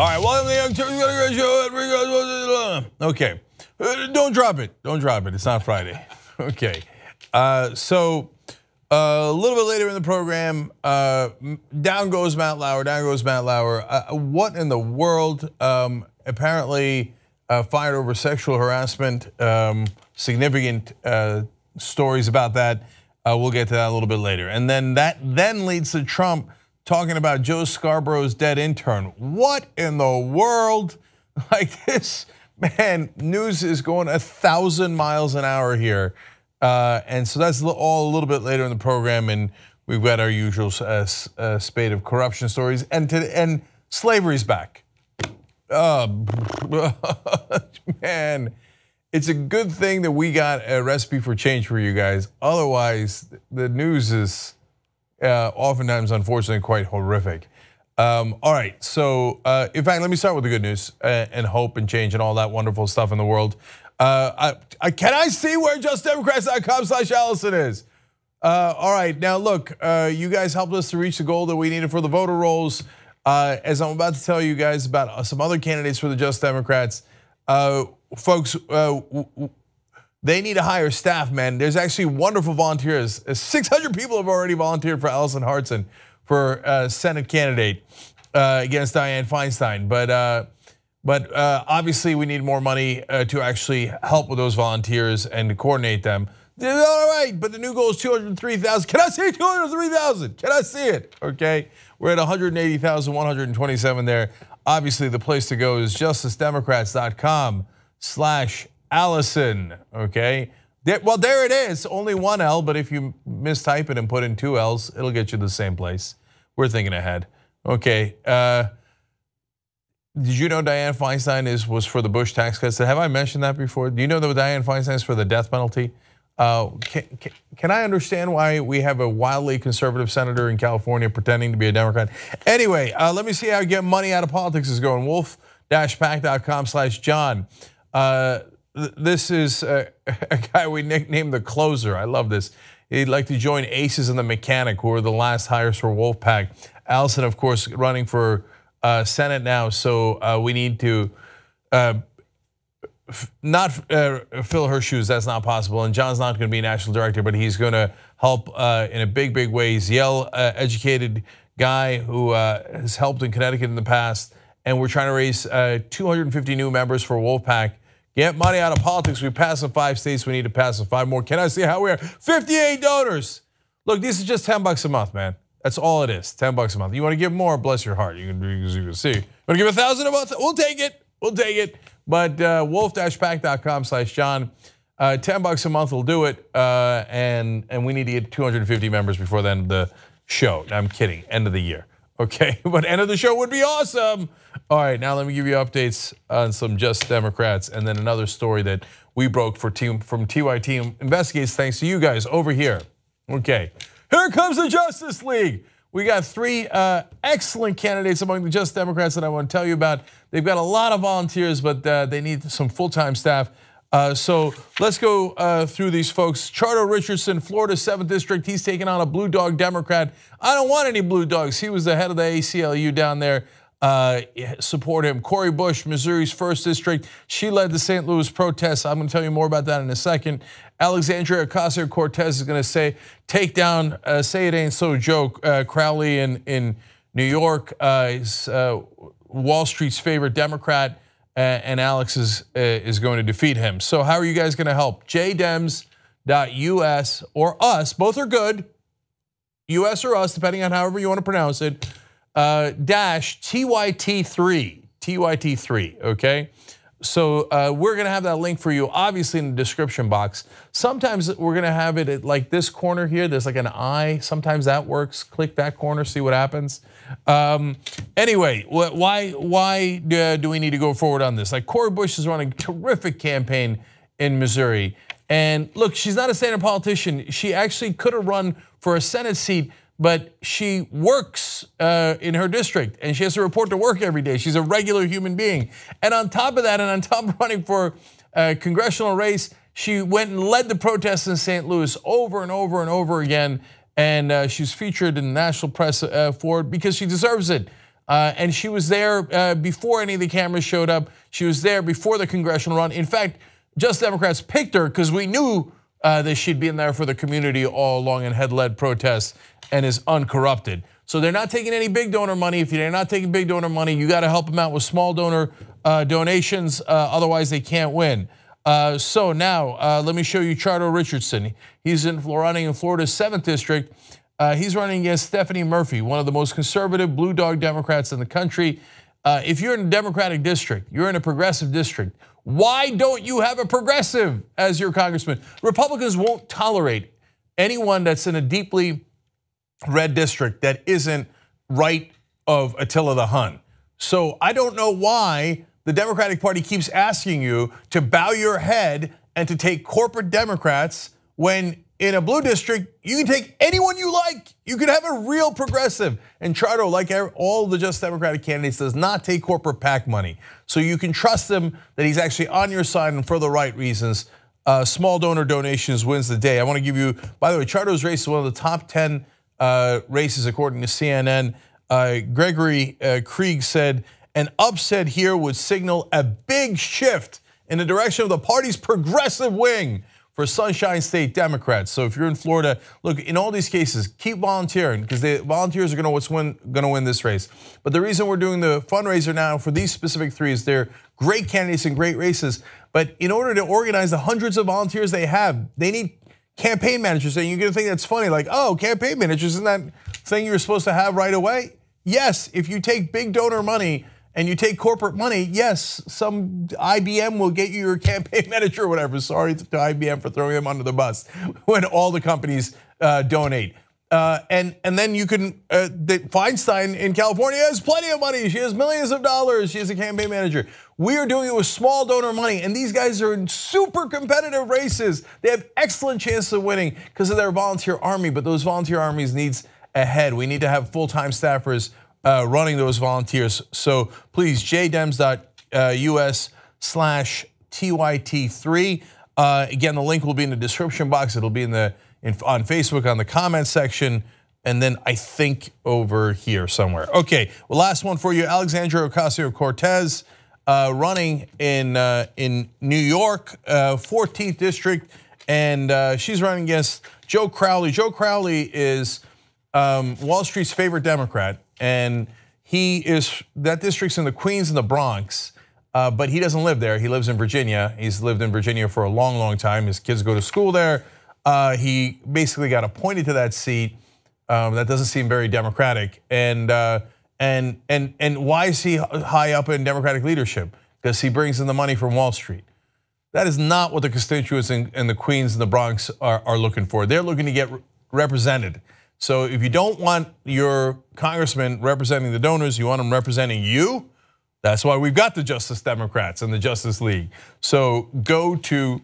All right, welcome to the Young Turks show. Okay, don't drop it. Don't drop it. It's not Friday. Okay, so a little bit later in the program, down goes Matt Lauer. Down goes Matt Lauer. What in the world? Apparently fired over sexual harassment. Significant stories about that. We'll get to that a little bit later. And then that leads to Trump talking about Joe Scarborough's dead intern. What in the world? Like this, man, news is going 1,000 miles an hour here. And so that's all a little bit later in the program, and we've got our usual spate of corruption stories, and slavery's back. Man, it's a good thing that we got a recipe for change for you guys. Otherwise, the news is oftentimes, unfortunately, quite horrific. All right, so in fact, let me start with the good news and hope and change and all that wonderful stuff in the world. Can I see where justdemocrats.com/Allison is? All right, now look, you guys helped us to reach the goal that we needed for the voter rolls. As I'm about to tell you guys about some other candidates for the Just Democrats, folks, they need to hire staff, man. There's actually wonderful volunteers. 600 people have already volunteered for Allison Hartson for Senate candidate against Dianne Feinstein. But obviously we need more money to actually help with those volunteers and to coordinate them. All right, but the new goal is 203,000. Can I see 203,000? Can I see it? Okay, we're at 180,127 there. Obviously the place to go is justicedemocrats.com/Allison, okay? Well, there it is, only one L, but if you mistype it and put in 2 L's, it'll get you to the same place. We're thinking ahead. Okay, did you know Dianne Feinstein was for the Bush tax cuts? Have I mentioned that before? Do you know that Dianne Feinstein is for the death penalty? Can I understand why we have a wildly conservative senator in California pretending to be a Democrat? Anyway, let me see how get money out of politics is going. Wolf-pack.com/John. This is a guy we nicknamed the Closer. I love this. He'd like to join Aces and the Mechanic, who are the last hires for Wolfpack. Allison, of course, running for Senate now, so we need to not fill her shoes. That's not possible. And John's not going to be national director, but he's going to help in a big way. He's a Yale-educated guy who has helped in Connecticut in the past, and we're trying to raise 250 new members for Wolfpack. Get money out of politics. We passed in 5 states. We need to pass in 5 more. Can I see how we are? 58 donors. Look, this is just $10 a month, man. That's all it is. $10 a month. You want to give more? Bless your heart. You can see. Want to give $1,000 a month? We'll take it. We'll take it. But wolf-pack.com/John. $10 a month will do it. And we need to get 250 members before the end of the show. I'm kidding. End of the year. Okay, but end of the show would be awesome. All right, now let me give you updates on some Just Democrats and then another story that we broke from TYT Investigates thanks to you guys over here. Okay, here comes the Justice League. We got 3 excellent candidates among the Just Democrats that I want to tell you about. They've got a lot of volunteers, but they need some full-time staff. So let's go through these folks. Charter Richardson, Florida 7th District. He's taking on a Blue Dog Democrat. I don't want any Blue Dogs. He was the head of the ACLU down there. Support him. Cori Bush, Missouri's 1st District. She led the St. Louis protests. I'm going to tell you more about that in a second. Alexandria Ocasio-Cortez is going to take down, say it ain't so Joe Crowley in New York. Is Wall Street's favorite Democrat. And Alex is going to defeat him. So how are you guys going to help? jdems.us or us, both are good. US or us, depending on however you want to pronounce it. Dash TYT3, okay? So we're going to have that link for you, obviously in the description box. Sometimes we're going to have it at like this corner here. There's like an eye. Sometimes that works. Click that corner, see what happens. Anyway, why do we need to go forward on this? Like Cori Bush is running a terrific campaign in Missouri. And look, she's not a standard politician. She actually could have run for a Senate seat, but she works in her district and she has to report to work every day. She's a regular human being. And on top of that, and on top of running for a congressional race, she went and led the protests in St. Louis over and over and over again. And she's featured in the national press for it because she deserves it. And she was there before any of the cameras showed up. She was there before the congressional run. In fact, Just Democrats picked her because we knew that she'd been there for the community all along and had led protests and is uncorrupted. So they're not taking any big donor money. If they're not taking big donor money, you got to help them out with small donor donations. Otherwise, they can't win. So now let me show you Chardo Richardson. He's running in Florida's 7th district. He's running against Stephanie Murphy, one of the most conservative blue dog Democrats in the country. If you're in a Democratic district, you're in a progressive district, why don't you have a progressive as your congressman? Republicans won't tolerate anyone that's in a deeply red district that isn't right of Attila the Hun. So I don't know why the Democratic Party keeps asking you to bow your head and to take corporate Democrats when in a blue district, you can take anyone you like. You could have a real progressive. And Chardo, like all the Just Democratic candidates, does not take corporate PAC money. So you can trust him that he's actually on your side and for the right reasons. Small donor donations wins the day. I want to give you, by the way, Chardo's race is one of the top 10 races according to CNN. Gregory Krieg said, an upset here would signal a big shift in the direction of the party's progressive wing for Sunshine State Democrats. So if you're in Florida, look, in all these cases, keep volunteering because the volunteers are going to win this race. But the reason we're doing the fundraiser now for these specific three is they're great candidates and great races. But in order to organize the hundreds of volunteers they have, they need campaign managers. And you're going to think that's funny, like, oh, campaign managers, isn't that thing you're supposed to have right away? Yes, if you take big donor money and you take corporate money, yes, some IBM will get you your campaign manager or whatever. Sorry to IBM for throwing them under the bus when all the companies donate. And then you can, Feinstein in California has plenty of money. She has millions of dollars. She has a campaign manager. We are doing it with small donor money, and these guys are in super competitive races. They have excellent chances of winning because of their volunteer army, but those volunteer armies needs a head. We need to have full-time staffers running those volunteers. So please, jdems.us/TYT3. Again, the link will be in the description box. It'll be on Facebook on the comment section, and then I think over here somewhere. Okay, well, last one for you, Alexandria Ocasio-Cortez running in New York, 14th district, and she's running against Joe Crowley. Joe Crowley is Wall Street's favorite Democrat, and that district's in the Queens and the Bronx, but he doesn't live there. He lives in Virginia. He's lived in Virginia for a long, long time. His kids go to school there. He basically got appointed to that seat. That doesn't seem very democratic. And why is he high up in Democratic leadership? Because he brings in the money from Wall Street. That is not what the constituents in the Queens and the Bronx are looking for. They're looking to get represented. So if you don't want your congressman representing the donors, you want him representing you. That's why we've got the Justice Democrats and the Justice League. So go to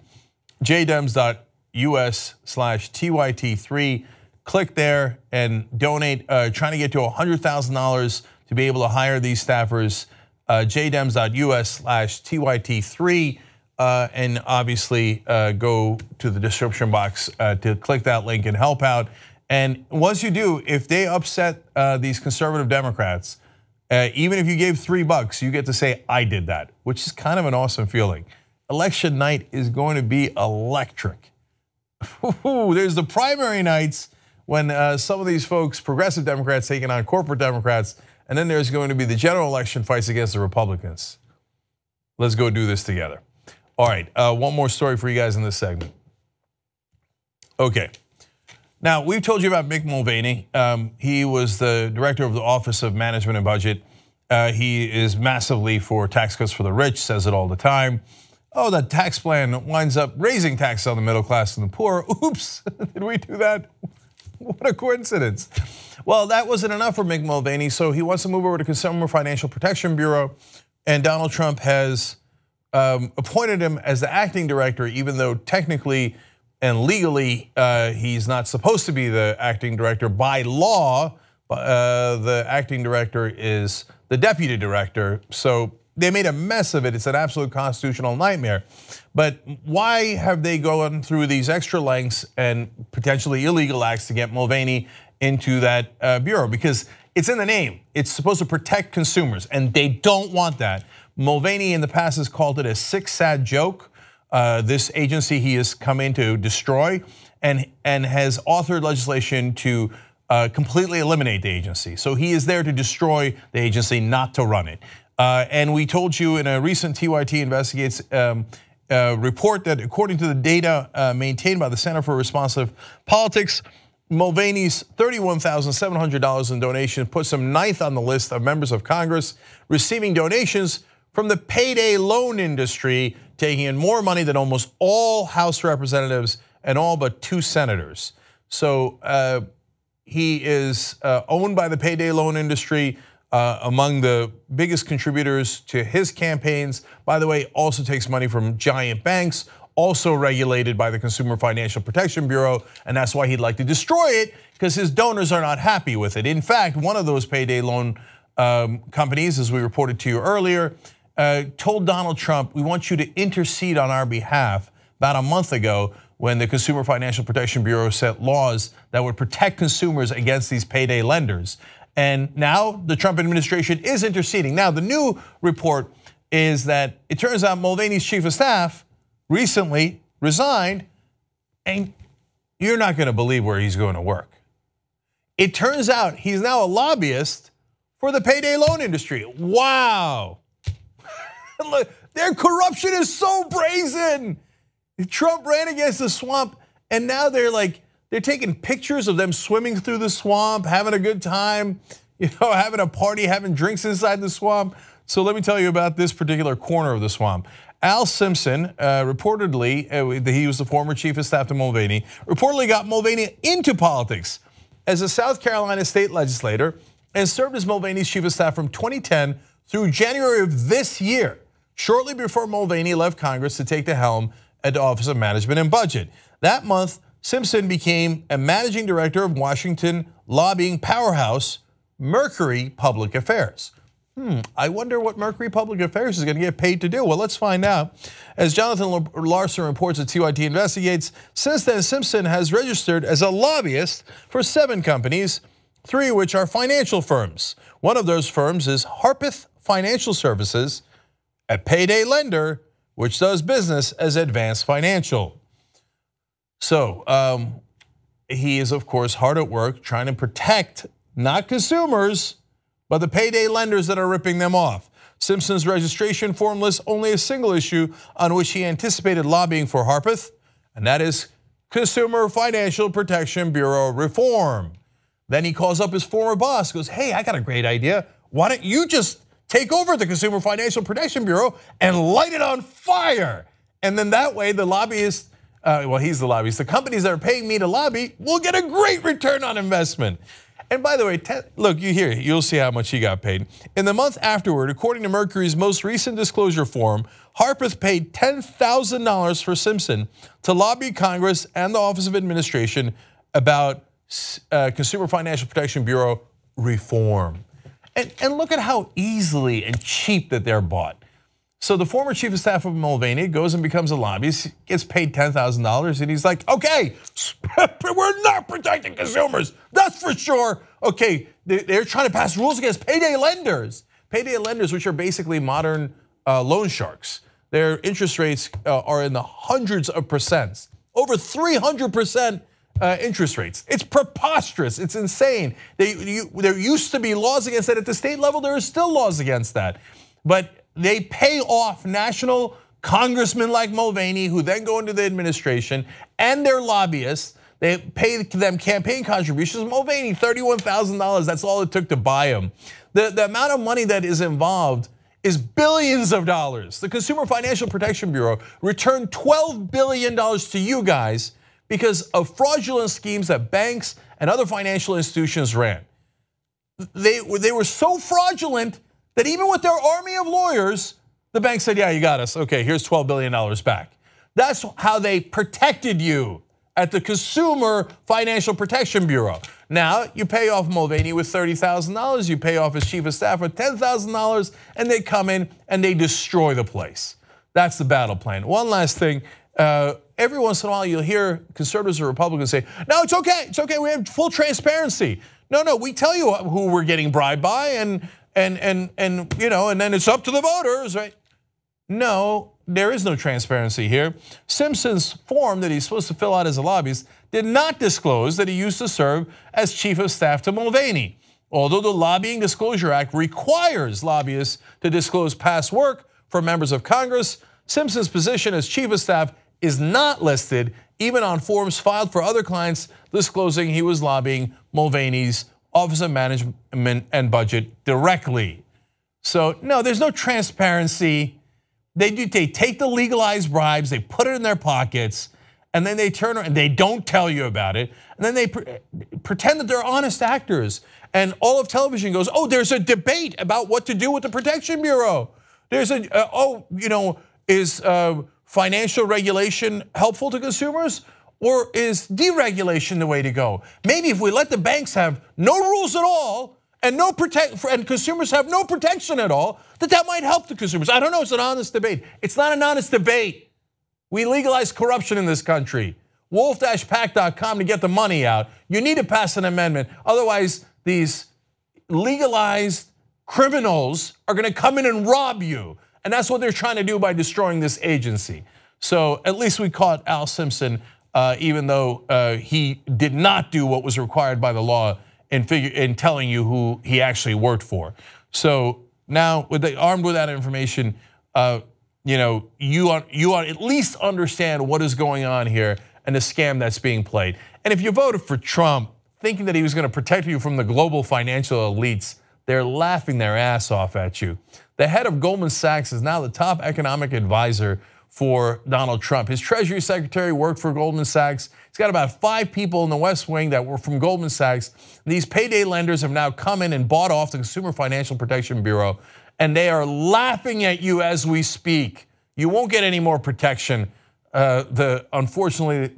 jdems.us/TYT3, click there and donate, trying to get to $100,000 to be able to hire these staffers, jdems.us/TYT3, and obviously go to the description box to click that link and help out. And once you do, if they upset these conservative Democrats, even if you gave $3, you get to say, I did that, which is kind of an awesome feeling. Election night is going to be electric. There's the primary nights when some of these folks, progressive Democrats taking on corporate Democrats, and then there's going to be the general election fights against the Republicans. Let's go do this together. All right, one more story for you guys in this segment. Okay. Now, we've told you about Mick Mulvaney. He was the director of the Office of Management and Budget. He is massively for tax cuts for the rich, says it all the time. Oh, that tax plan winds up raising taxes on the middle class and the poor. Oops, did we do that? What a coincidence. Well, that wasn't enough for Mick Mulvaney, so he wants to move over to Consumer Financial Protection Bureau, and Donald Trump has appointed him as the acting director, even though technically and legally, he's not supposed to be the acting director by law. The acting director is the deputy director. So they made a mess of it. It's an absolute constitutional nightmare. But why have they gone through these extra lengths and potentially illegal acts to get Mulvaney into that bureau? Because It's in the name. It's supposed to protect consumers, and they don't want that. Mulvaney in the past has called it a sick, sad joke. This agency he has come in to destroy, and has authored legislation to completely eliminate the agency. So he is there to destroy the agency, not to run it. And we told you in a recent TYT Investigates report that according to the data maintained by the Center for Responsive Politics, Mulvaney's $31,700 in donations puts him ninth on the list of members of Congress receiving donations from the payday loan industry, taking in more money than almost all House representatives and all but 2 senators. So he is owned by the payday loan industry, among the biggest contributors to his campaigns. By the way, also takes money from giant banks, also regulated by the Consumer Financial Protection Bureau, and that's why he'd like to destroy it, because his donors are not happy with it. In fact, one of those payday loan companies, as we reported to you earlier, told Donald Trump, we want you to intercede on our behalf about a month ago when the Consumer Financial Protection Bureau set laws that would protect consumers against these payday lenders. And now the Trump administration is interceding. Now the new report is that it turns out Mulvaney's chief of staff recently resigned, and you're not going to believe where he's going to work. It turns out he's now a lobbyist for the payday loan industry. Wow. Look, their corruption is so brazen. Trump ran against the swamp, and now they're taking pictures of them swimming through the swamp, having a good time, having a party, having drinks inside the swamp. So let me tell you about this particular corner of the swamp. Al Simpson, reportedly, he was the former chief of staff to Mulvaney, reportedly got Mulvaney into politics as a South Carolina state legislator and served as Mulvaney's chief of staff from 2010 through January of this year, shortly before Mulvaney left Congress to take the helm at the Office of Management and Budget. That month, Simpson became a managing director of Washington lobbying powerhouse Mercury Public Affairs. I wonder what Mercury Public Affairs is going to get paid to do. Well, let's find out. As Jonathan Larson reports at TYT Investigates, since then Simpson has registered as a lobbyist for 7 companies, 3 of which are financial firms. One of those firms is Harpeth Financial Services, a payday lender which does business as Advanced Financial. So he is, of course, hard at work trying to protect not consumers, but the payday lenders that are ripping them off. Simpson's registration form lists only a single issue on which he anticipated lobbying for Harpeth, and that is Consumer Financial Protection Bureau reform. Then he calls up his former boss, goes, hey, I got a great idea. Why don't you just take over the Consumer Financial Protection Bureau and light it on fire? And then that way the lobbyists, well, he's the lobbyist, the companies that are paying me to lobby will get a great return on investment. And by the way, look, you'll see how much he got paid. In the month afterward, according to Mercury's most recent disclosure form, Harpeth paid $10,000 for Simpson to lobby Congress and the Office of Administration about Consumer Financial Protection Bureau reform. And look at how easily and cheap that they're bought. So the former chief of staff of Mulvaney goes and becomes a lobbyist, gets paid $10,000, and he's like, okay, we're not protecting consumers, that's for sure. Okay, they're trying to pass rules against payday lenders. Payday lenders, which are basically modern loan sharks. Their interest rates are in the hundreds of percents, over 300% interest rates. It's preposterous, it's insane. There used to be laws against that at the state level, there are still laws against that. But they pay off national congressmen like Mulvaney, who then go into the administration, and their lobbyists. They pay them campaign contributions. Mulvaney, $31,000, that's all it took to buy him. The amount of money that is involved is billions of dollars. The Consumer Financial Protection Bureau returned $12 billion to you guys because of fraudulent schemes that banks and other financial institutions ran. They were so fraudulent that even with their army of lawyers, the bank said, yeah, you got us. Okay, here's $12 billion back. That's how they protected you at the Consumer Financial Protection Bureau. Now, you pay off Mulvaney with $30,000, you pay off his chief of staff with $10,000, and they come in and they destroy the place. That's the battle plan. One last thing, every once in a while you'll hear conservatives or Republicans say, no, it's okay, we have full transparency. No, we tell you who we're getting bribed by, and you know, and then it's up to the voters, right? No, there is no transparency here. Simpson's form that he's supposed to fill out as a lobbyist did not disclose that he used to serve as chief of staff to Mulvaney. Although the Lobbying Disclosure Act requires lobbyists to disclose past work for members of Congress, Simpson's position as chief of staff is not listed even on forms filed for other clients disclosing he was lobbying Mulvaney's Office of Management and Budget directly. So no, there's no transparency. They take the legalized bribes, they put it in their pockets, and then they turn around and they don't tell you about it. And then they pretend that they're honest actors. And all of television goes, oh, there's a debate about what to do with the Protection Bureau. There's is financial regulation helpful to consumers? Or is deregulation the way to go? Maybe if we let the banks have no rules at all and and consumers have no protection at all, that might help the consumers. I don't know, it's an honest debate. It's not an honest debate. We legalize corruption in this country. Wolf-pac.com to get the money out. You need to pass an amendment. Otherwise, these legalized criminals are gonna come in and rob you. And that's what they're trying to do by destroying this agency. So at least we caught Al Simpson, even though he did not do what was required by the law in telling you who he actually worked for. So now, armed with that information, you at least understand what is going on here and the scam that's being played. And if you voted for Trump, thinking that he was going to protect you from the global financial elites, they're laughing their ass off at you. The head of Goldman Sachs is now the top economic advisor for Donald Trump. His Treasury Secretary worked for Goldman Sachs. He's got about 5 people in the West Wing that were from Goldman Sachs. These payday lenders have now come in and bought off the Consumer Financial Protection Bureau, and they are laughing at you as we speak. You won't get any more protection. Unfortunately,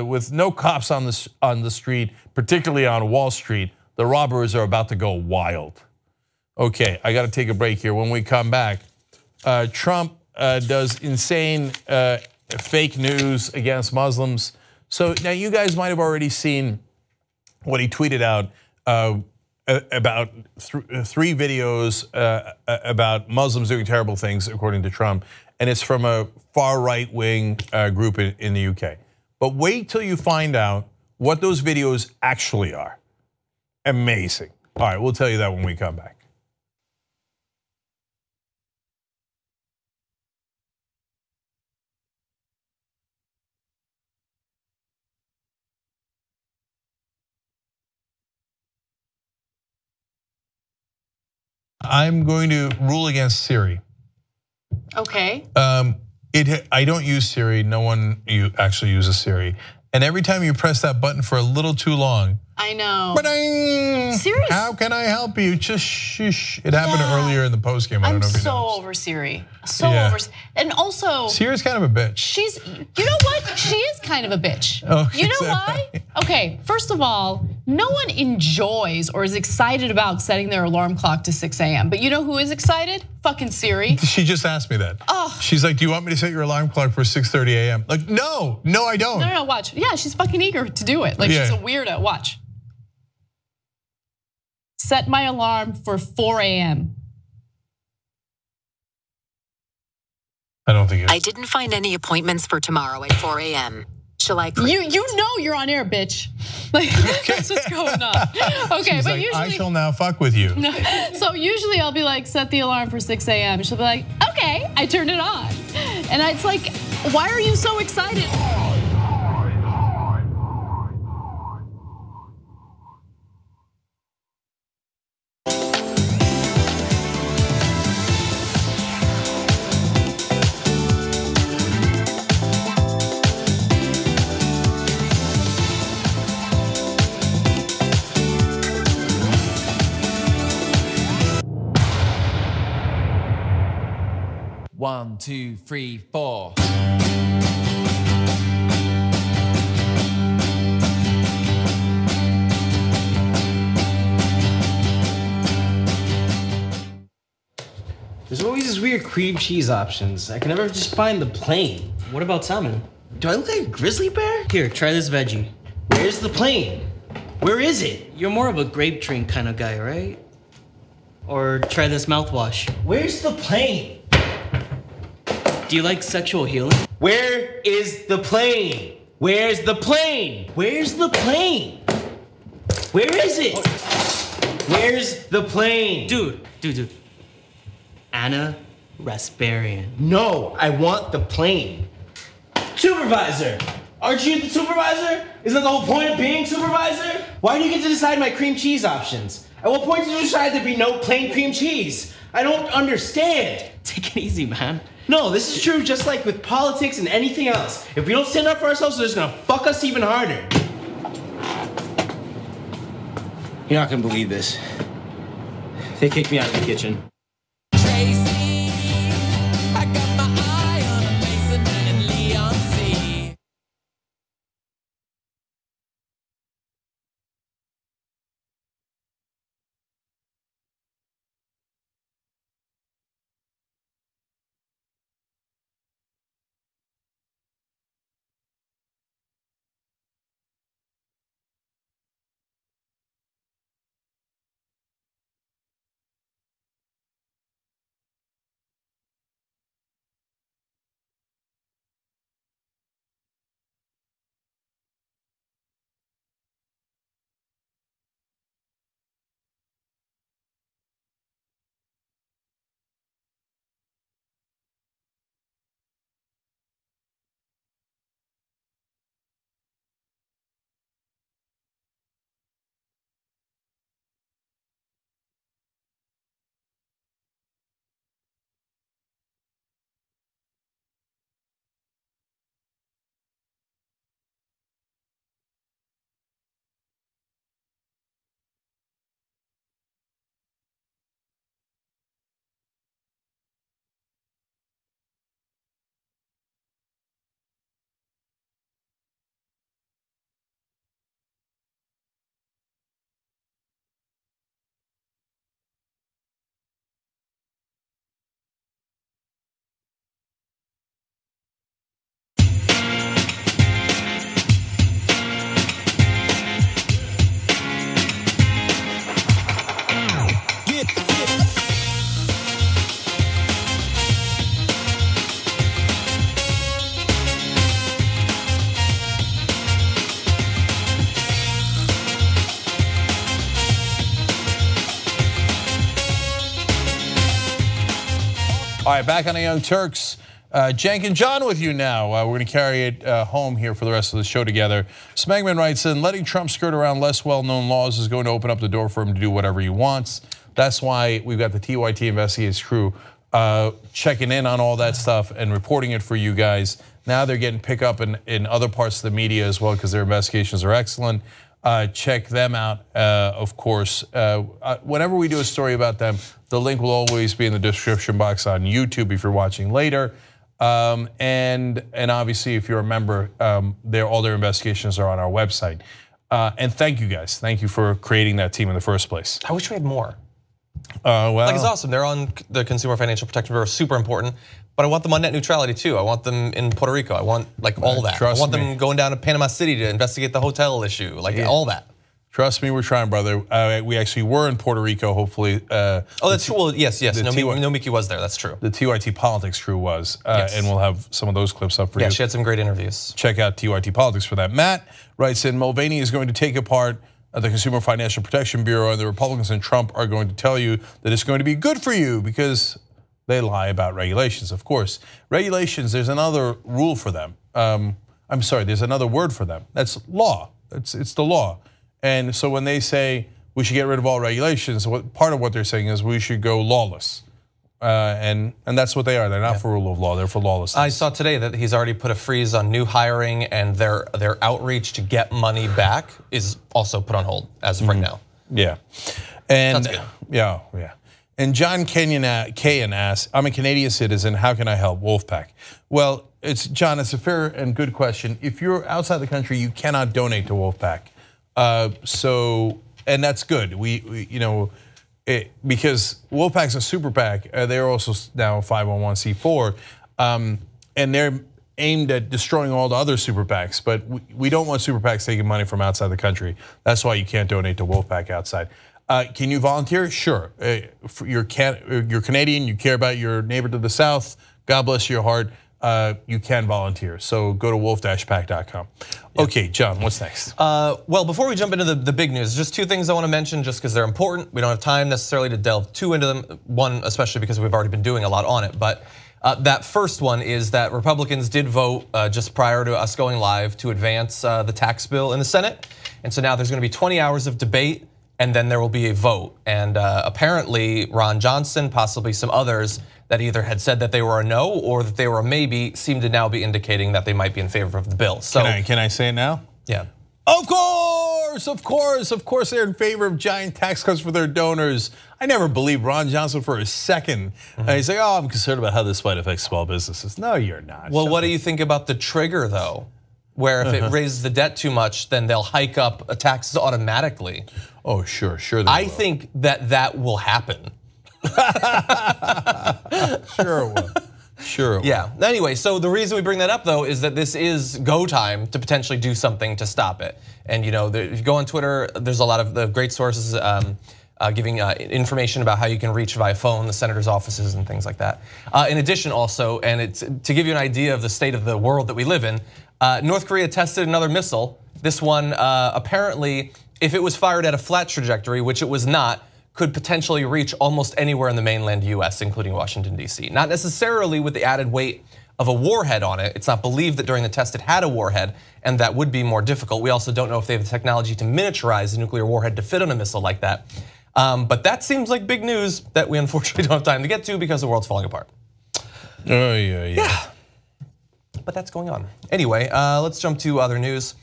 with no cops on the street, particularly on Wall Street, the robbers are about to go wild. Okay, I got to take a break here. When we come back, Trump does insane fake news against Muslims. So now you guys might have already seen what he tweeted out about 3 videos about Muslims doing terrible things, according to Trump, and it's from a far right wing group in the UK. But wait till you find out what those videos actually are. Amazing. All right, we'll tell you that when we come back. I'm going to rule against Siri. Okay. I don't use Siri. No one actually uses Siri. And every time you press that button for a little too long, I know. Siri, how can I help you? Just shush. It happened earlier in the post game. I don't know if you noticed. I'm so over Siri. So over. And also, Siri's kind of a bitch. You know what? She is kind of a bitch. Okay, you know why? Okay, first of all, no one enjoys or is excited about setting their alarm clock to 6 a.m. But you know who is excited? Fucking Siri. She just asked me that. Oh. She's like, do you want me to set your alarm clock for 6:30 a.m.? Like, no, I don't. No, watch. Yeah, she's fucking eager to do it. Like, she's a weirdo. Watch. Set my alarm for 4 a.m. I don't think I didn't find any appointments for tomorrow at 4 a.m. Shall I? You know you're on air, bitch. Like, that's what's going on. Okay, she's but like, usually I shall now fuck with you. So usually I'll be like, set the alarm for 6 a.m. She'll be like, okay, I turned it on. And it's like, why are you so excited? One, two, three, four. There's always these weird cream cheese options. I can never just find the plain. What about salmon? Do I look like a grizzly bear? Here, try this veggie. Where's the plain? Where is it? You're more of a grape drink kind of guy, right? Or try this mouthwash. Where's the plane? Do you like sexual healing? Where is the plane? Where's the plane? Where's the plane? Where is it? Where's the plane? Dude. Anna Rasparian. No, I want the plane. Supervisor! Aren't you the supervisor? Isn't that the whole point of being supervisor? Why do you get to decide my cream cheese options? At what point did you decide there'd be no plain cream cheese? I don't understand. Take it easy, man. No, this is true just like with politics and anything else. If we don't stand up for ourselves, they're just gonna fuck us even harder. You're not gonna believe this. They kicked me out of the kitchen. All right, back on the Young Turks. Cenk and John with you now. We're going to carry it home here for the rest of the show together. Smegman writes in, letting Trump skirt around less well-known laws is going to open up the door for him to do whatever he wants. That's why we've got the TYT Investigates crew checking in on all that stuff and reporting it for you guys. Now they're getting pick up in other parts of the media as well because their investigations are excellent. Check them out, of course. Whenever we do a story about them, the link will always be in the description box on YouTube if you're watching later. And obviously, if you're a member, all their investigations are on our website. And thank you guys. Thank you for creating that team in the first place. I wish we had more. Well, like it's awesome. They're on the Consumer Financial Protection Bureau, super important. But I want them on net neutrality too. I want them in Puerto Rico. I want like all that. I want them going down to Panama City to investigate the hotel issue, like all that. Trust me, we're trying, brother. We actually were in Puerto Rico, hopefully. Oh, that's true. Well, yes. No, Miki was there. That's true. The TYT Politics crew was, and we'll have some of those clips up for you. Yeah, she had some great interviews. Check out TYT Politics for that. Matt writes in, Mulvaney is going to take apart the Consumer Financial Protection Bureau, and the Republicans and Trump are going to tell you that it's going to be good for you because they lie about regulations, of course. Regulations, there's another rule for them. I'm sorry, there's another word for them. That's law. It's the law. And so when they say we should get rid of all regulations, part of what they're saying is we should go lawless. And that's what they are. They're not for rule of law, they're for lawlessness. I saw today that he's already put a freeze on new hiring, and their outreach to get money back is also put on hold as of right now. Yeah. And That's good. Yeah. And John Kayan asks, I'm a Canadian citizen, how can I help Wolfpack? Well, John, it's a fair and good question. If you're outside the country, you cannot donate to Wolfpack. And that's good. Because Wolfpack's a super PAC, they're also now 501c4, and aimed at destroying all the other super PACs, but we don't want super PACs taking money from outside the country. That's why you can't donate to Wolfpack outside. Can you volunteer? Sure. You're Canadian, you care about your neighbor to the south, God bless your heart, you can volunteer. So go to wolf-pack.com. Okay, John, what's next? Well, before we jump into the big news, just two things I want to mention just because they're important. We don't have time necessarily to delve too into them. One, especially because we've already been doing a lot on it. But that first one is that Republicans did vote just prior to us going live to advance the tax bill in the Senate. And so now there's going to be 20 hours of debate and then there will be a vote. And apparently Ron Johnson, possibly some others that either had said that they were a no or that they were a maybe, seem to now be indicating that they might be in favor of the bill. So can I say it now? Yeah. Of course they're in favor of giant tax cuts for their donors. I never believed Ron Johnson for a second. He's like, oh, I'm concerned about how this might affect small businesses. No, you're not. Well, what do you think about the trigger though? Where if it raises the debt too much, then they'll hike up taxes automatically. Oh, sure they I will. think that will happen. Sure it will. Sure it will. Yeah. Anyway, so the reason we bring that up though is that this is go time to potentially do something to stop it. And if you go on Twitter, there's a lot of the great sources giving information about how you can reach via phone, the senators' offices and things like that. In addition also, and it's to give you an idea of the state of the world that we live in, North Korea tested another missile. This one apparently, if it was fired at a flat trajectory, which it was not, could potentially reach almost anywhere in the mainland US, including Washington, D.C. Not necessarily with the added weight of a warhead on it. It's not believed that during the test it had a warhead, and that would be more difficult. We also don't know if they have the technology to miniaturize a nuclear warhead to fit on a missile like that. But that seems like big news that we unfortunately don't have time to get to because the world's falling apart. Oh, yeah. But that's going on. Anyway, let's jump to other news.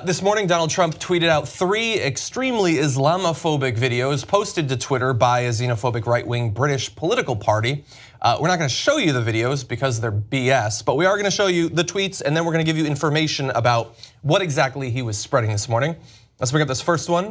This morning, Donald Trump tweeted out 3 extremely Islamophobic videos posted to Twitter by a xenophobic right-wing British political party. We're not going to show you the videos because they're BS, but we are going to show you the tweets and then we're going to give you information about what exactly he was spreading this morning. Let's bring up this first one.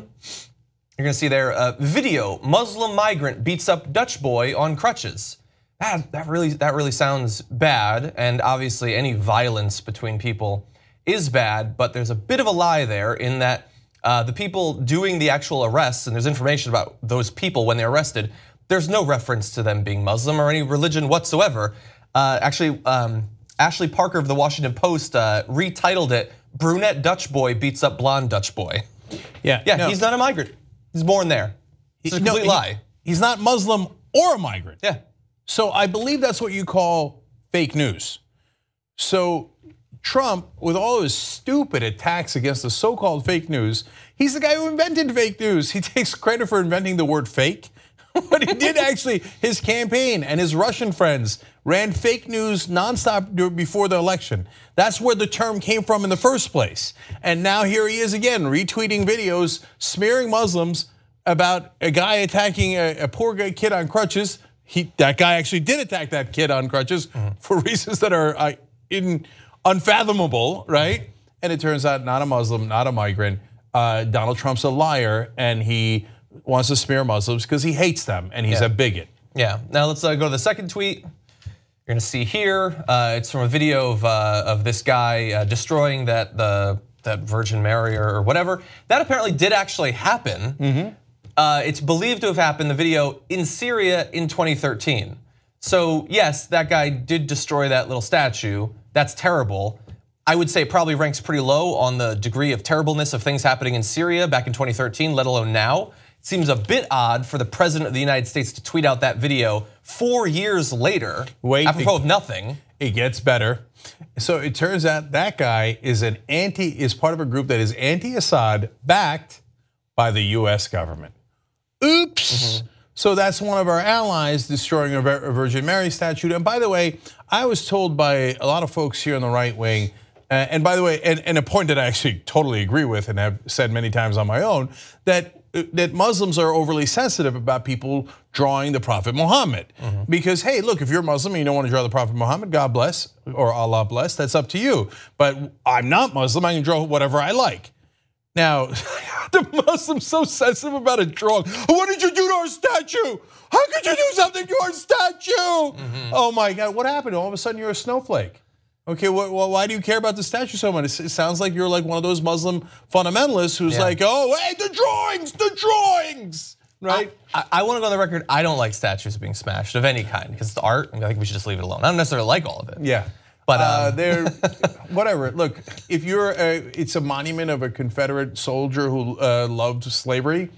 You're going to see there, video, Muslim migrant beats up Dutch boy on crutches. That really sounds bad, and obviously any violence between people is bad, but there's a bit of a lie there in that the people doing the actual arrests, and there's information about those people when they're arrested, there's no reference to them being Muslim or any religion whatsoever. Actually, Ashley Parker of the Washington Post retitled it, "Brunette Dutch boy beats up blonde Dutch boy." Yeah, no. He's not a migrant. He's born there. It's a complete lie. He's not Muslim or a migrant. Yeah. So I believe that's what you call fake news. So Trump, with all of his stupid attacks against the so-called fake news, he's the guy who invented fake news. He takes credit for inventing the word fake, but he did actually, his campaign and his Russian friends ran fake news nonstop before the election. That's where the term came from in the first place. And now here he is again, retweeting videos, smearing Muslims about a guy attacking a poor kid on crutches. That guy actually did attack that kid on crutches for reasons that are unfathomable, right? And it turns out not a Muslim, not a migrant. Donald Trump's a liar, and he wants to smear Muslims because he hates them, and he's a bigot. Yeah. Now let's go to the second tweet. You're going to see here. It's from a video of this guy destroying that Virgin Mary or whatever. That apparently did actually happen. It's believed to have happened, the video, in Syria in 2013. So yes, that guy did destroy that little statue. That's terrible. I would say it probably ranks pretty low on the degree of terribleness of things happening in Syria back in 2013, let alone now. It seems a bit odd for the president of the United States to tweet out that video 4 years later, apropos of nothing. It gets better. So it turns out that guy is part of a group that is anti-Assad, backed by the US government. Oops. So that's one of our allies destroying a Virgin Mary statue. And by the way, I was told by a lot of folks here on the right wing, and by the way, and a point that I actually totally agree with and have said many times on my own, that Muslims are overly sensitive about people drawing the Prophet Muhammad. Because hey, look, if you're Muslim and you don't want to draw the Prophet Muhammad, God bless, or Allah bless, that's up to you. But I'm not Muslim, I can draw whatever I like. Now, the Muslims so sensitive about a drawing. What did you do to our statue? How could you do something to our statue? Oh my God, what happened? All of a sudden you're a snowflake. Okay, why do you care about the statue so much? It sounds like you're like one of those Muslim fundamentalists who's like, oh, hey, the drawings, right? I want to go on the record, I don't like statues being smashed of any kind because it's art, and I think we should just leave it alone. I don't necessarily like all of it. Yeah. But they're, whatever, look, if it's a monument of a Confederate soldier who loved slavery,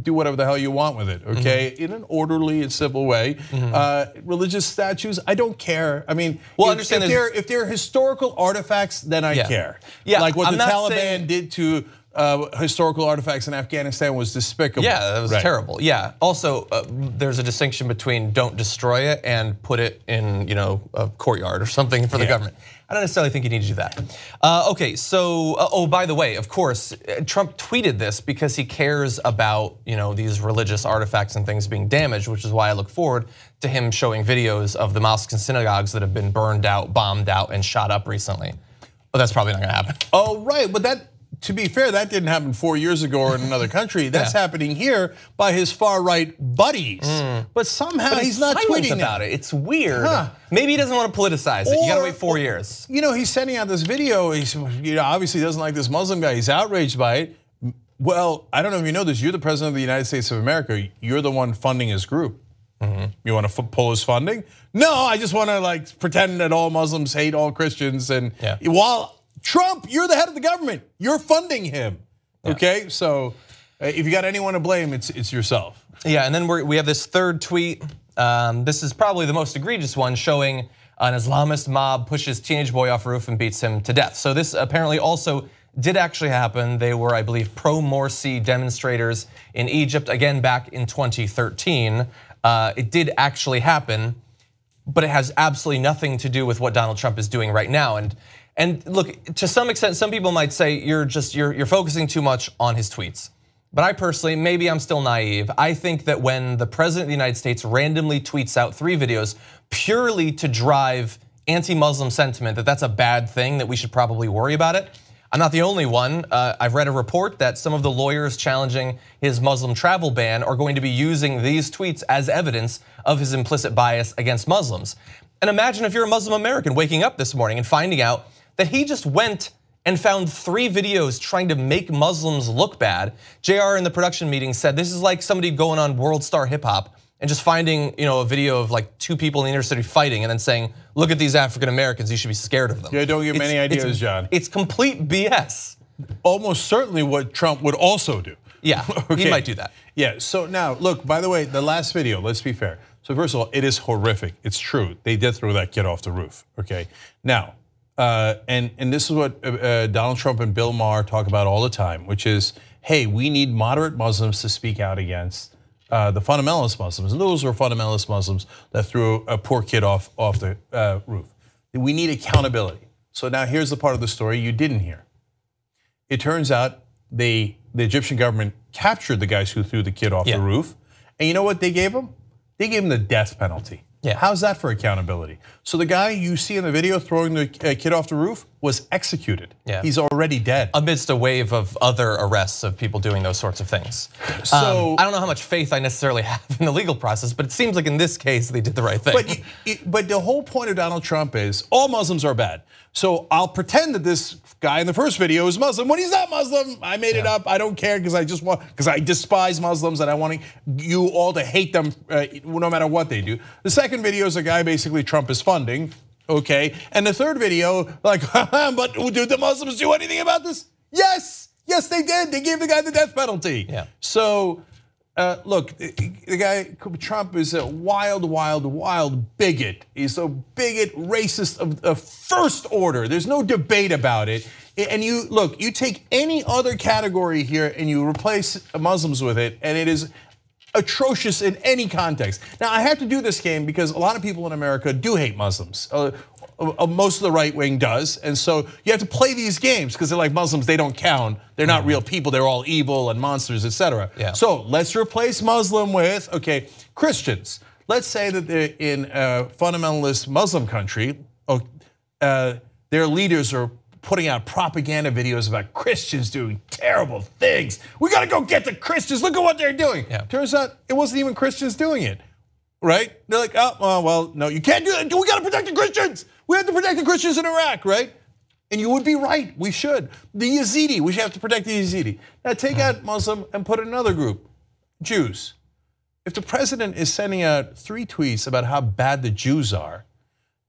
do whatever the hell you want with it, okay? In an orderly and civil way. Religious statues, I don't care. I mean, if they're historical artifacts, then I care. Yeah, like what the Taliban did to historical artifacts in Afghanistan was despicable. Yeah, that was terrible. Yeah. Also, there's a distinction between don't destroy it and put it in, a courtyard or something for the government. I don't necessarily think you need to do that. Okay, so oh, by the way, of course, Trump tweeted this because he cares about these religious artifacts and things being damaged, which is why I look forward to him showing videos of the mosques and synagogues that have been burned out, bombed out, and shot up recently. But that's probably not going to happen. Oh, right, but that. To be fair, that didn't happen 4 years ago or in another country. That's happening here by his far-right buddies. But somehow he's not tweeting about it. It's weird. Maybe he doesn't want to politicize it. You got to wait 4 years. He's sending out this video. He's obviously doesn't like this Muslim guy. He's outraged by it. Well, I don't know if you know this. You're the president of the United States of America. You're the one funding his group. You want to pull his funding? No, I just want to pretend that all Muslims hate all Christians. And while Trump, you're the head of the government. You're funding him, okay? So if you got anyone to blame, it's yourself. Yeah, and then we have this third tweet. This is probably the most egregious one, showing an Islamist mob pushes teenage boy off a roof and beats him to death. So this apparently also did actually happen. They were, I believe, pro-Morsi demonstrators in Egypt, again back in 2013. It did actually happen, but it has absolutely nothing to do with what Donald Trump is doing right now. And look, to some extent, some people might say you're focusing too much on his tweets. But I personally, maybe I'm still naive. I think that when the president of the United States randomly tweets out 3 videos purely to drive anti-Muslim sentiment, that's a bad thing, that we should probably worry about it. I'm not the only one. I've read a report that some of the lawyers challenging his Muslim travel ban are going to be using these tweets as evidence of his implicit bias against Muslims. And imagine if you're a Muslim American waking up this morning and finding out that he just went and found 3 videos trying to make Muslims look bad. JR in the production meeting said this is like somebody going on World Star Hip Hop and just finding a video of 2 people in the inner city fighting and then saying, look at these African Americans, you should be scared of them. Yeah, don't give him any ideas, John. It's complete BS. Almost certainly what Trump would also do. Yeah, he might do that. Yeah, so now, look, by the way, the last video, let's be fair. So first of all, it is horrific. It's true. They did throw that kid off the roof, okay? Now, and this is what Donald Trump and Bill Maher talk about all the time, which is, hey, we need moderate Muslims to speak out against the fundamentalist Muslims. And those are fundamentalist Muslims that threw a poor kid off the roof. We need accountability. So now here's the part of the story you didn't hear. It turns out the Egyptian government captured the guys who threw the kid off the roof. And you know what they gave him? They gave him the death penalty. Yeah. How's that for accountability? So the guy you see in the video throwing the kid off the roof was executed. Yeah. He's already dead. Amidst a wave of other arrests of people doing those sorts of things. So I don't know how much faith I necessarily have in the legal process, but it seems like in this case they did the right thing. But the whole point of Donald Trump is all Muslims are bad. So I'll pretend that this guy in the first video is Muslim when he's not Muslim. I made it up. I don't care because I despise Muslims and I want you all to hate them no matter what they do. The second video is a guy basically Trump is funding, okay? And the third video, but did the Muslims do anything about this? Yes, they did. They gave the guy the death penalty. Yeah. So look, the guy Trump is a wild bigot. He's a bigot, racist of first order. There's no debate about it. And you take any other category here and you replace Muslims with it, and it is atrocious in any context. Now I have to do this game because a lot of people in America do hate Muslims. Most of the right wing does, and so you have to play these games because they're like Muslims, they don't count. They're not real people. They're all evil and monsters, etc. Yeah. So let's replace Muslim with Christians. Let's say that they're in a fundamentalist Muslim country. Their leaders are putting out propaganda videos about Christians doing terrible things. We got to go get the Christians. Look at what they're doing. Yeah. Turns out it wasn't even Christians doing it. right? They're like, oh, well, no, you can't do that. We got to protect the Christians. We have to protect the Christians in Iraq, right? And you would be right, we should. The Yazidi, we should have to protect the Yazidi. Now take out Muslim and put in another group, Jews. If the president is sending out 3 tweets about how bad the Jews are,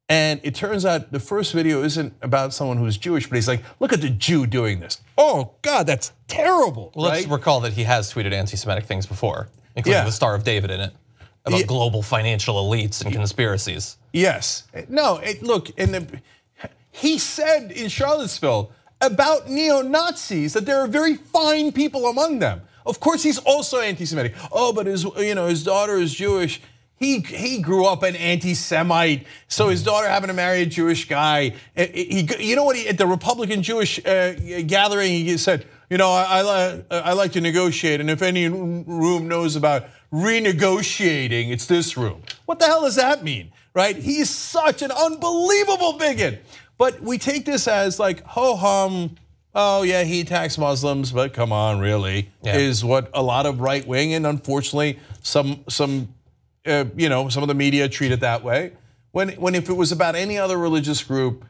and it turns out the first video isn't about someone who's Jewish, but he's like, look at the Jew doing this. Oh God, that's terrible. Well, let's recall that he has tweeted anti-Semitic things before, including the Star of David in it, about global financial elites and conspiracies. Yes, no, look, he said in Charlottesville about neo-Nazis that there are very fine people among them. Of course, he's also anti-Semitic. Oh, but his daughter is Jewish. He grew up an anti-Semite, so his daughter happened to marry a Jewish guy. You know what? At the Republican Jewish gathering, he said, I like to negotiate, and if any room knows about renegotiating, it's this room. What the hell does that mean, right? He's such an unbelievable bigot. But we take this as like ho hum. Oh yeah, he attacks Muslims, but come on, really, is what a lot of right wing and unfortunately some of the media treat it that way. When if it was about any other religious group,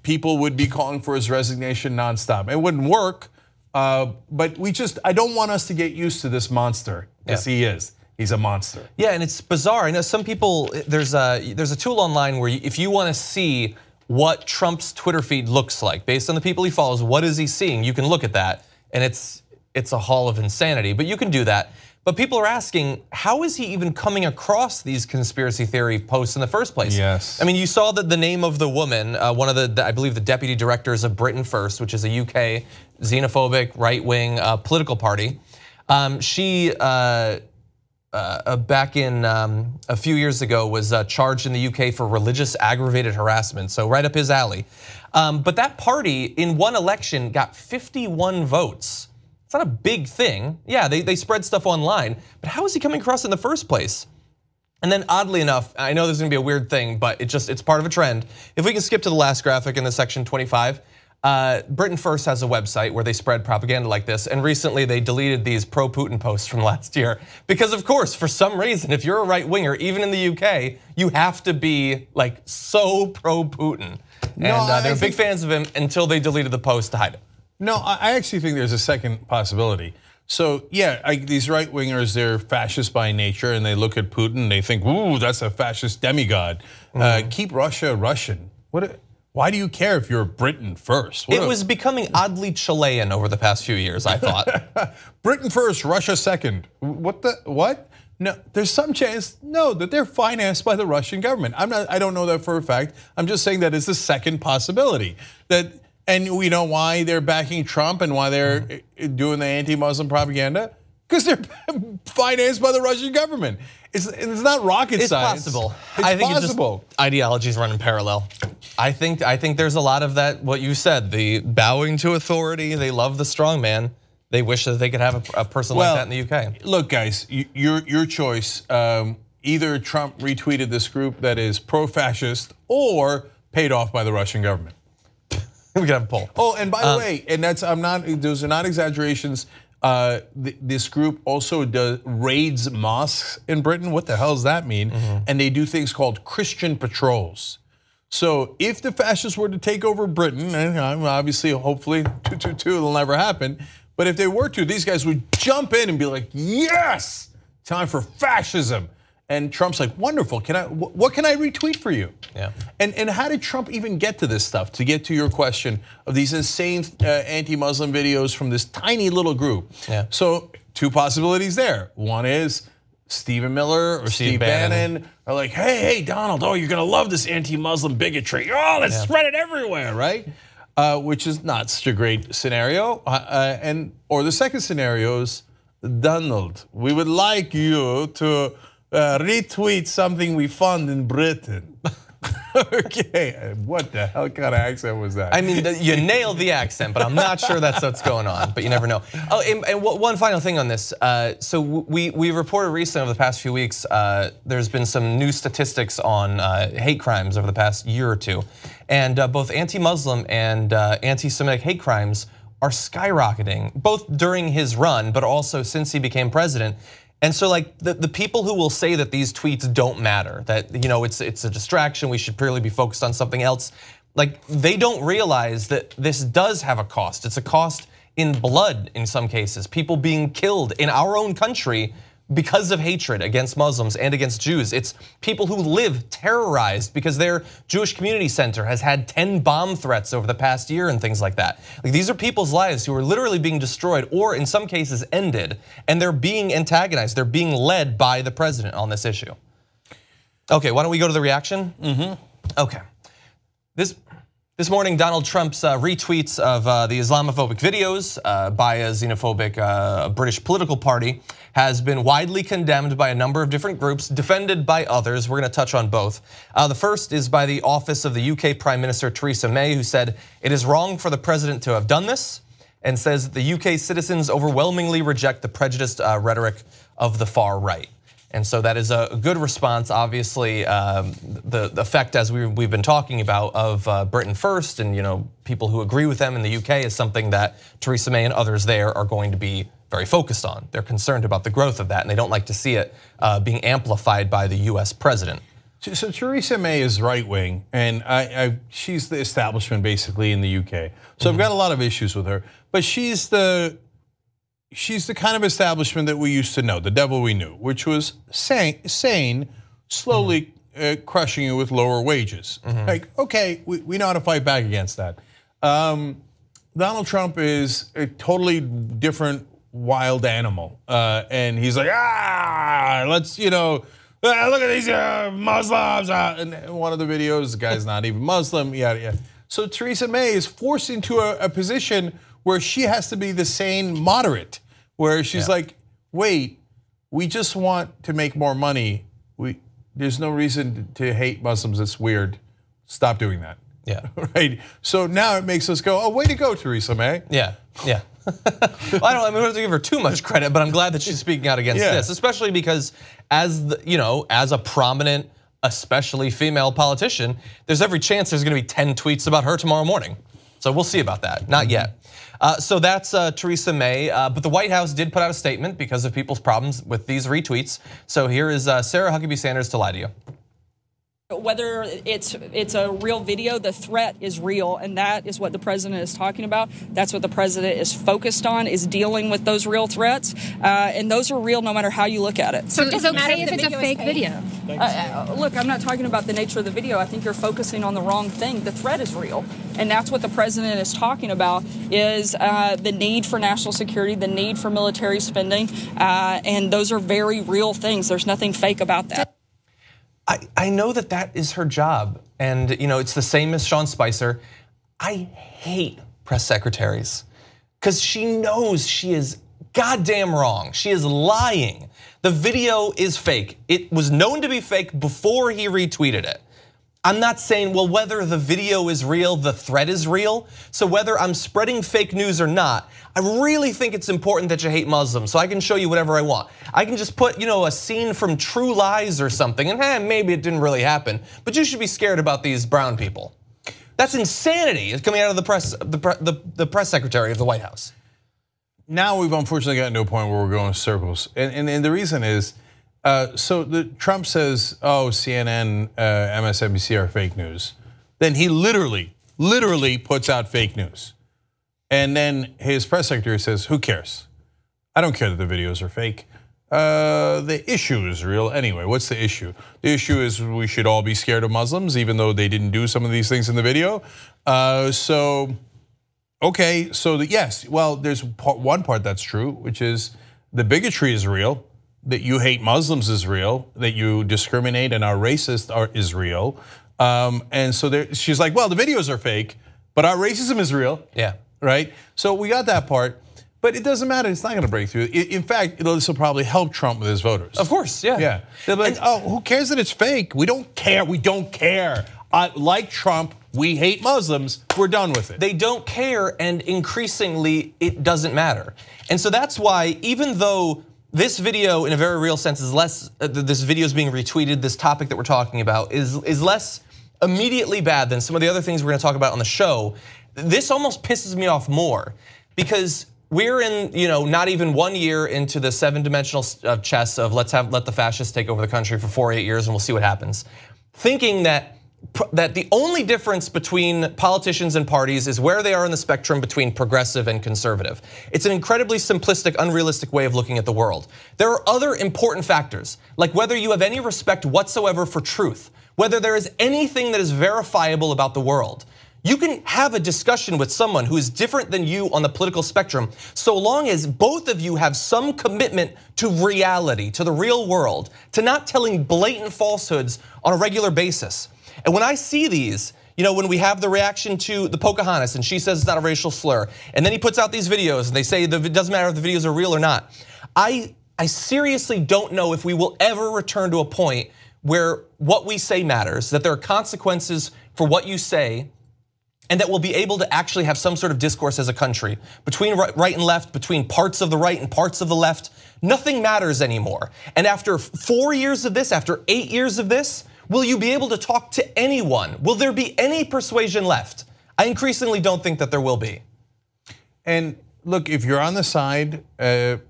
people would be calling for his resignation nonstop. It wouldn't work, but I don't want us to get used to this monster, because he is. He's a monster. Yeah, and it's bizarre. I know some people. There's a tool online where if you want to see what Trump's Twitter feed looks like based on the people he follows, what is he seeing? You can look at that, and it's a hall of insanity. But you can do that. But people are asking, how is he even coming across these conspiracy theory posts in the first place? Yes. I mean, you saw that the name of the woman, one of the I believe the deputy directors of Britain First, which is a UK xenophobic right-wing political party. She back in a few years ago was charged in the UK for religious aggravated harassment, so right up his alley. But that party in one election got 51 votes. It's not a big thing. Yeah, they spread stuff online, but how is he coming across in the first place? And then oddly enough, I know this is gonna be a weird thing, but it's part of a trend. If we can skip to the last graphic in the section 25, Britain First has a website where they spread propaganda like this, and recently they deleted these pro-Putin posts from last year. Because of course, for some reason, if you're a right-winger, even in the UK, you have to be like so pro-Putin. And they're big fans of him until they deleted the post to hide it. No, I actually think there's a second possibility. So yeah, these right wingers, they're fascist by nature, and they look at Putin and they think, ooh, that's a fascist demigod. Keep Russia Russian. Why do you care if you're Britain first? It was becoming oddly Chilean over the past few years, I thought. Britain first, Russia second. What? No, there's some chance, that they're financed by the Russian government. I don't know that for a fact. I'm just saying that it's the second possibility. And we know why they're backing Trump and why they're doing the anti-Muslim propaganda? Because they're financed by the Russian government. It's not rocket science. It's possible. I think possible. It's just ideologies run in parallel. I think there's a lot of that, what you said, the bowing to authority, they love the strong man. They wish that they could have a person like that in the UK. Look guys, your choice. Either Trump retweeted this group that is pro-fascist or paid off by the Russian government. We can have a poll. Oh, and by the way, and those are not exaggerations. This group also raids mosques in Britain. What the hell does that mean? And they do things called Christian patrols. So if the fascists were to take over Britain, and obviously, hopefully, it'll never happen. But if they were to, these guys would jump in and be like, yes, time for fascism. And Trump's like, wonderful, what can I retweet for you? Yeah. And how did Trump even get to this stuff? To get to your question of these insane anti-Muslim videos from this tiny little group. Yeah. So 2 possibilities there. One is Stephen Miller or Steve Bannon are like, hey, Donald, you're gonna love this anti-Muslim bigotry. Oh, let's spread it everywhere, right? Which is not such a great scenario. Or the second scenario is, Donald, we would like you to retweet something we found in Britain. Okay, what the hell kind of accent was that? I mean, you nailed the accent, but I'm not sure that's what's going on, but you never know. Oh, and one final thing on this. So we reported recently over the past few weeks, there's been some new statistics on hate crimes over the past year or two. And both anti-Muslim and anti-Semitic hate crimes are skyrocketing, both during his run, but also since he became president. And so like the people who will say that these tweets don't matter, that it's a distraction, we should purely be focused on something else, like they don't realize that this does have a cost. It's a cost in blood in some cases, people being killed in our own country because of hatred against Muslims and against Jews. It's people who live terrorized because their Jewish community center has had 10 bomb threats over the past year and things like that. Like these are people's lives who are literally being destroyed or in some cases ended, and they're being antagonized, they're being led by the president on this issue. Okay, why don't we go to the reaction? Okay. This morning, Donald Trump's retweets of the Islamophobic videos by a xenophobic British political party has been widely condemned by a number of different groups, defended by others. We're going to touch on both. The first is by the office of the UK Prime Minister Theresa May, who said it is wrong for the president to have done this, and says the UK citizens overwhelmingly reject the prejudiced rhetoric of the far right. And so that is a good response. Obviously, the effect, as we've been talking about, of Britain first and people who agree with them in the UK is something that Theresa May and others there are going to be very focused on. They're concerned about the growth of that, and they don't like to see it being amplified by the US president. So Theresa May is right wing, and she's the establishment basically in the UK. So I've got a lot of issues with her, but she's the kind of establishment that we used to know, the devil we knew, which was sane, slowly crushing you with lower wages. Like, okay, we know how to fight back against that. Donald Trump is a totally different wild animal, and he's like, let's look at these Muslims. And one of the videos, the guy's not even Muslim. Yeah. So Theresa May is forced into a position where she has to be the sane moderate, where she's like, wait, we just want to make more money. There's no reason to hate Muslims, it's weird. Stop doing that. Yeah. Right? So now it makes us go, oh, way to go, Theresa May. Yeah. Well, I don't have to give her too much credit, but I'm glad that she's speaking out against this, especially because as a prominent, especially female politician, there's every chance there's gonna be 10 tweets about her tomorrow morning. So we'll see about that, not yet. So that's Theresa May, but the White House did put out a statement because of people's problems with these retweets. So here is Sarah Huckabee Sanders to lie to you. Whether it's a real video, the threat is real, and that is what the president is talking about. That's what the president is focused on, is dealing with those real threats, and those are real no matter how you look at it. So it's okay if it's a fake video? Look, I'm not talking about the nature of the video. I think you're focusing on the wrong thing. The threat is real, and that's what the president is talking about, is the need for national security, the need for military spending, and those are very real things. There's nothing fake about that. I know that is her job, and it's the same as Sean Spicer. I hate press secretaries because she knows she is goddamn wrong. She is lying. The video is fake. It was known to be fake before he retweeted it. I'm not saying, well, whether the video is real, the threat is real. So whether I'm spreading fake news or not, I really think it's important that you hate Muslims, so I can show you whatever I want. I can just put a scene from True Lies or something, and maybe it didn't really happen, but you should be scared about these brown people. That's insanity. It's coming out of the press secretary of the White House. Now we've unfortunately gotten to a point where we're going in circles, and the reason is, so Trump says, oh, CNN, MSNBC are fake news. Then he literally puts out fake news. And then his press secretary says, who cares? I don't care that the videos are fake. The issue is real anyway. What's the issue? The issue is we should all be scared of Muslims, even though they didn't do some of these things in the video. Okay, so yes, well, there's one part that's true, which is the bigotry is real, that you hate Muslims is real, that you discriminate and are racist is real. And so she's like, well, the videos are fake, but our racism is real. Yeah. Right? So we got that part, but it doesn't matter, it's not gonna break through. In fact, this will probably help Trump with his voters. Of course, yeah. Yeah, they're like, oh, who cares that it's fake? We don't care, like Trump, we hate Muslims, we're done with it. They don't care, and increasingly, it doesn't matter. And so that's why, even though this video, in a very real sense, is less, this video is being retweeted, this topic that we're talking about is less immediately bad than some of the other things we're gonna talk about on the show, this almost pisses me off more, because we're in, not even 1 year into the 7-dimensional chess of let the fascists take over the country for 4 or 8 years and we'll see what happens. Thinking that the only difference between politicians and parties is where they are in the spectrum between progressive and conservative. It's an incredibly simplistic, unrealistic way of looking at the world. There are other important factors, like whether you have any respect whatsoever for truth, whether there is anything that is verifiable about the world. You can have a discussion with someone who is different than you on the political spectrum, so long as both of you have some commitment to reality, to the real world, to not telling blatant falsehoods on a regular basis. And when I see these, when we have the reaction to the Pocahontas and she says it's not a racial slur, and then he puts out these videos and they say it doesn't matter if the videos are real or not. I seriously don't know if we will ever return to a point where what we say matters, that there are consequences for what you say, and that we'll be able to actually have some sort of discourse as a country between right and left, between parts of the right and parts of the left. Nothing matters anymore. And after 4 years of this, after 8 years of this, will you be able to talk to anyone? Will there be any persuasion left? I increasingly don't think that there will be. And look, if you're on the side, it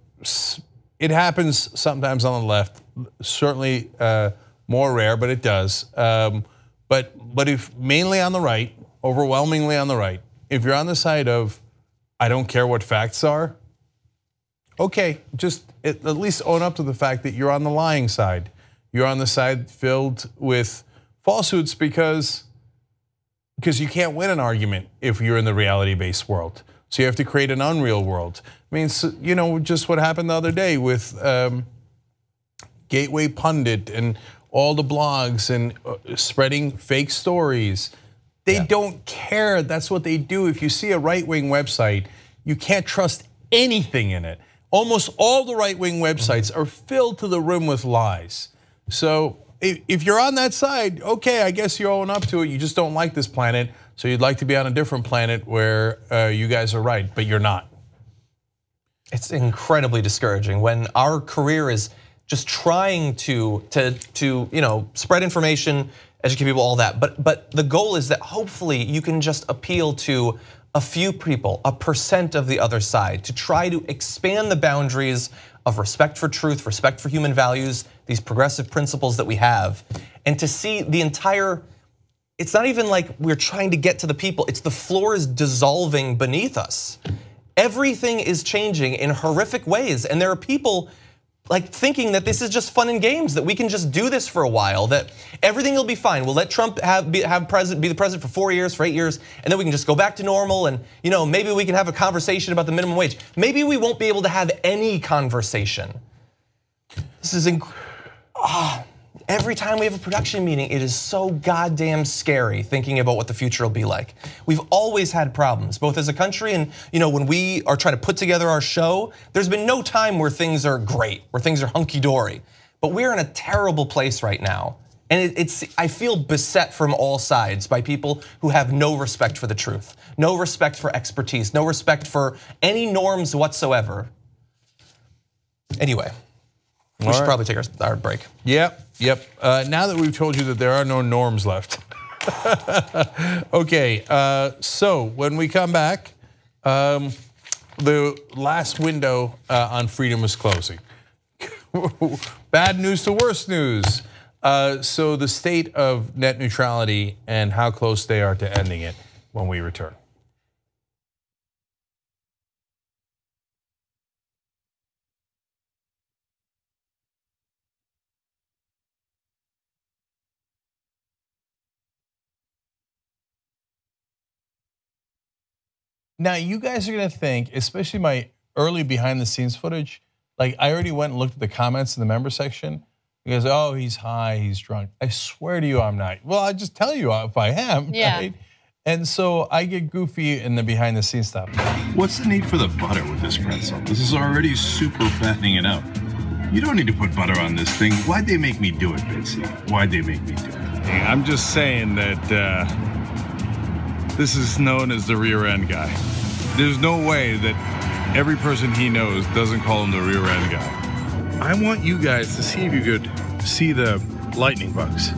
happens sometimes on the left, certainly more rare, but it does. But if mainly on the right, overwhelmingly on the right, if you're on the side of, I don't care what facts are, okay, just at least own up to the fact that you're on the lying side. You're on the side filled with falsehoods because you can't win an argument if you're in the reality-based world. So you have to create an unreal world. I mean, just what happened the other day with Gateway Pundit and all the blogs and spreading fake stories. They don't care, that's what they do. If you see a right-wing website, you can't trust anything in it. Almost all the right-wing websites are filled to the rim with lies. So if you're on that side, okay, I guess you're owing up to it. You just don't like this planet, so you'd like to be on a different planet where you guys are right, but you're not. It's incredibly discouraging when our career is just trying to spread information, educate people, all that. But the goal is that hopefully you can just appeal to a few people, a percent of the other side, to try to expand the boundaries of respect for truth, respect for human values, these progressive principles that we have, and to see the entire, it's not even like we're trying to get to the people, it's the floor is dissolving beneath us. Everything is changing in horrific ways, and there are people like thinking that this is just fun and games, that we can just do this for a while, that everything will be fine. We'll let Trump be the president for 4 years, for 8 years, and then we can just go back to normal, and maybe we can have a conversation about the minimum wage. Maybe we won't be able to have any conversation. This is every time we have a production meeting, it is so goddamn scary thinking about what the future will be like. We've always had problems, both as a country and when we are trying to put together our show, there's been no time where things are great, where things are hunky-dory. But we're in a terrible place right now. And I feel beset from all sides by people who have no respect for the truth, no respect for expertise, no respect for any norms whatsoever. Anyway, we should probably take our break. Yep. Now that we've told you that there are no norms left. Okay, so when we come back, the last window on freedom is closing. Bad news to worse news. So the state of net neutrality and how close they are to ending it when we return. Now you guys are gonna think, especially my early behind the scenes footage, like I already went and looked at the comments in the member section. You guys, oh, he's high, he's drunk. I swear to you I'm not. Well, I just tell you if I am, right? And so I get goofy in the behind the scenes stuff. What's the need for the butter with this pretzel? This is already super fattening it up. You don't need to put butter on this thing. Why'd they make me do it, Bitsy? Why'd they make me do it? Hey, I'm just saying that this is known as the rear end guy. There's no way that every person he knows doesn't call him the rear end guy. I want you guys to see if you could see the lightning bugs.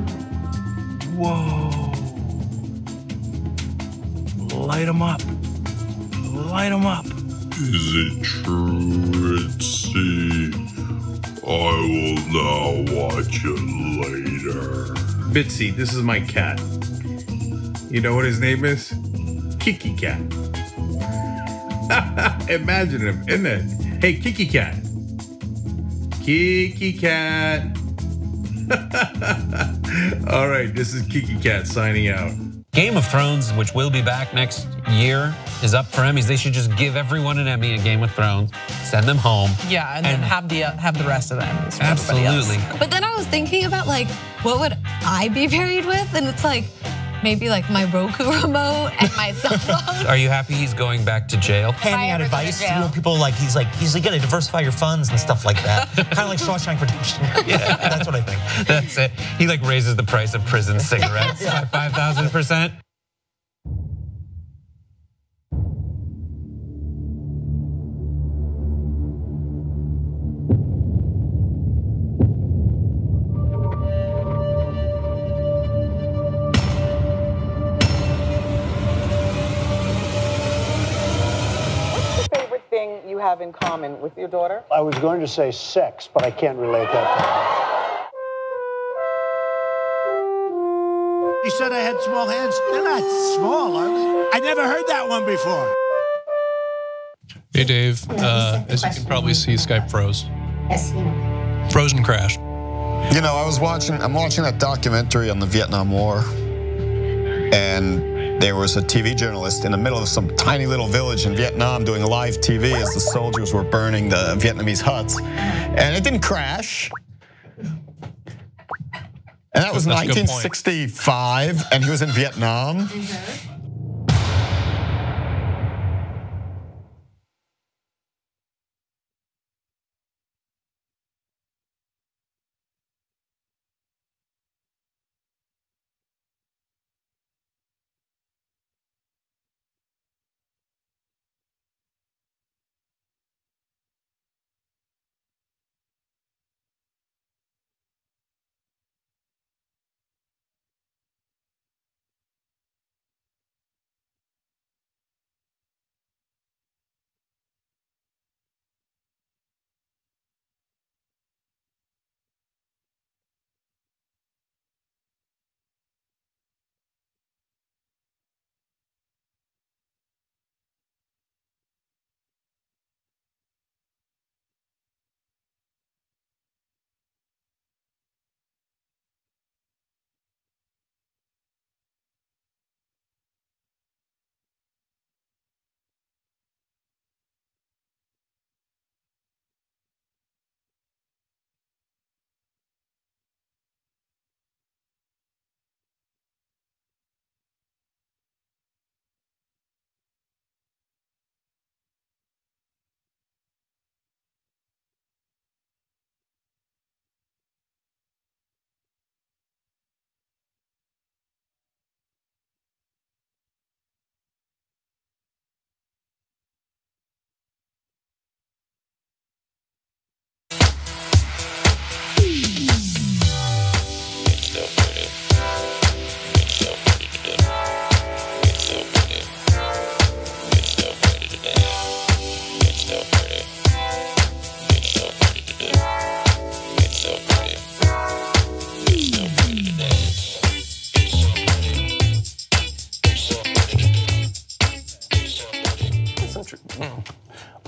Whoa. Light them up. Light them up. Is it true, Ritzy? I will now watch it later. Bitsy, this is my cat. You know what his name is? Kiki Cat. Imagine him, isn't it? Hey, Kiki Cat. Kiki Cat. All right, this is Kiki Cat signing out. Game of Thrones, which will be back next year, is up for Emmys. They should just give everyone an Emmy in Game of Thrones, send them home. Yeah, and then have the rest of the Emmys for Absolutely. everybody else. But then I was thinking about like, what would I be married with? And it's like, maybe like my Roku remote and my cell phone. Are you happy he's going back to jail? Handing out advice, people like he's got to diversify your funds and stuff like that. Kind of like Shawshank Redemption. Yeah, that's what I think. That's it. He like raises the price of prison cigarettes by 5,000%. You have in common with your daughter? I was going to say sex, but I can't relate that to her. He said I had small hands. They're not small, are they? I never heard that one before. Hey, Dave. As you can probably see, Skype froze. Frozen crashed. You know, I'm watching that documentary on the Vietnam War, and there was a TV journalist in the middle of some tiny little village in Vietnam doing live TV as the soldiers were burning the Vietnamese huts. And it didn't crash. And that was 1965, and he was in Vietnam.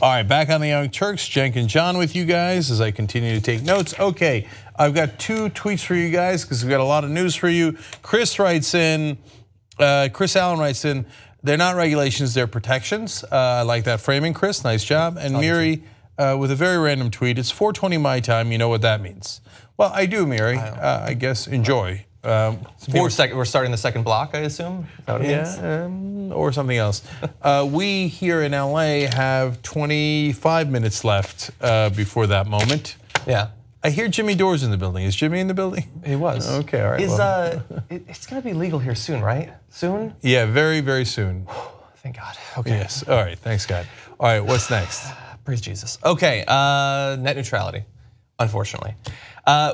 All right, back on the Young Turks, Cenk and John with you guys as I continue to take notes. Okay, I've got 2 tweets for you guys because we've got a lot of news for you. Chris writes in, Chris Allen writes in, they're not regulations, they're protections. I like that framing, Chris, nice job. And Miri with a very random tweet, it's 4:20 my time, you know what that means. Well, I do, Miri, I guess enjoy. We're starting the second block, I assume? Is that what it means? Or something else. We here in LA have 25 minutes left before that moment. Yeah. I hear Jimmy Dore's in the building. Is Jimmy in the building? He was. Okay, all right. It's gonna be legal here soon, right? Soon? Yeah, very, very soon. Thank God. Okay. Yes. All right. Thanks, God. All right. What's next? Praise Jesus. Okay. Net neutrality. Unfortunately,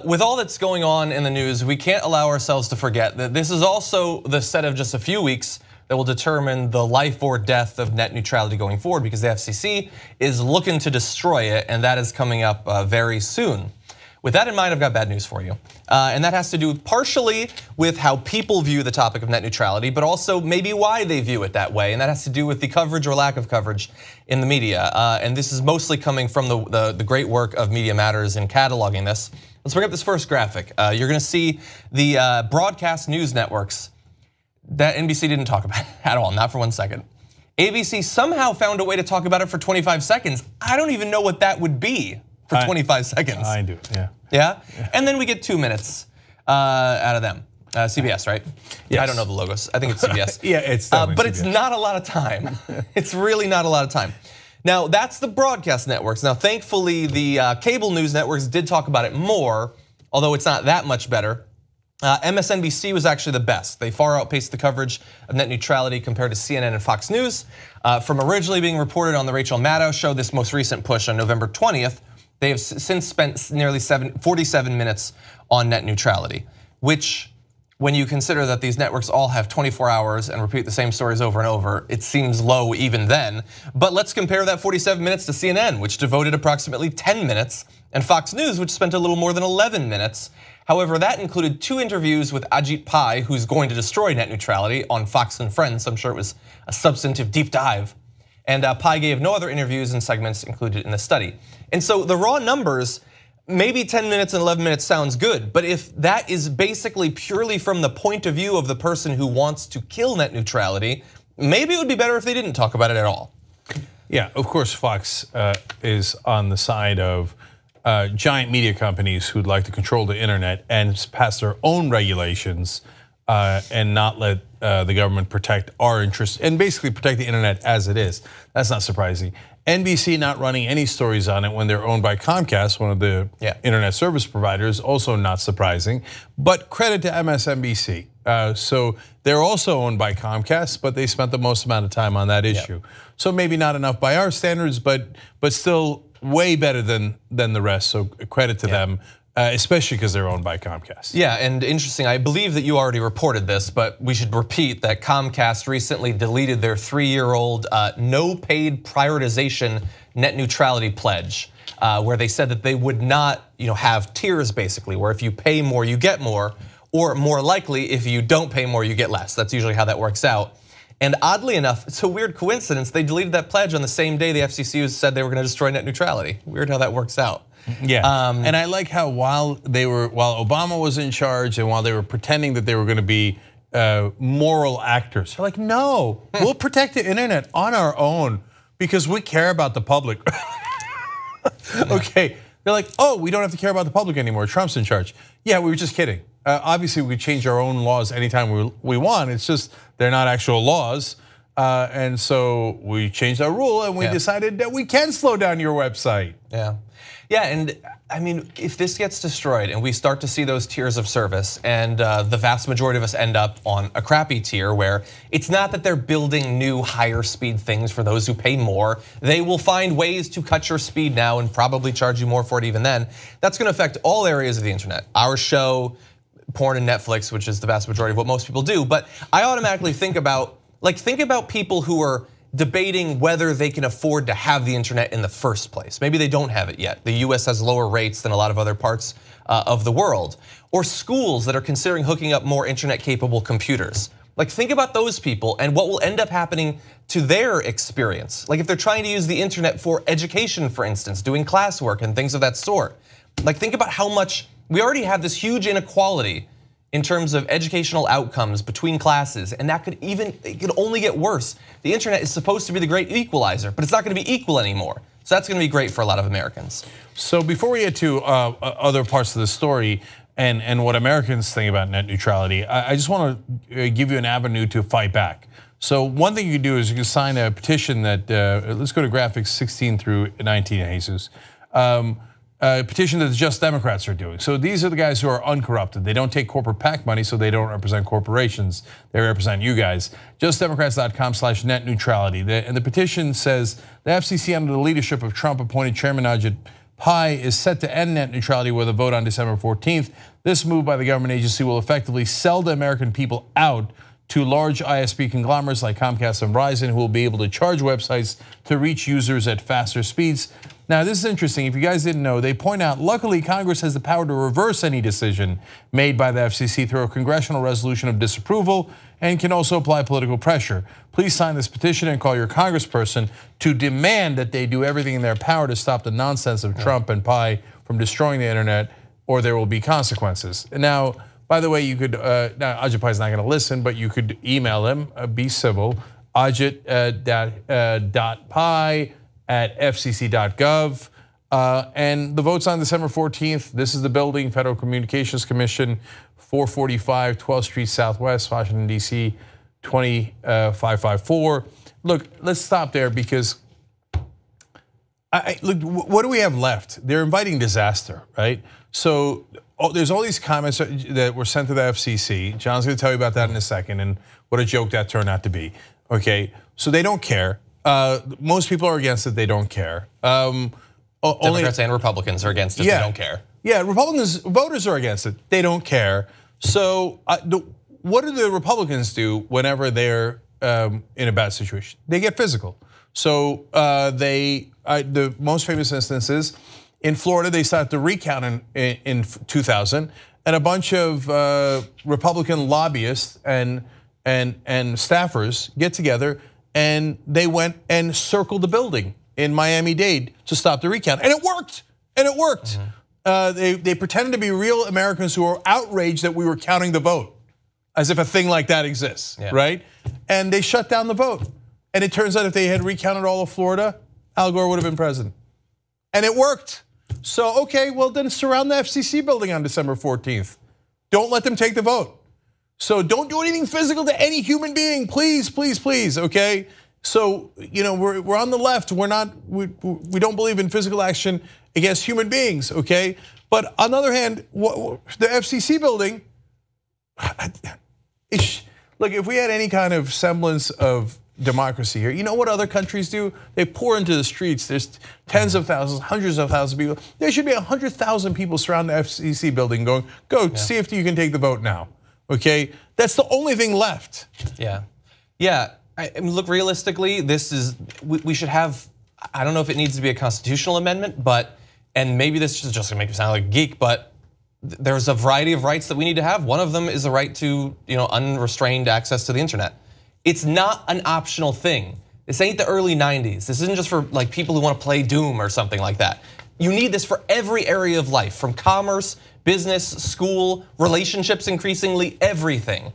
with all that's going on in the news, we can't allow ourselves to forget that this is also the set of just a few weeks that will determine the life or death of net neutrality going forward, because the FCC is looking to destroy it, and that is coming up very soon. With that in mind, I've got bad news for you. And that has to do partially with how people view the topic of net neutrality, but also maybe why they view it that way. And that has to do with the coverage or lack of coverage in the media. And this is mostly coming from the great work of Media Matters in cataloging this. Let's bring up this first graphic. You're gonna see the broadcast news networks that NBC didn't talk about at all, not for 1 second. ABC somehow found a way to talk about it for 25 seconds. I don't even know what that would be. For 25 seconds. I do, yeah. Yeah? And then we get 2 minutes out of them. CBS, right? Yes. I don't know the logos. I think it's CBS. Yeah, it's but CBS. It's not a lot of time. It's really not a lot of time. Now, that's the broadcast networks. Now, thankfully, the cable news networks did talk about it more, although it's not that much better. MSNBC was actually the best. They far outpaced the coverage of net neutrality compared to CNN and Fox News. From originally being reported on the Rachel Maddow show, this most recent push on November 20th, they have since spent nearly 47 minutes on net neutrality, which, when you consider that these networks all have 24 hours and repeat the same stories over and over, it seems low even then. But let's compare that 47 minutes to CNN, which devoted approximately 10 minutes, and Fox News, which spent a little more than 11 minutes. However, that included 2 interviews with Ajit Pai, who's going to destroy net neutrality, on Fox and Friends. I'm sure it was a substantive deep dive. And Pai gave no other interviews and segments included in the study. And so the raw numbers, maybe 10 minutes and 11 minutes sounds good, but if that is basically purely from the point of view of the person who wants to kill net neutrality, maybe it would be better if they didn't talk about it at all. Yeah, of course Fox is on the side of giant media companies who'd like to control the internet and pass their own regulations and not let the government protect our interests and basically protect the internet as it is. That's not surprising. NBC not running any stories on it when they're owned by Comcast, one of the internet service providers, also not surprising. But credit to MSNBC. So they're also owned by Comcast, but they spent the most amount of time on that issue. So maybe not enough by our standards, but still way better than the rest. So credit to them. Especially because they're owned by Comcast. Yeah, and interesting, I believe that you already reported this, but we should repeat that Comcast recently deleted their 3-year-old no paid prioritization net neutrality pledge, where they said that they would not have tiers basically, where if you pay more, you get more, or more likely, if you don't pay more, you get less. That's usually how that works out. And oddly enough, it's a weird coincidence, they deleted that pledge on the same day the FCC said they were gonna destroy net neutrality. Weird how that works out. Yeah, and I like how while Obama was in charge and while they were pretending that they were gonna be moral actors, they're like, no, we'll protect the internet on our own because we care about the public. Okay, they're like, oh, we don't have to care about the public anymore, Trump's in charge. Yeah, we were just kidding. Obviously, we change our own laws anytime we want. It's just they're not actual laws. And so we changed our rule and we decided that we can slow down your website. Yeah, and I mean, if this gets destroyed and we start to see those tiers of service and the vast majority of us end up on a crappy tier where it's not that they're building new higher speed things for those who pay more, they will find ways to cut your speed now and probably charge you more for it even then. That's gonna affect all areas of the internet. Our show, porn and Netflix, which is the vast majority of what most people do, but I automatically think about people who are debating whether they can afford to have the internet in the first place. Maybe they don't have it yet. The US has lower rates than a lot of other parts of the world. Or schools that are considering hooking up more internet capable computers. Like think about those people and what will end up happening to their experience. Like if they're trying to use the internet for education, for instance, doing classwork and things of that sort. Like think about how much, we already have this huge inequality in terms of educational outcomes between classes, and that it could only get worse. The internet is supposed to be the great equalizer, but it's not gonna be equal anymore. So that's gonna be great for a lot of Americans. So before we get to other parts of the story and what Americans think about net neutrality, I just wanna give you an avenue to fight back. So one thing you can do is you can sign a petition that, let's go to graphics 16 through 19, Jesus. A petition that the Just Democrats are doing. So these are the guys who are uncorrupted. They don't take corporate PAC money, so they don't represent corporations. They represent you guys. JustDemocrats.com/net neutrality. And the petition says the FCC under the leadership of Trump-appointed Chairman Ajit Pai is set to end net neutrality with a vote on December 14th. This move by the government agency will effectively sell the American people out to large ISP conglomerates like Comcast and Verizon, who will be able to charge websites to reach users at faster speeds. Now, this is interesting. If you guys didn't know, they point out, luckily, Congress has the power to reverse any decision made by the FCC through a congressional resolution of disapproval and can also apply political pressure. Please sign this petition and call your congressperson to demand that they do everything in their power to stop the nonsense of Trump and Pi from destroying the internet, or there will be consequences. Now, by the way, you could, now Ajit Pai is not going to listen, but you could email him, be civil, ajit.pi@fcc.gov. And the vote's on December 14th. This is the building, Federal Communications Commission, 445 12th Street Southwest, Washington, D.C., 20554. Look, let's stop there because, look, what do we have left? They're inviting disaster, right? So there's all these comments that were sent to the FCC. John's going to tell you about that in a second and what a joke that turned out to be. Okay, so they don't care. Most people are against it. They don't care. Democrats and Republicans are against it. They don't care. Yeah, Republicans, voters are against it. They don't care. So what do the Republicans do whenever they're in a bad situation? They get physical. So the most famous instances in Florida, they started to recount in 2000, and a bunch of Republican lobbyists and staffers get together, and they went and circled the building in Miami-Dade to stop the recount, and it worked. And it worked. They pretended to be real Americans who were outraged that we were counting the vote, as if a thing like that exists, right? And they shut down the vote. And it turns out if they had recounted all of Florida, Al Gore would have been president. And it worked. So, okay, well then surround the FCC building on December 14th. Don't let them take the vote. So don't do anything physical to any human being, please, please, please, okay? So, you know, we're on the left, we don't believe in physical action against human beings, okay? But on the other hand, the FCC building, look, if we had any kind of semblance of democracy here, you know what other countries do? They pour into the streets. There's tens of thousands, hundreds of thousands of people. There should be 100,000 people surround the FCC building going, go see if you can take the vote now, okay? That's the only thing left. Yeah, I mean, look, realistically, we should have, I don't know if it needs to be a constitutional amendment, but, and maybe this is just gonna make me sound like a geek, but there's a variety of rights that we need to have. One of them is the right to, unrestrained access to the internet. It's not an optional thing. This ain't the early 90s. This isn't just for like people who want to play Doom or something like that. You need this for every area of life, from commerce, business, school, relationships, increasingly everything.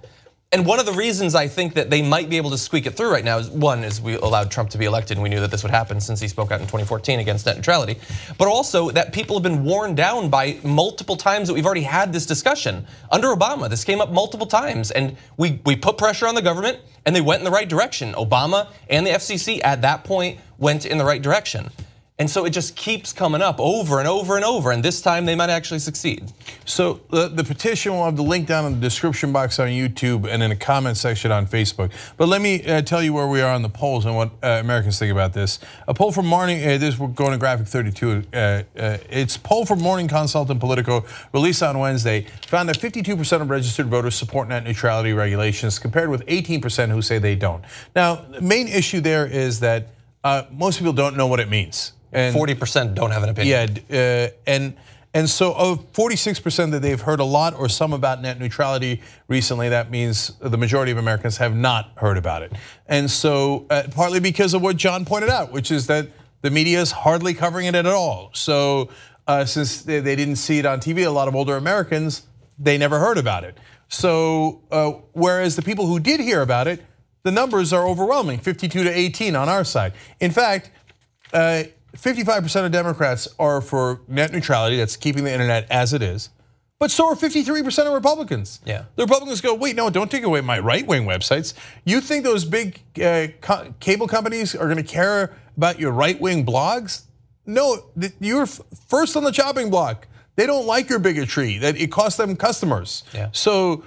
And one of the reasons I think that they might be able to squeak it through right now is, one, is we allowed Trump to be elected and we knew that this would happen since he spoke out in 2014 against net neutrality. But also that people have been worn down by multiple times that we've already had this discussion. Under Obama, this came up multiple times, and we put pressure on the government and they went in the right direction. Obama and the FCC at that point went in the right direction. And so it just keeps coming up over and over and over, and this time they might actually succeed. So the petition, will have the link down in the description box on YouTube and in the comment section on Facebook. But let me tell you where we are on the polls and what Americans think about this. A poll from Morning, we're going to graphic 32. It's poll from Morning Consult and Politico, released on Wednesday, found that 52% of registered voters support net neutrality regulations, compared with 18% who say they don't. Now, the main issue there is that most people don't know what it means. And 40% don't have an opinion. Yeah, and so of 46% that they've heard a lot or some about net neutrality recently, that means the majority of Americans have not heard about it. And so partly because of what John pointed out, which is that the media is hardly covering it at all. So since they didn't see it on TV, a lot of older Americans, they never heard about it. So whereas the people who did hear about it, the numbers are overwhelming, 52 to 18 on our side. In fact, 55% of Democrats are for net neutrality, that's keeping the internet as it is, but so are 53% of Republicans. Yeah. The Republicans go, wait, no, don't take away my right-wing websites. You think those big cable companies are gonna care about your right-wing blogs? No, you're first on the chopping block. They don't like your bigotry, that it costs them customers. Yeah. So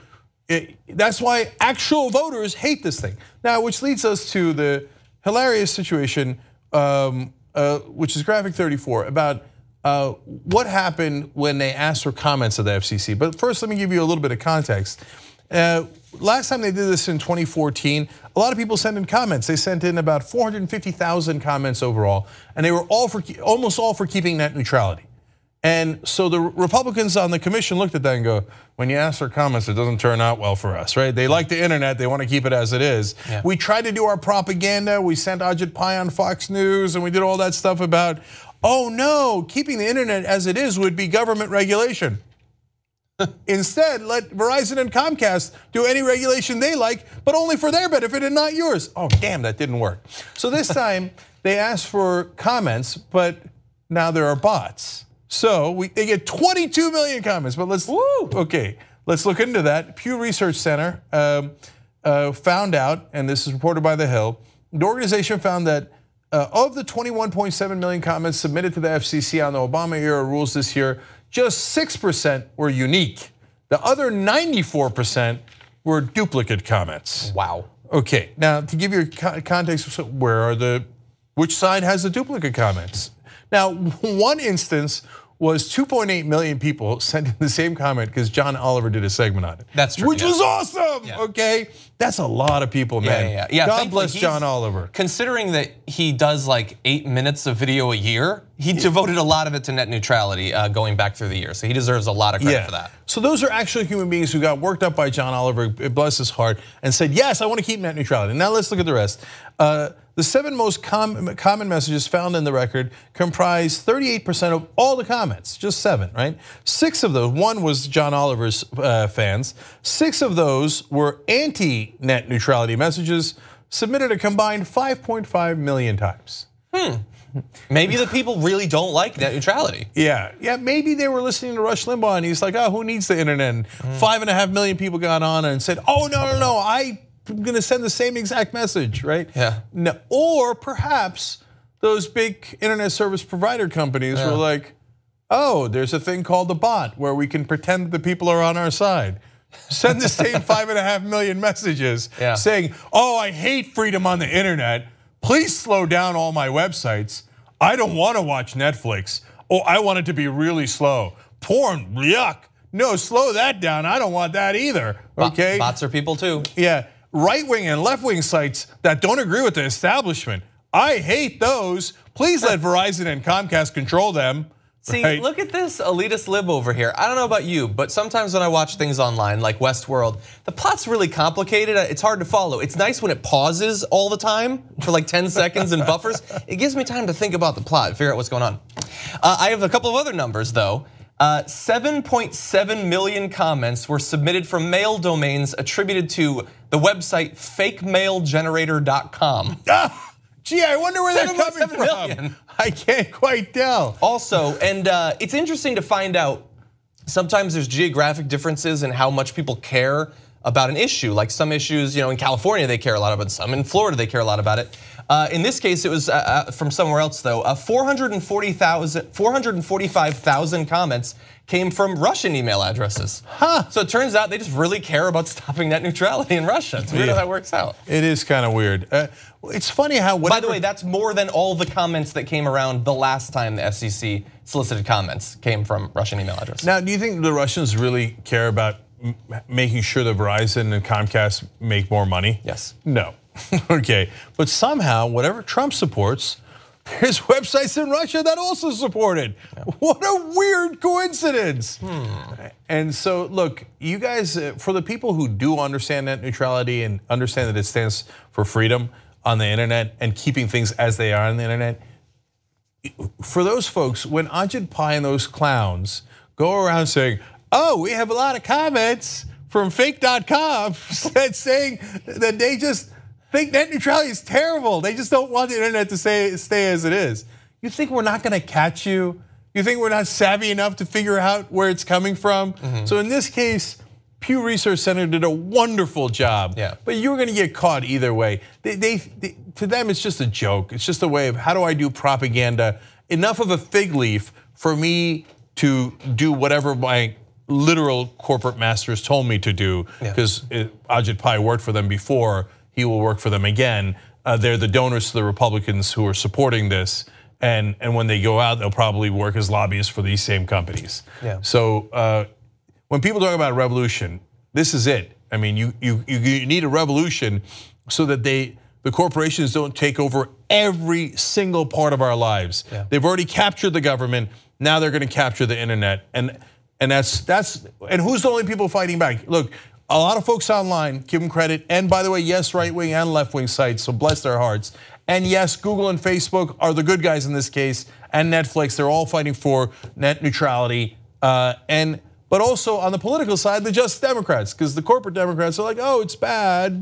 that's why actual voters hate this thing. Now, which leads us to the hilarious situation, which is graphic 34, about what happened when they asked for comments of the FCC. But first, let me give you a little bit of context. Last time they did this in 2014, a lot of people sent in comments. They sent in about 450,000 comments overall, and they were almost all for keeping net neutrality. And so the Republicans on the commission looked at that and go, when you ask for comments, it doesn't turn out well for us, right? They like the internet, they want to keep it as it is. Yeah. We tried to do our propaganda, we sent Ajit Pai on Fox News, and we did all that stuff about, oh no, keeping the internet as it is would be government regulation. Instead, let Verizon and Comcast do any regulation they like, but only for their benefit and not yours. Oh, damn, that didn't work. So this time, they asked for comments, but now there are bots. So they get 22 million comments, but let's look into that. Pew Research Center found out, and this is reported by The Hill, the organization found that of the 21.7 million comments submitted to the FCC on the Obama-era rules this year, just 6% were unique. The other 94% were duplicate comments. Wow. Okay, now to give you context, which side has the duplicate comments? Now, one instance was 2.8 million people sent in the same comment because John Oliver did a segment on it. That's true. Which was awesome, okay? That's a lot of people, man. Yeah. God bless John Oliver. Considering that he does like 8 minutes of video a year, he devoted a lot of it to net neutrality going back through the years. So he deserves a lot of credit for that. So those are actually human beings who got worked up by John Oliver, bless his heart, and said, yes, I want to keep net neutrality. Now let's look at the rest. The 7 most common messages found in the record comprise 38% of all the comments, just 7, right? 6 of those, 1 was John Oliver's fans. 6 of those were anti-net neutrality messages submitted a combined 5.5 million times. Maybe the people really don't like net neutrality. Yeah, maybe they were listening to Rush Limbaugh and he's like, oh, who needs the internet? And 5.5 million people got on and said, oh, no, I'm gonna send the same exact message, right? Yeah. No, or perhaps those big internet service provider companies were like, oh, there's a thing called the bot where we can pretend that the people are on our side. Send the same 5.5 million messages saying, oh, I hate freedom on the internet. Please slow down all my websites. I don't wanna watch Netflix. Oh, I want it to be really slow. Porn, yuck. No, slow that down. I don't want that either, okay? Bots are people too. Yeah. Right-wing and left-wing sites that don't agree with the establishment. I hate those. Please let Verizon and Comcast control them. See, look at this elitist lib over here. I don't know about you, but sometimes when I watch things online like Westworld, the plot's really complicated. It's hard to follow. It's nice when it pauses all the time for like 10 seconds and buffers. It gives me time to think about the plot, figure out what's going on. I have a couple of other numbers though. 7.7 million comments were submitted from mail domains attributed to the website fakemailgenerator.com. Gee, I wonder where they're coming from. Million. I can't quite tell. Also, and it's interesting to find out, sometimes there's geographic differences in how much people care about an issue. Like some issues, in California they care a lot about, some in Florida they care a lot about it. In this case, it was from somewhere else though. 445,000 comments came from Russian email addresses. So it turns out they just really care about stopping net neutrality in Russia. It's weird how that works out. It is kind of weird. It's funny how By the way, that's more than all the comments that came around the last time the FCC solicited comments came from Russian email addresses. Now, do you think the Russians really care about making sure that Verizon and Comcast make more money? Yes. No. Okay, but somehow, whatever Trump supports, there's websites in Russia that also support it. Yeah. What a weird coincidence. And so, look, you guys, for the people who do understand net neutrality and understand that it stands for freedom on the internet and keeping things as they are on the internet, for those folks, when Ajit Pai and those clowns go around saying, oh, we have a lot of comments from fake.com saying that they just think net neutrality is terrible. They just don't want the internet to stay as it is. You think we're not gonna catch you? You think we're not savvy enough to figure out where it's coming from? So in this case, Pew Research Center did a wonderful job, but you were gonna get caught either way. To them, it's just a joke. It's just a way of, how do I do propaganda? Enough of a fig leaf for me to do whatever my literal corporate masters told me to do, because Ajit Pai worked for them before, he will work for them again. They're the donors to the Republicans who are supporting this, and when they go out, they'll probably work as lobbyists for these same companies. So when people talk about revolution, this is it. I mean, you need a revolution so that the corporations don't take over every single part of our lives. Yeah. They've already captured the government. Now they're going to capture the internet, and who's the only people fighting back? Look, a lot of folks online, give them credit. And by the way, yes, right wing and left wing sites, so bless their hearts. And yes, Google and Facebook are the good guys in this case, and Netflix. They're all fighting for net neutrality. But also on the political side, the just Democrats, because the corporate Democrats are like, oh, it's bad,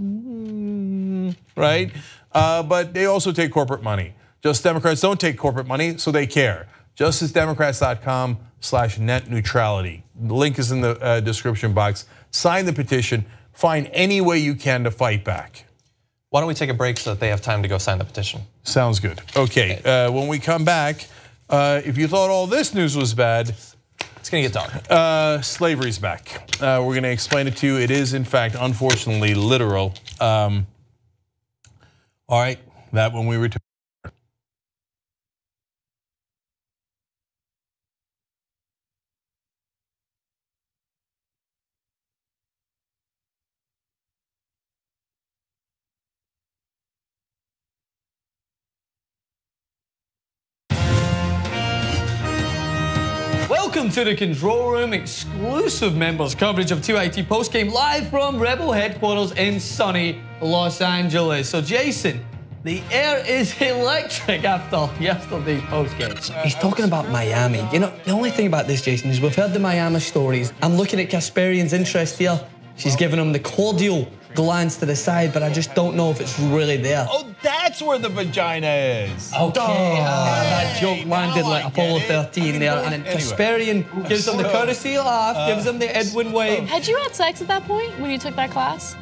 right? But they also take corporate money. Just Democrats don't take corporate money, so they care. justicedemocrats.com/net neutrality. The link is in the description box. Sign the petition. Find any way you can to fight back. Why don't we take a break so that they have time to go sign the petition? Sounds good. Okay, when we come back, if you thought all this news was bad, it's gonna get dark. Slavery's back. We're gonna explain it to you. It is, in fact, unfortunately, literal. All right, that when we return. Welcome to the Control Room, exclusive members coverage of 2IT postgame live from Rebel headquarters in sunny Los Angeles. So Jason, the air is electric after yesterday's postgame. He's talking about Miami. You know, the only thing about this, Jason, is we've heard the Miami stories. I'm looking at Kasperian's interest here. She's giving him the cordial glance to the side, but I just don't know if it's really there. Oh, that's where the vagina is. Okay, that joke landed like Apollo 13 there, and then Kasperian gives him the courtesy laugh, gives him the Edwin wave. Had you had sex at that point when you took that class?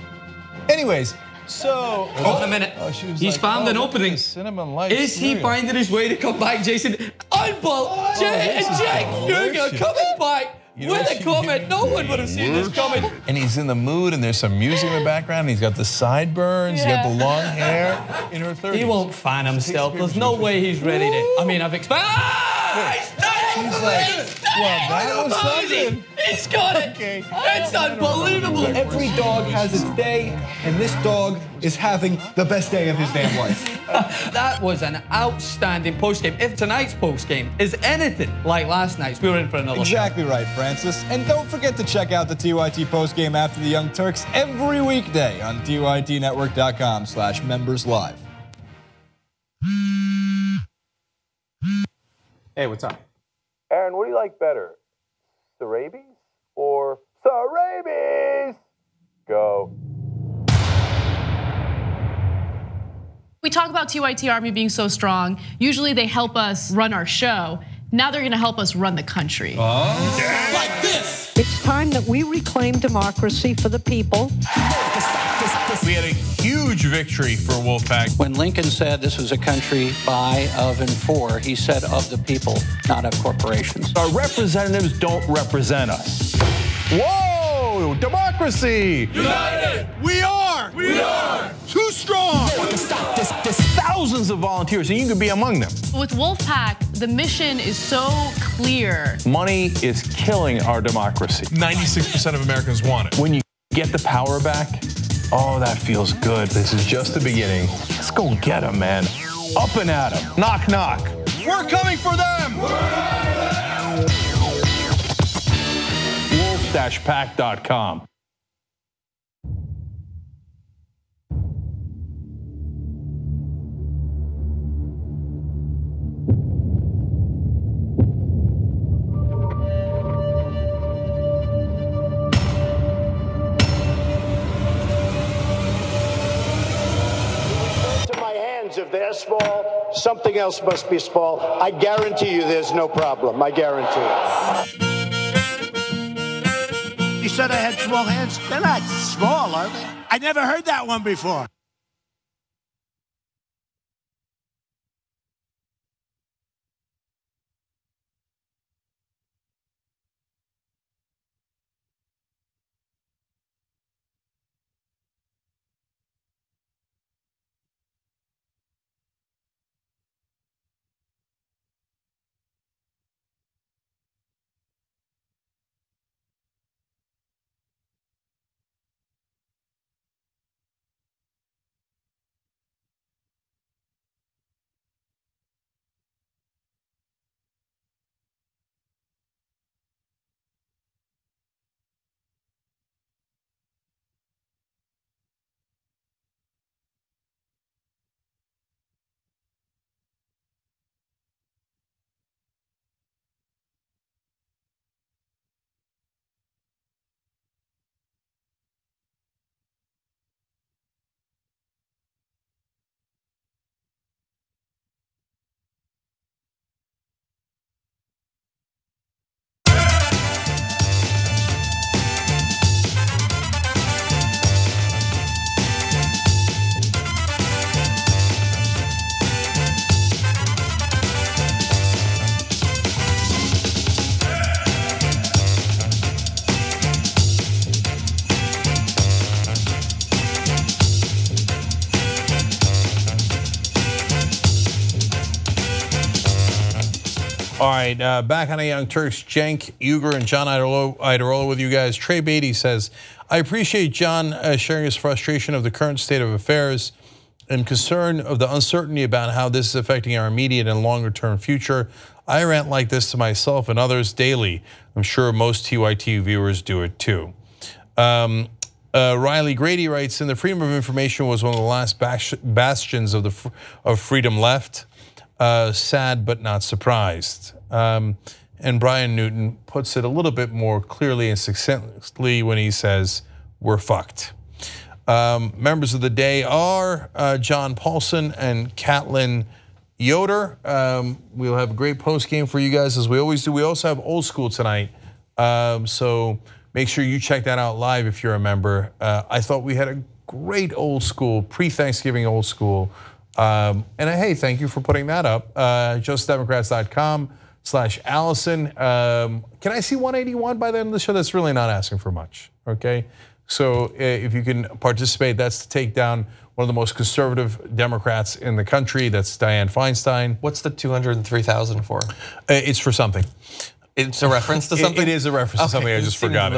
Anyways, so hold on a minute. He's found an opening. Is he finding his way to come back, Jason? Unbelievable! Jake Kruger coming back. With a comment, no one would have seen this coming. And he's in the mood, and there's some music in the background. He's got the sideburns, he's got the long hair in her 30s. He won't fan himself. There's no way he's ready to. I mean, I've expected. She's like, well, that was something. He's got it. Okay. It's unbelievable. Every dog has its day, and this dog is having the best day of his damn life. That was an outstanding postgame. If tonight's postgame is anything like last night's, we were in for another. Exactly right, Francis. And don't forget to check out the TYT postgame after the Young Turks every weekday on tytnetwork.com/memberslive. Hey, what's up? Aaron, what do you like better? The rabies or the rabies? Go. We talk about TYT Army being so strong. Usually they help us run our show. Now they're gonna help us run the country. Like this. It's time that we reclaim democracy for the people. We had a huge victory for Wolfpack. When Lincoln said this was a country by, of, and for, he said of the people, not of corporations. Our representatives don't represent us. Whoa! Democracy! United! We are! We are! Too strong! There's thousands of volunteers, and you can be among them. With Wolfpack, the mission is so clear. Money is killing our democracy. 96% of Americans want it. When you get the power back, oh, that feels good. This is just the beginning. Let's go get them, man. Up and at them. Knock, knock. We're coming for them! Wolf-pack.com. If they're small, something else must be small. I guarantee you there's no problem. I guarantee it. You said I had small hands? They're not small, are they? I never heard that one before. All right, back on the Young Turks, Cenk Uygur and John Idarola with you guys. Trey Beatty says, I appreciate John sharing his frustration of the current state of affairs and concern of the uncertainty about how this is affecting our immediate and longer term future. I rant like this to myself and others daily. I'm sure most TYT viewers do it too. Riley Grady writes, the freedom of information was one of the last bastions of freedom left. Sad but not surprised. And Brian Newton puts it a little bit more clearly and succinctly when he says, we're fucked. Members of the day are John Paulson and Catlin Yoder. We'll have a great post game for you guys as we always do. We also have Old School tonight. So make sure you check that out live if you're a member. I thought we had a great Old School, pre-Thanksgiving Old School. And hey, thank you for putting that up. JustDemocrats.com/Allison. Can I see 181 by the end of the show? That's really not asking for much, okay? So if you can participate, that's to take down one of the most conservative Democrats in the country. That's Dianne Feinstein. What's the 203,000 for? It's for something. It's a reference to something? It is a reference to something. I just forgot it.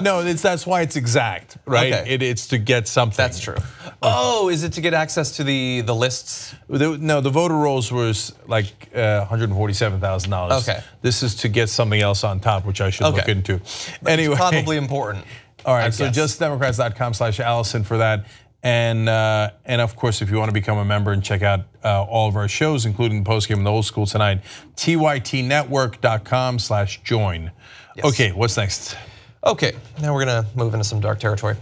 No, that's why it's exact, right? Okay. It's to get something. That's true. Oh, is it to get access to the lists? No, the voter rolls was like $147,000. Okay. This is to get something else on top, which I should look into. Anyway, it's probably important. All right, so justdemocrats.com/Allison for that. And of course, if you want to become a member and check out all of our shows, including the postgame and the Old School tonight, tytnetwork.com/join. Yes. Okay, what's next? Okay, now we're gonna move into some dark territory.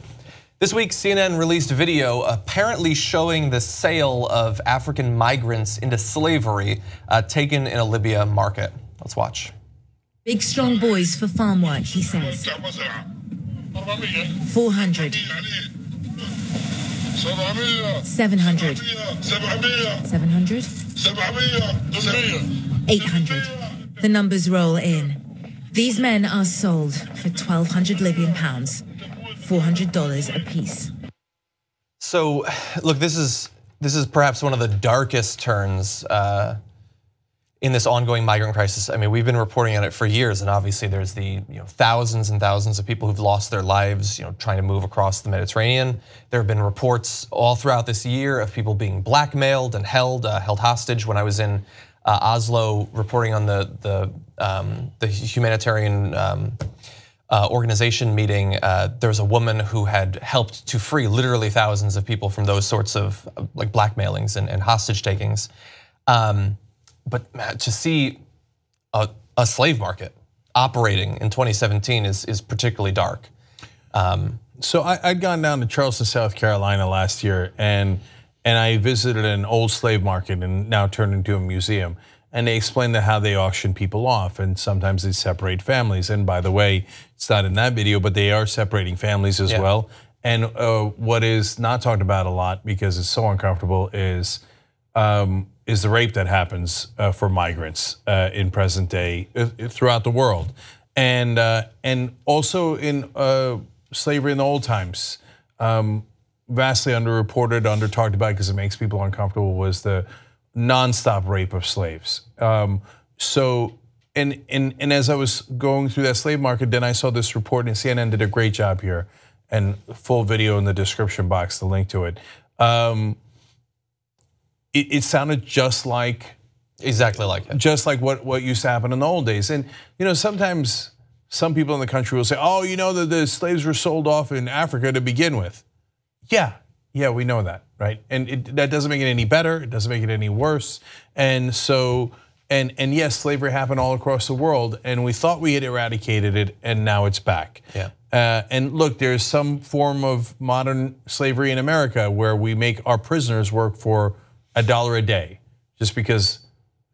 This week, CNN released video apparently showing the sale of African migrants into slavery taken in a Libya market. Let's watch. Big strong boys for farm work, he says. 400. 700. 700. 800. The numbers roll in. These men are sold for 1,200 Libyan pounds, $400 a piece. So, look, this is perhaps one of the darkest turns in this ongoing migrant crisis. I mean, we've been reporting on it for years, and obviously there's the thousands and thousands of people who've lost their lives, trying to move across the Mediterranean. There have been reports all throughout this year of people being blackmailed and held hostage. When I was in Oslo reporting on the humanitarian organization meeting, there was a woman who had helped to free literally thousands of people from those sorts of like blackmailings and hostage takings. But to see a slave market operating in 2017 is particularly dark. So I'd gone down to Charleston, South Carolina last year, and I visited an old slave market and now turned into a museum. And they explained how they auction people off, and sometimes they separate families. And by the way, it's not in that video, but they are separating families as well. And what is not talked about a lot because it's so uncomfortable is the rape that happens for migrants in present day throughout the world, and also in slavery in the old times. Vastly underreported, under-talked about because it makes people uncomfortable was the nonstop rape of slaves. So as I was going through that slave market, then I saw this report, and CNN did a great job here, and full video in the description box, the link to it. It sounded just like exactly like it. Just like what used to happen in the old days. And sometimes some people in the country will say, "Oh, that the slaves were sold off in Africa to begin with." Yeah, we know that, right? And that doesn't make it any better. It doesn't make it any worse. And so, and yes, slavery happened all across the world, and we thought we had eradicated it, and now it's back. Yeah. And look, there's some form of modern slavery in America where we make our prisoners work for $1 a day, just because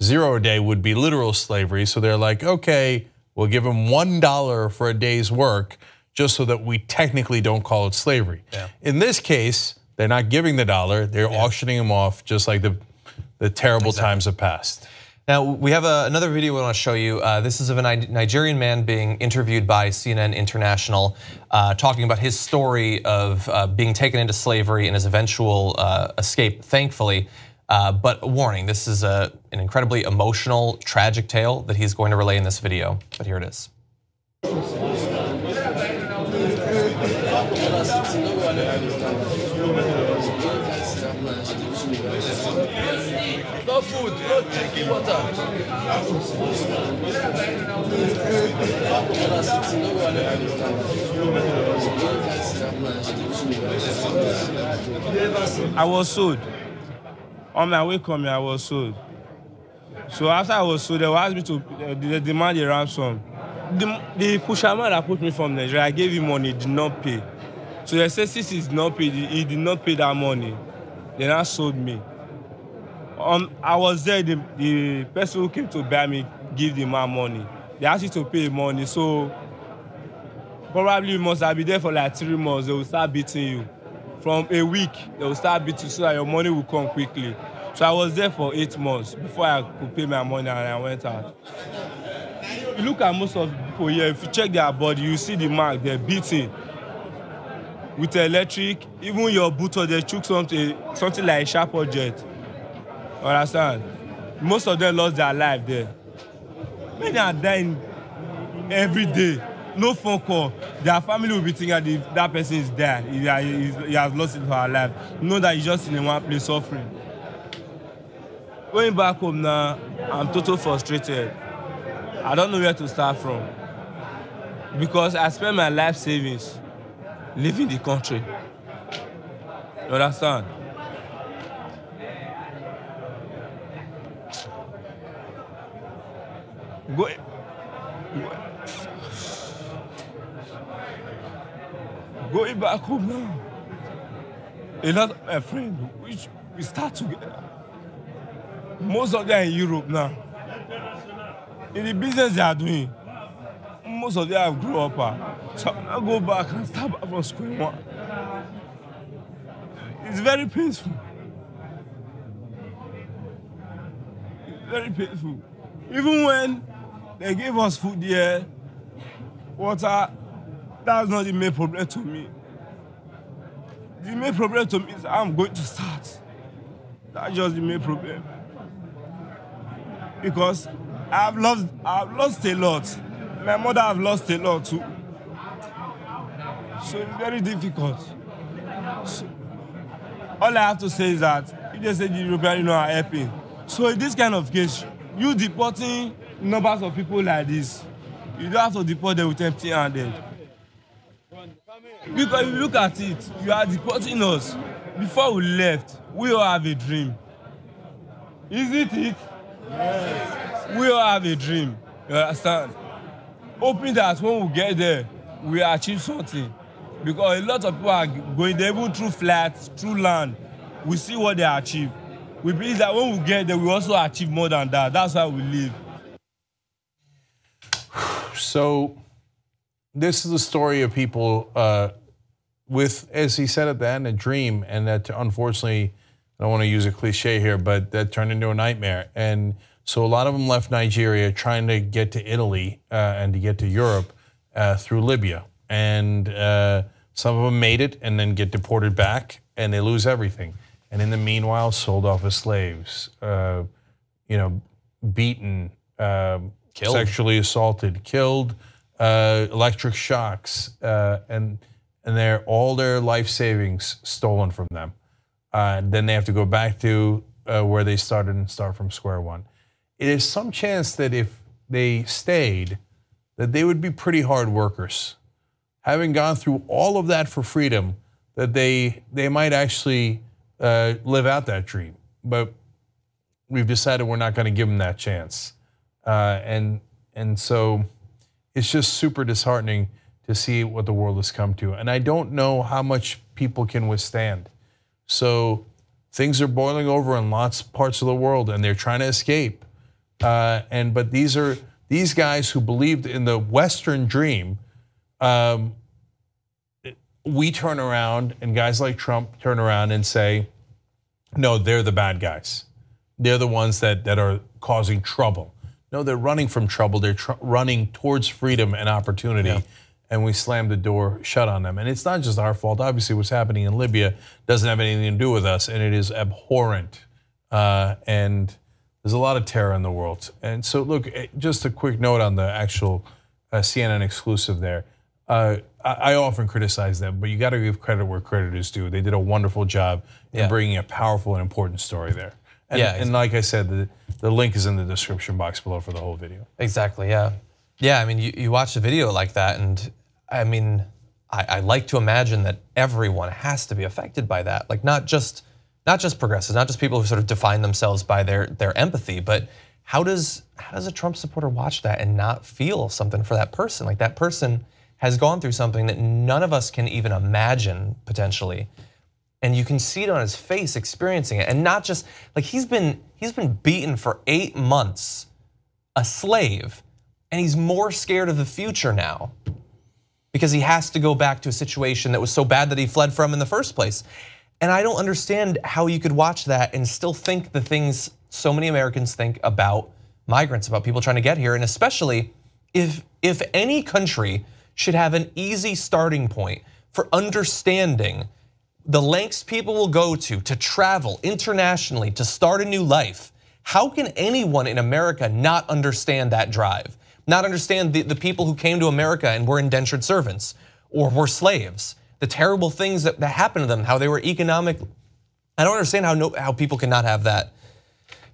$0 a day would be literal slavery. So they're like, okay, we'll give them $1 for a day's work, just so that we technically don't call it slavery. Yeah. In this case, they're not giving the $1; they're auctioning them off, just like the terrible times have passed. Now we have another video we want to show you. This is of a Nigerian man being interviewed by CNN International, talking about his story of being taken into slavery and his eventual escape, thankfully. But a warning, this is an incredibly emotional, tragic tale that he's going to relay in this video, but here it is. No food, no drinking water. I was sold. On my way coming, I was sold. So after I was sold, they asked me to demand a ransom. The pusherman that put me from Nigeria, I gave him money, he did not pay. So they said since he did not pay, he did not pay that money. They now sold me. I was there, the person who came to buy me gave the man money. They asked you to pay money, so probably you must have been there for like 3 months. They will start beating you. From a week, they will start beating you so that your money will come quickly. So I was there for 8 months before I could pay my money and I went out. You look at most of the people here, if you check their body, you see the mark, they're beating. With electric, even your boot or they took something like a sharp object. Understand? Most of them lost their life there. Many are dying every day. No phone call. Their family will be thinking that person is dead. He has lost his life. Know that he's just in one place suffering. Going back home now, I'm totally frustrated. I don't know where to start from. Because I spent my life savings leaving the country. You understand? Going back home now, a lot of my friends, which we start together. Most of them are in Europe now. In the business they are doing, most of them have grown up. So I go back and start back from square one. It's very painful. It's very painful. Even when they gave us food here, water, that's not the main problem to me. The main problem to me is I'm going to start. That's just the main problem. Because I've lost a lot. My mother have lost a lot too. So it's very difficult. So, all I have to say is that if they say the European Union are helping. So in this kind of case, you deporting numbers of people like this, you don't have to deport them with empty-handed. Because if you look at it, you are deporting us. Before we left, we all have a dream. Isn't it? Yes. We all have a dream. You understand? Hoping that when we get there, we achieve something. Because a lot of people are going there, even through flats, through land. We see what they achieve. We believe that when we get there, we also achieve more than that. That's why we live. So this is the story of people with, as he said at the end, a dream, and that unfortunately, I don't want to use a cliche here, but that turned into a nightmare. And so a lot of them left Nigeria trying to get to Italy and to get to Europe through Libya. And some of them made it and then get deported back, and they lose everything. And in the meanwhile, sold off as slaves, beaten, sexually assaulted, killed, electric shocks, and all their life savings stolen from them. Then they have to go back to where they started and start from square one. It is some chance that if they stayed, that they would be pretty hard workers. Having gone through all of that for freedom, that they might actually live out that dream. But we've decided we're not going to give them that chance. And so it's just super disheartening to see what the world has come to. And I don't know how much people can withstand. So things are boiling over in lots of parts of the world, and they're trying to escape. But these guys who believed in the Western dream, we turn around, and guys like Trump turn around and say, no, they're the bad guys. They're the ones that are causing trouble. No, they're running from trouble. They're running towards freedom and opportunity. Yeah. And we slammed the door shut on them. And it's not just our fault. Obviously, what's happening in Libya doesn't have anything to do with us, and it is abhorrent and there's a lot of terror in the world. And so, look, just a quick note on the actual CNN exclusive there. I often criticize them, but you got to give credit where credit is due. They did a wonderful job in bringing a powerful and important story there. And, and like I said, the link is in the description box below for the whole video. Exactly, yeah. Yeah, I mean, you watch a video like that, and I mean, I like to imagine that everyone has to be affected by that. Like not just progressives, not just people who sort of define themselves by their empathy, but how does a Trump supporter watch that and not feel something for that person? Like that person has gone through something that none of us can even imagine potentially. And you can see it on his face experiencing it. And not just, like he's been beaten for 8 months, a slave, and he's more scared of the future now because he has to go back to a situation that was so bad that he fled from in the first place. And I don't understand how you could watch that and still think the things so many Americans think about migrants, about people trying to get here, and especially if any country should have an easy starting point for understanding the lengths people will go to travel internationally, to start a new life. How can anyone in America not understand that drive? Not understand the people who came to America and were indentured servants or were slaves, the terrible things that happened to them, how they were economic. I don't understand how people cannot have that,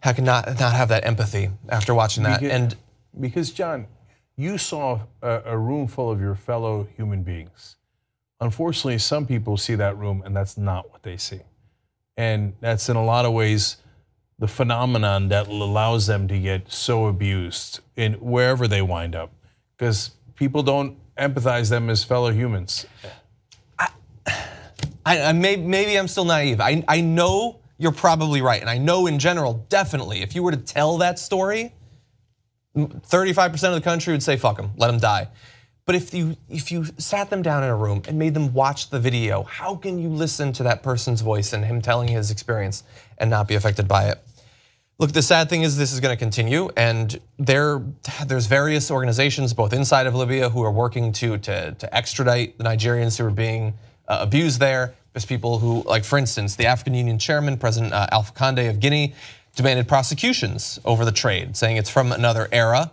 how can not have that empathy after watching that. Because John, you saw a room full of your fellow human beings. Unfortunately, some people see that room and that's not what they see. And that's in a lot of ways the phenomenon that allows them to get so abused in wherever they wind up, because people don't empathize them as fellow humans. Maybe I'm still naive. I know you're probably right, and I know in general, definitely, if you were to tell that story, 35% of the country would say, fuck him, let him die. But if you sat them down in a room and made them watch the video, how can you listen to that person's voice and him telling his experience and not be affected by it? Look, the sad thing is this is going to continue, and there's various organizations both inside of Libya who are working to extradite the Nigerians who are being abused there. There's people who, like for instance, the African Union chairman, President Alpha Conde of Guinea, demanded prosecutions over the trade, saying it's from another era.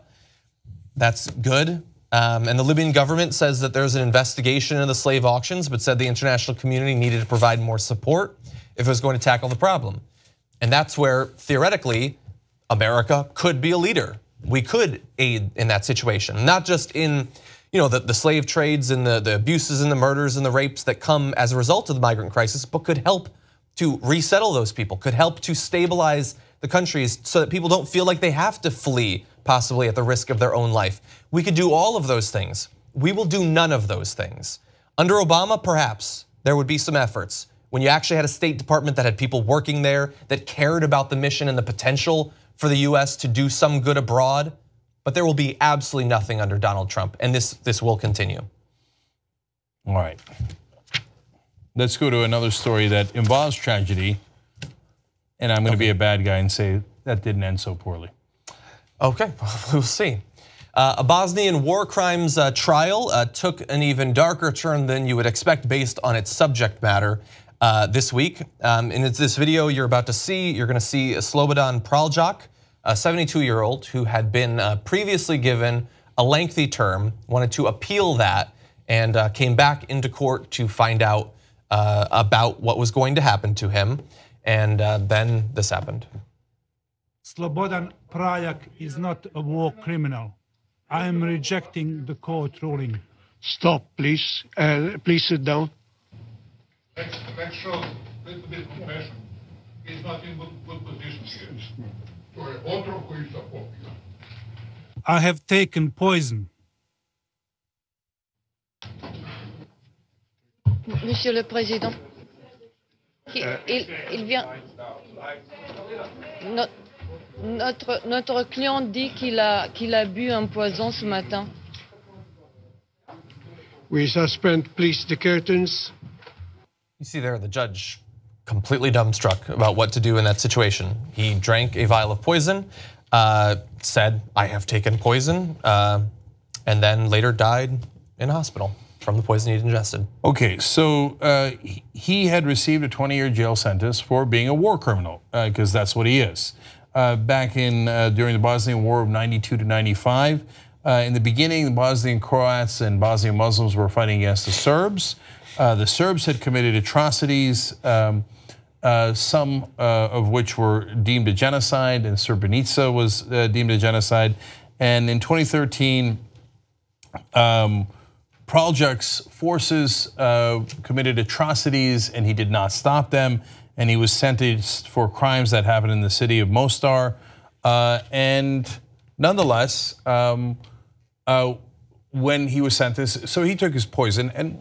That's good. And the Libyan government says that there's an investigation into the slave auctions, but said the international community needed to provide more support if it was going to tackle the problem. And that's where, theoretically, America could be a leader. We could aid in that situation, not just in the slave trades and the abuses and the murders and the rapes that come as a result of the migrant crisis, but could help to resettle those people, could help to stabilize the countries so that people don't feel like they have to flee, possibly at the risk of their own life. We could do all of those things. We will do none of those things. Under Obama, perhaps there would be some efforts. When you actually had a State Department that had people working there, that cared about the mission and the potential for the US to do some good abroad, but there will be absolutely nothing under Donald Trump, and this will continue. All right. Let's go to another story that involves tragedy, and I'm going to be a bad guy and say that didn't end so poorly. Okay, we'll see. A Bosnian war crimes trial took an even darker turn than you would expect based on its subject matter this week. In this video you're about to see, you're going to see Slobodan Praljak, a 72-year-old who had been previously given a lengthy term, wanted to appeal that, and came back into court to find out about what was going to happen to him, and then this happened. Slobodan Praljak is not a war criminal. I am rejecting the court ruling. Stop, please. Please sit down. Let's show a little bit of compassion. He's not in good position here. I have taken poison. Monsieur le Président, il vient. Notre client dit qu'il a bu un poison ce matin. We suspend, please, the curtains. You see there the judge completely dumbstruck about what to do in that situation. He drank a vial of poison, said, I have taken poison, and then later died in a hospital. from the poison he'd ingested. Okay, so he had received a 20-year jail sentence for being a war criminal, because that's what he is. Back in during the Bosnian War of '92 to '95, in the beginning, the Bosnian Croats and Bosnian Muslims were fighting against the Serbs. The Serbs had committed atrocities, some of which were deemed a genocide, and Srebrenica was deemed a genocide. And in 2013, Praljak's forces committed atrocities, and he did not stop them. And he was sentenced for crimes that happened in the city of Mostar. And nonetheless, when he was sentenced, so he took his poison. And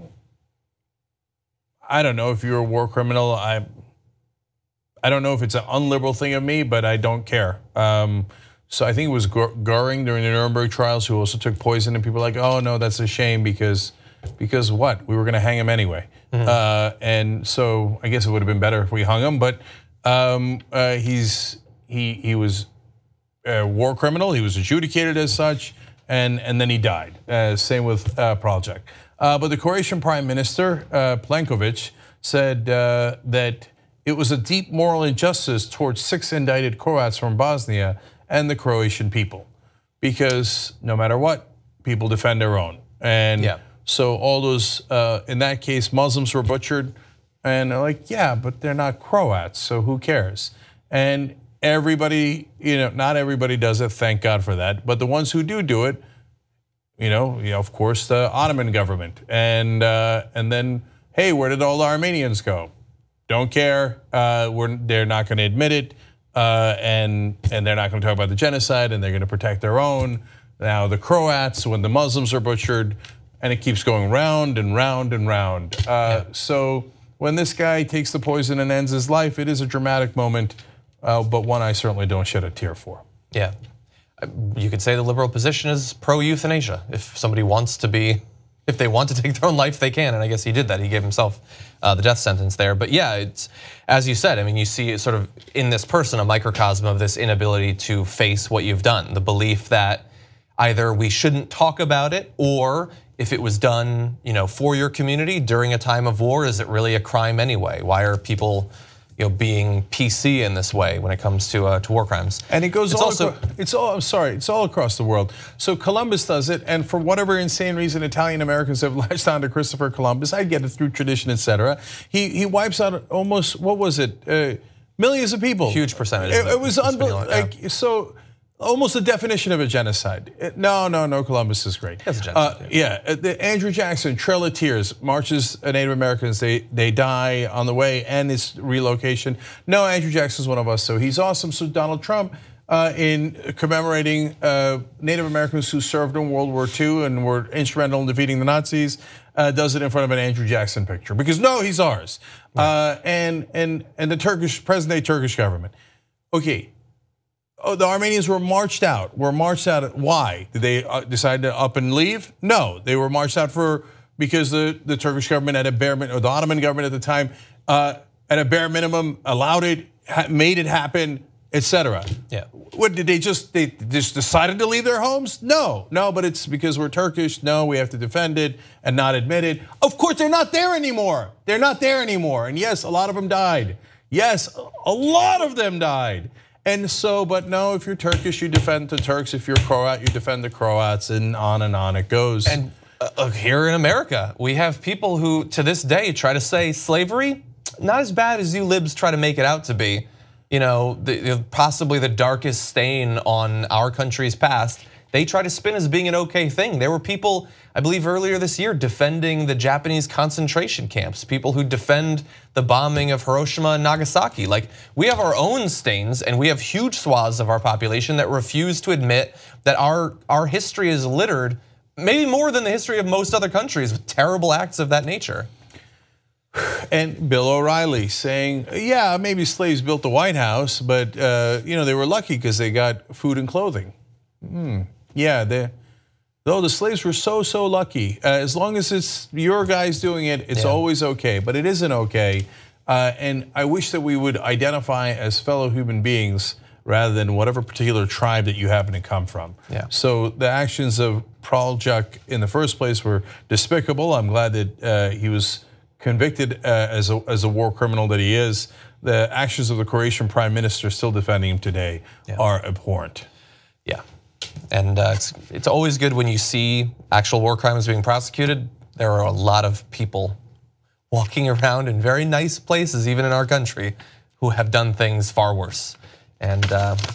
I don't know if you're a war criminal. I don't know if it's an unliberal thing of me, but I don't care. So I think it was Goering during the Nuremberg trials who also took poison, and people were like, oh no, that's a shame because what? We were going to hang him anyway. And so I guess it would have been better if we hung him, but he was a war criminal. He was adjudicated as such, and then he died. Same with Praljak. But the Croatian Prime Minister Plenković said that it was a deep moral injustice towards 6 indicted Croats from Bosnia and the Croatian people, because no matter what, people defend their own. And so all those, in that case, Muslims were butchered, and they're like, yeah, but they're not Croats, so who cares? And everybody, not everybody does it, thank God for that, but the ones who do it, of course, the Ottoman government. And then, hey, where did all the Armenians go? Don't care, they're not gonna admit it, and they're not gonna talk about the genocide, and they're gonna protect their own. Now the Croats, when the Muslims are butchered, and it keeps going round and round and round. So when this guy takes the poison and ends his life, it is a dramatic moment, but one I certainly don't shed a tear for. Yeah, you could say the liberal position is pro-euthanasia. If somebody wants to be, if they want to take their own life, they can, and I guess he did that. He gave himself the death sentence there. But yeah, it's, as you said, I mean, you see sort of in this person a microcosm of this inability to face what you've done, the belief that either we shouldn't talk about it, or if it was done, for your community during a time of war, is it really a crime anyway? Why are people, being PC in this way when it comes to war crimes? And it goes it's all across the world. So Columbus does it, and for whatever insane reason, Italian Americans have latched on to Christopher Columbus. I get it through tradition, etc. He wipes out almost, what was it, millions of people. Huge percentage. It was unbelievable. So almost the definition of a genocide. No, Columbus is great. That's a genocide. Andrew Jackson, Trail of Tears, marches Native Americans, they die on the way, and it's relocation. No, Andrew Jackson's one of us, so he's awesome. So Donald Trump, in commemorating Native Americans who served in World War II and were instrumental in defeating the Nazis, does it in front of an Andrew Jackson picture, because no, he's ours. And the present-day Turkish government. Okay. Oh, the Armenians were marched out. Why? Did they decide to up and leave? No, they were marched out because the Turkish government, or the Ottoman government at the time, at a bare minimum, allowed it, made it happen, etc. Yeah. What did they just decided to leave their homes? No, but it's because we're Turkish. No, we have to defend it and not admit it. Of course, they're not there anymore. And yes, a lot of them died. Yes, a lot of them died. And so, but no, if you're Turkish, you defend the Turks. If you're Croat, you defend the Croats, and on it goes. And here in America, we have people who, to this day, try to say slavery, not as bad as you libs try to make it out to be. Possibly the darkest stain on our country's past. They try to spin as being an okay thing. There were people, I believe earlier this year, defending the Japanese concentration camps, people who defend the bombing of Hiroshima and Nagasaki. Like, we have our own stains, and we have huge swaths of our population that refuse to admit that our history is littered, maybe more than the history of most other countries, with terrible acts of that nature. And Bill O'Reilly saying, yeah, maybe slaves built the White House, but they were lucky because they got food and clothing. Yeah, though the slaves were so lucky. As long as it's your guys doing it, it's always okay, but it isn't okay. And I wish that we would identify as fellow human beings rather than whatever particular tribe that you happen to come from. Yeah. So the actions of Praljak in the first place were despicable. I'm glad that he was convicted as a war criminal that he is. The actions of the Croatian prime minister still defending him today are abhorrent. Yeah, and it's always good when you see actual war crimes being prosecuted. There are a lot of people walking around in very nice places, even in our country, who have done things far worse. And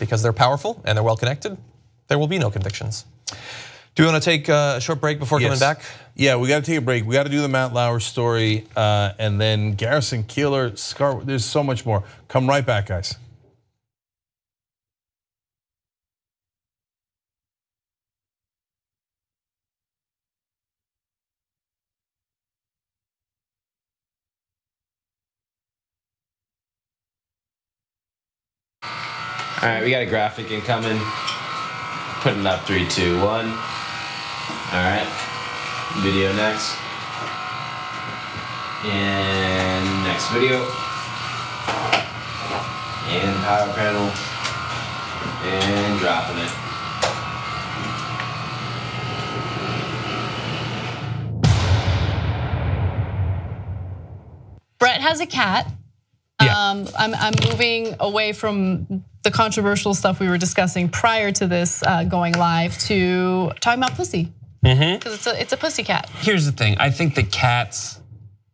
because they're powerful and they're well connected, there will be no convictions. Do we want to take a short break before coming back? Yeah, we got to take a break. We got to do the Matt Lauer story, and then Garrison Keillor, Scar. There's so much more. Come right back, guys. All right, we got a graphic incoming. Putting it up, 3, 2, 1. All right, video next. And next video. And power panel. And dropping it. Brett has a cat. I'm moving away from the controversial stuff we were discussing prior to this going live to talking about pussy. Because it's a pussy cat. Here's the thing, I think that cats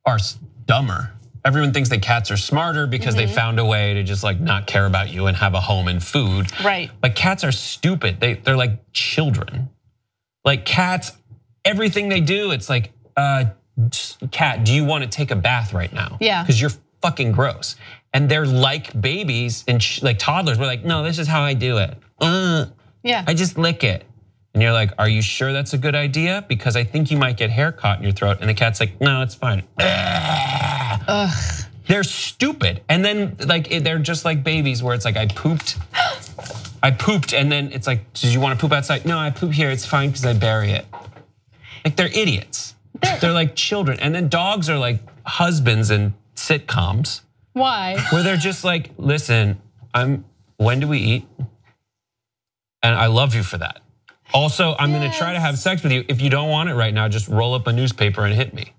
are dumber. Everyone thinks that cats are smarter because they found a way to just like not care about you and have a home and food. Right. But cats are stupid, they're like children. Like cats, everything they do, it's like, cat, do you want to take a bath right now? Yeah. Because you're fucking gross. And they're like babies and like toddlers. We're like, no, this is how I do it. Yeah. I just lick it. And you're like, are you sure that's a good idea? Because I think you might get hair caught in your throat. And the cat's like, no, it's fine. Ugh. They're stupid. And then like they're just like babies where it's like I pooped. And then it's like, did you want to poop outside? No, I poop here, it's fine because I bury it. Like they're idiots. They're like children. And then dogs are like husbands in sitcoms. Why? Where they're just like, listen, when do we eat? And I love you for that. Also, I'm gonna try to have sex with you. If you don't want it right now, just roll up a newspaper and hit me.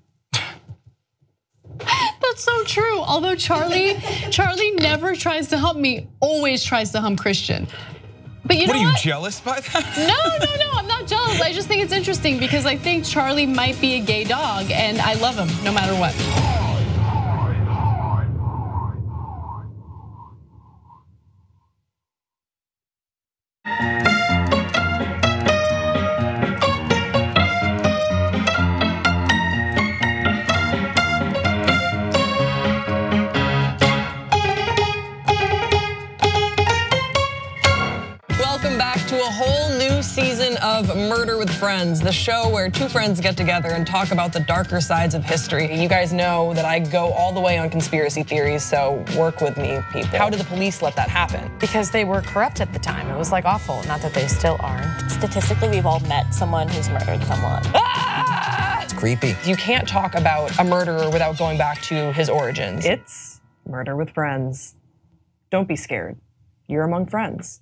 That's so true. Although Charlie never tries to hump me, always tries to hump Christian. But you know what? Are you jealous by that? No, I'm not jealous. I just think it's interesting because I think Charlie might be a gay dog and I love him no matter what. Welcome back to a whole new season of Murder with Friends, the show where two friends get together and talk about the darker sides of history. You guys know that I go all the way on conspiracy theories, so work with me, people. How did the police let that happen? Because they were corrupt at the time. It was like awful, not that they still aren't. Statistically, we've all met someone who's murdered someone. It's creepy. You can't talk about a murderer without going back to his origins. It's Murder with Friends. Don't be scared. You're among friends.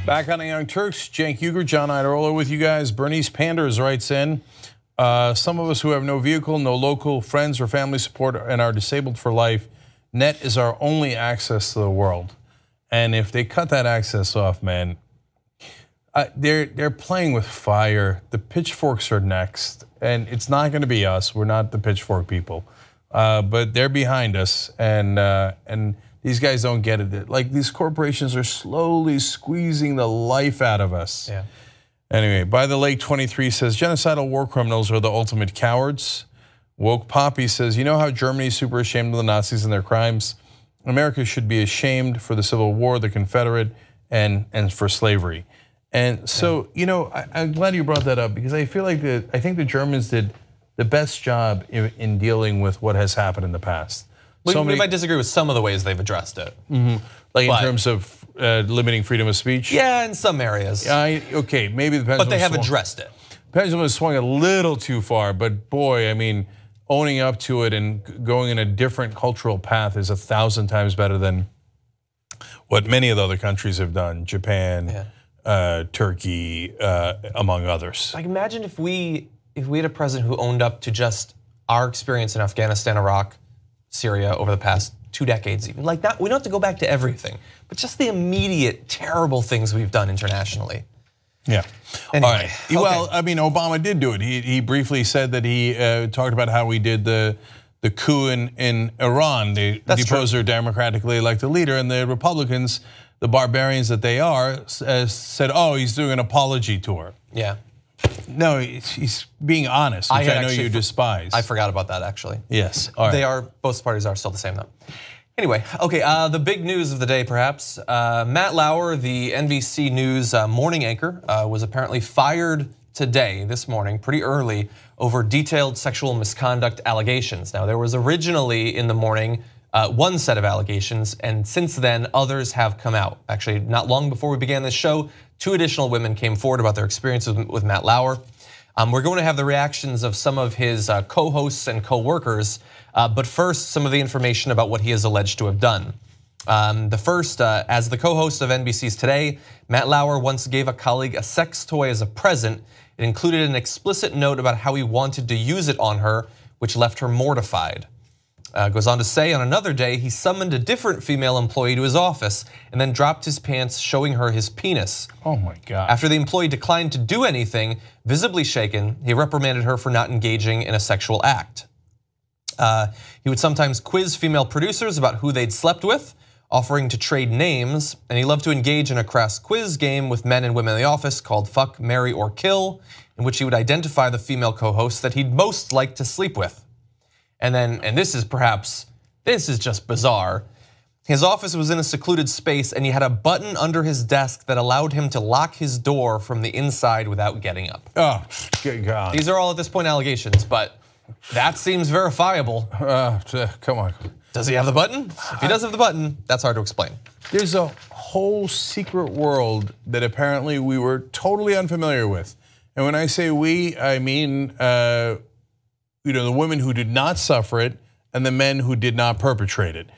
Back on the Young Turks, Cenk Uygur, John Iadarola with you guys. Bernice Panders writes in, some of us who have no vehicle, no local friends or family support and are disabled for life, net is our only access to the world. And if they cut that access off, man, they're playing with fire. The pitchforks are next, and it's not going to be us. We're not the pitchfork people, but they're behind us, and these guys don't get it. Like, these corporations are slowly squeezing the life out of us. Yeah. Anyway, By the Lake 23 says, genocidal war criminals are the ultimate cowards. Woke Poppy says, you know how Germany's super ashamed of the Nazis and their crimes? America should be ashamed for the Civil War, the Confederate, and for slavery. And so, you know, I'm glad you brought that up, because I feel like I think the Germans did the best job in dealing with what has happened in the past. We might disagree with some of the ways they've addressed it. Like in terms of limiting freedom of speech? Yeah, in some areas. Okay, maybe the pendulum. But they have addressed it. The pendulum has swung a little too far, but boy, I mean, owning up to it and going in a different cultural path is 1,000 times better than what many of the other countries have done. Japan, Turkey, among others. Like, imagine if we had a president who owned up to just our experience in Afghanistan, Iraq, Syria over the past 2 decades, even like that. We don't have to go back to everything, but just the immediate terrible things we've done internationally. Yeah. Anyway, all right. Okay. Well, I mean, Obama did do it. He briefly said that he talked about how we did the coup in Iran. They deposed their democratically elected leader, and the Republicans, the barbarians that they are, said, "Oh, he's doing an apology tour." Yeah. No, he's being honest, which I know you despise. I forgot about that, actually. Yes. Both parties are still the same, though. Anyway, okay, the big news of the day, perhaps. Matt Lauer, the NBC News morning anchor, was apparently fired today, this morning, pretty early, over detailed sexual misconduct allegations. Now, there was originally in the morning one set of allegations, and since then, others have come out. Actually, not long before we began this show, 2 additional women came forward about their experiences with Matt Lauer. We're going to have the reactions of some of his co-hosts and co-workers, but first, some of the information about what he is alleged to have done. The first, as the co-host of NBC's Today, Matt Lauer once gave a colleague a sex toy as a present. It included an explicit note about how he wanted to use it on her, which left her mortified. Goes on to say, on another day, he summoned a different female employee to his office and then dropped his pants, showing her his penis. Oh my God. After the employee declined to do anything, visibly shaken, he reprimanded her for not engaging in a sexual act. He would sometimes quiz female producers about who they'd slept with, offering to trade names, and he loved to engage in a crass quiz game with men and women in the office called Fuck, Marry, or Kill, in which he would identify the female co-hosts that he'd most like to sleep with. And then, and this is just bizarre. His office was in a secluded space and he had a button under his desk that allowed him to lock his door from the inside without getting up. Oh, good God. These are all at this point allegations, but that seems verifiable. Come on. Does he have the button? If he does have the button, that's hard to explain. There's a whole secret world that apparently we were totally unfamiliar with. And when I say we, I mean the women who did not suffer it and the men who did not perpetrate it.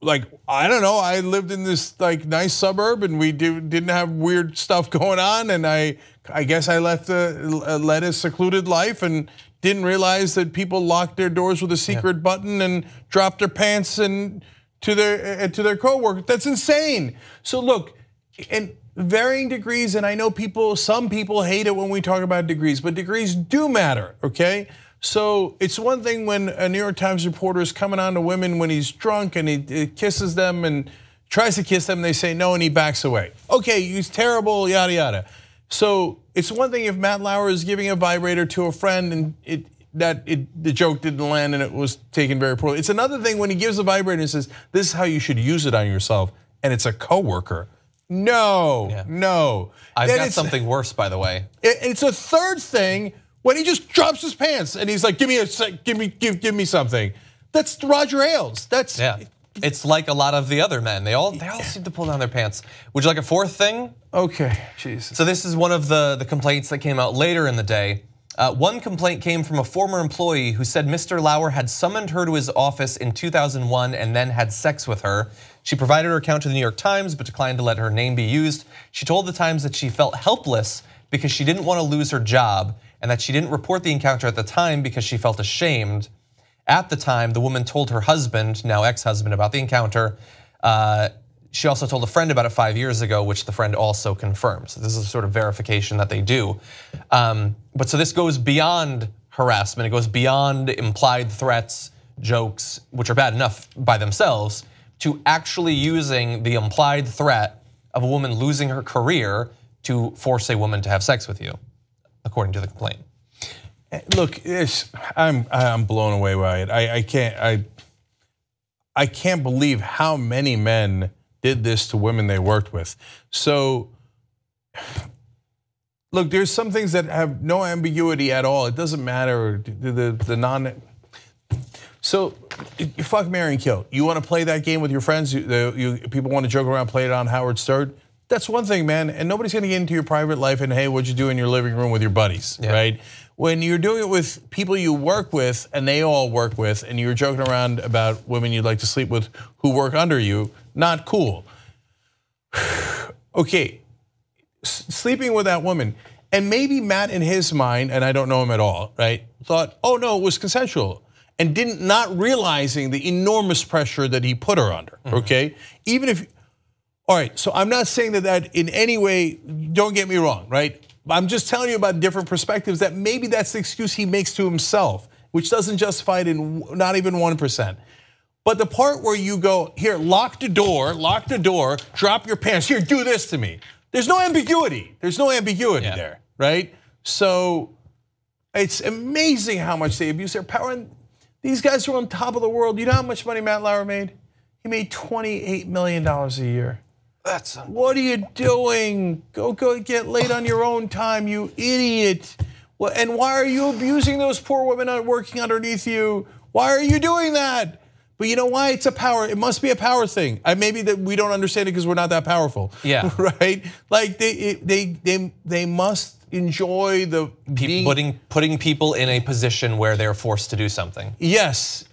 Like, I don't know, I lived in this like nice suburb and we didn't have weird stuff going on, and I guess I led a secluded life and didn't realize that people locked their doors with a secret button and dropped their pants and to their coworkers. That's insane. So look, in varying degrees, and I know some people hate it when we talk about degrees, but degrees do matter, okay? So it's one thing when a New York Times reporter is coming on to women when he's drunk and he kisses them and tries to kiss them, and they say no and he backs away. Okay, he's terrible, yada yada. So it's one thing if Matt Lauer is giving a vibrator to a friend and the joke didn't land and it was taken very poorly. It's another thing when he gives a vibrator and says, this is how you should use it on yourself, and it's a coworker. No, no. I've got something worse, by the way. It's a third thing when he just drops his pants and he's like, give me something. That's Roger Ailes. That's It's like a lot of the other men. They all seem to pull down their pants. Would you like a fourth thing? Okay, Jesus. So this is one of the complaints that came out later in the day. One complaint came from a former employee who said Mr. Lauer had summoned her to his office in 2001 and then had sex with her. She provided her account to the New York Times but declined to let her name be used. She told the Times that she felt helpless because she didn't want to lose her job and that she didn't report the encounter at the time because she felt ashamed. At the time, the woman told her husband, now ex-husband, about the encounter. She also told a friend about it 5 years ago, which the friend also confirmed. So this is a sort of verification that they do. But so this goes beyond harassment. It goes beyond implied threats, jokes, which are bad enough by themselves, to actually using the implied threat of a woman losing her career to force a woman to have sex with you, according to the complaint. Look, I'm blown away by it. I can't believe how many men did this to women they worked with. So, look, there's some things that have no ambiguity at all. It doesn't matter the non. So, you fuck, marry, and kill. You want to play that game with your friends? People want to joke around, play it on Howard Stern. That's one thing, man. And nobody's going to get into your private life and hey, what'd you do in your living room with your buddies, right? When you're doing it with people you work with and they all work with, and you're joking around about women you'd like to sleep with who work under you, not cool. Okay, sleeping with that woman, and maybe Matt in his mind, and I don't know him at all, right? Thought, oh no, it was consensual, and not realizing the enormous pressure that he put her under. Okay, even if, all right. So I'm not saying that in any way. Don't get me wrong, right? I'm just telling you about different perspectives that maybe that's the excuse he makes to himself, which doesn't justify it in not even 1%. But the part where you go, here, lock the door, drop your pants, here, do this to me. There's no ambiguity. There's no ambiguity there, right? So it's amazing how much they abuse their power. And these guys are on top of the world. You know how much money Matt Lauer made? He made $28 million a year. What are you doing? Go get laid on your own time, you idiot. Well, and why are you abusing those poor women working underneath you? Why are you doing that? But you know why? It's a power, it must be a power thing. Maybe that we don't understand it because we're not that powerful. Yeah. Right? Like they must enjoy the putting people in a position where they're forced to do something. Yes.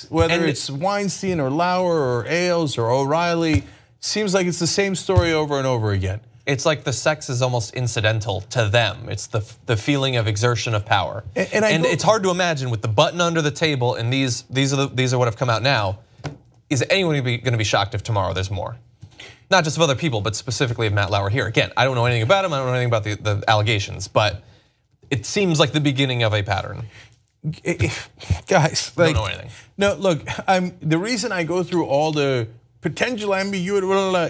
Whether it's Weinstein or Lauer or Ailes or O'Reilly, seems like it's the same story over and over again. It's like the sex is almost incidental to them. It's the feeling of exertion of power, and it's hard to imagine with the button under the table. And these are what have come out now. Is anyone going to be shocked if tomorrow there's more? Not just of other people, but specifically of Matt Lauer here. Again, I don't know anything about him. I don't know anything about the allegations, but it seems like the beginning of a pattern. Guys, don't know anything. No, look, the reason I go through all the potential ambiguity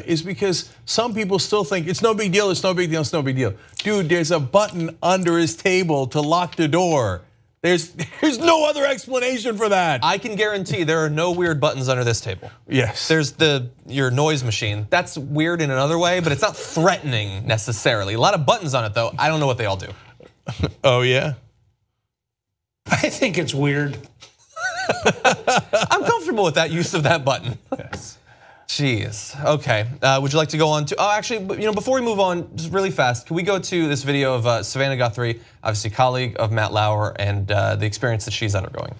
is because some people still think it's no big deal, it's no big deal, it's no big deal. Dude, there's a button under his table to lock the door. There's no other explanation for that. I can guarantee there are no weird buttons under this table. Yes. There's your noise machine. That's weird in another way, but it's not threatening necessarily. A lot of buttons on it though. I don't know what they all do. Oh yeah? I think it's weird. I'm comfortable with that use of that button. Yes. Jeez, okay. Would you like to go on to, actually, before we move on, just really fast, can we go to this video of Savannah Guthrie, obviously colleague of Matt Lauer, and the experience that she's undergoing?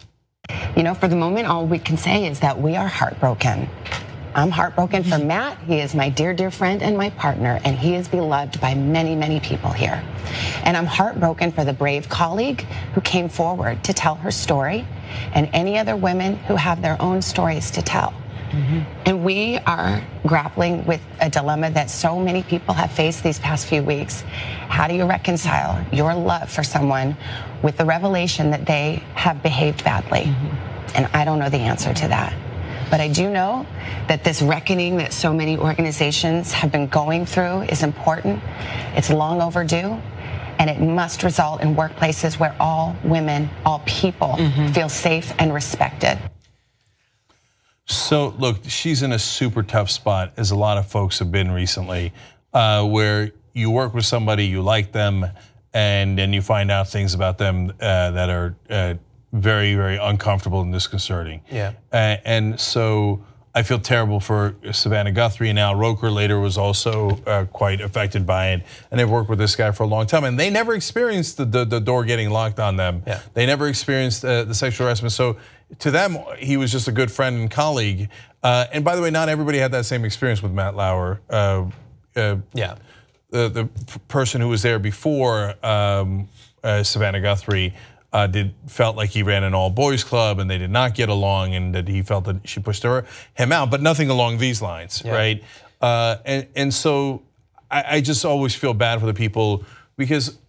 For the moment, all we can say is that we are heartbroken. I'm heartbroken for Matt. He is my dear, dear friend and my partner, and he is beloved by many, many people here. And I'm heartbroken for the brave colleague who came forward to tell her story, and any other women who have their own stories to tell. And we are grappling with a dilemma that so many people have faced these past few weeks. How do you reconcile your love for someone with the revelation that they have behaved badly? And I don't know the answer to that. But I do know that this reckoning that so many organizations have been going through is important. It's long overdue. And it must result in workplaces where all women, all people feel safe and respected. So look, she's in a super tough spot, as a lot of folks have been recently, where you work with somebody, you like them, and then you find out things about them that are very, very uncomfortable and disconcerting. Yeah. And so I feel terrible for Savannah Guthrie and Al Roker later was also quite affected by it. And they've worked with this guy for a long time. And they never experienced the door getting locked on them. Yeah. They never experienced the sexual harassment. So to them, he was just a good friend and colleague. And by the way, not everybody had that same experience with Matt Lauer. Yeah. The person who was there before Savannah Guthrie felt like he ran an all boys club and they did not get along, and that he felt that she pushed him out, but nothing along these lines, right? And so I just always feel bad for the people because,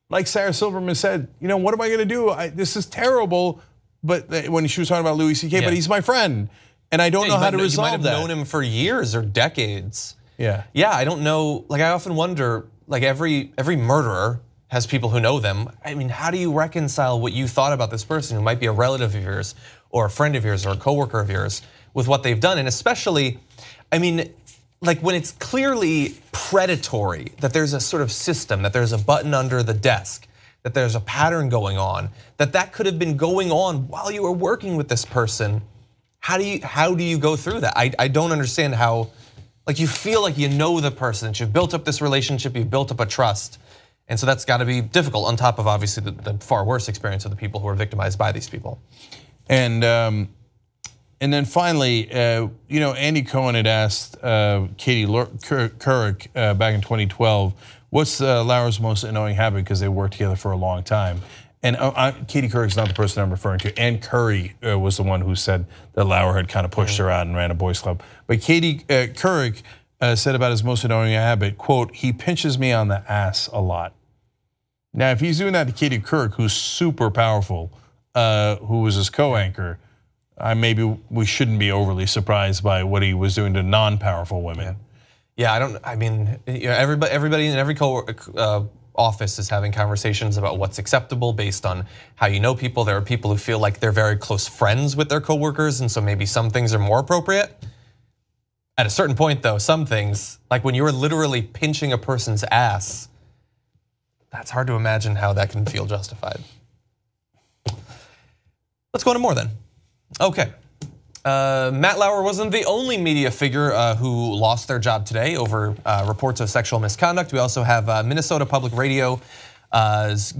like Sarah Silverman said, what am I going to do? This is terrible. But when she was talking about Louis C.K., but he's my friend, and I don't know how to resolve that. You might have known him for years or decades. Yeah. Yeah, I don't know. Like I often wonder, like every murderer has people who know them. I mean, how do you reconcile what you thought about this person who might be a relative of yours or a friend of yours or a coworker of yours with what they've done? And especially, I mean, like when it's clearly predatory, that there's a sort of system, that there's a button under the desk, that there's a pattern going on, that could have been going on while you were working with this person. How do you go through that? I don't understand how, like you feel like you know the person, that you've built up this relationship, you've built up a trust. And so that's got to be difficult on top of obviously the far worse experience of the people who are victimized by these people. And then finally, Andy Cohen had asked Katie Couric back in 2012, what's Lauer's most annoying habit, because they worked together for a long time. And Katie Couric's not the person I'm referring to. Ann Curry was the one who said that Lauer had kind of pushed her out and ran a boys club. But Katie Couric said about his most annoying habit, quote, he pinches me on the ass a lot. Now, if he's doing that to Katie Couric, who's super powerful, who was his co-anchor, maybe we shouldn't be overly surprised by what he was doing to non-powerful women. Yeah, everybody in every office is having conversations about what's acceptable based on how you know people. There are people who feel like they're very close friends with their coworkers, and so maybe some things are more appropriate. At a certain point though, some things, like when you're literally pinching a person's ass, that's hard to imagine how that can feel justified. Let's go into more then. Okay. Matt Lauer wasn't the only media figure who lost their job today over reports of sexual misconduct. We also have Minnesota Public Radio's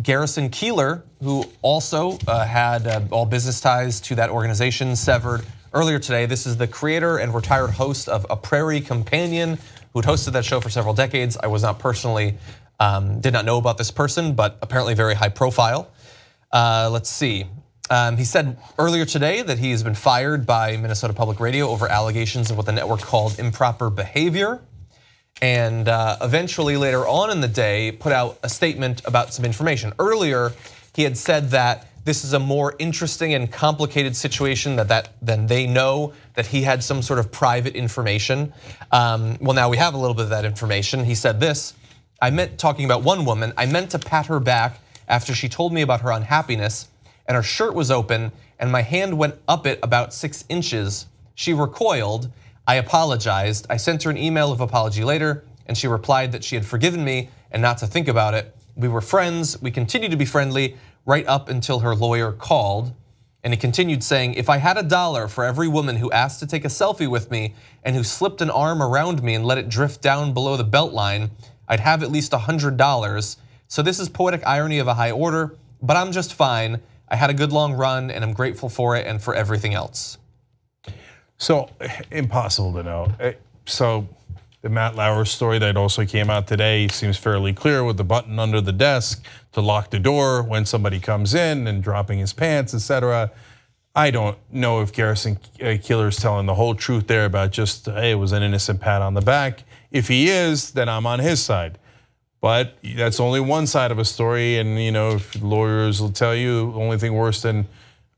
Garrison Keillor, who also had all business ties to that organization severed earlier today. This is the creator and retired host of A Prairie Companion, who'd hosted that show for several decades. I was not personally, did not know about this person, but apparently very high profile. Let's see. He said earlier today that he has been fired by Minnesota Public Radio over allegations of what the network called improper behavior. And eventually later on in the day put out a statement about some information. Earlier, he had said that this is a more interesting and complicated situation than they know, that he had some sort of private information. Well, now we have a little bit of that information. He said this, talking about one woman, I meant to pat her back after she told me about her unhappiness, and her shirt was open and my hand went up it about 6 inches. She recoiled, I apologized. I sent her an email of apology later and she replied that she had forgiven me and not to think about it. We were friends, we continued to be friendly right up until her lawyer called. And he continued saying, if I had $1 for every woman who asked to take a selfie with me and who slipped an arm around me and let it drift down below the belt line, I'd have at least $100. So this is poetic irony of a high order, but I'm just fine. I had a good long run and I'm grateful for it and for everything else. So impossible to know. So the Matt Lauer story that also came out today seems fairly clear, with the button under the desk to lock the door when somebody comes in and dropping his pants, etc. I don't know if Garrison Keillor is telling the whole truth there about just, hey, it was an innocent pat on the back. If he is, then I'm on his side. But that's only one side of a story, and if lawyers will tell you the only thing worse than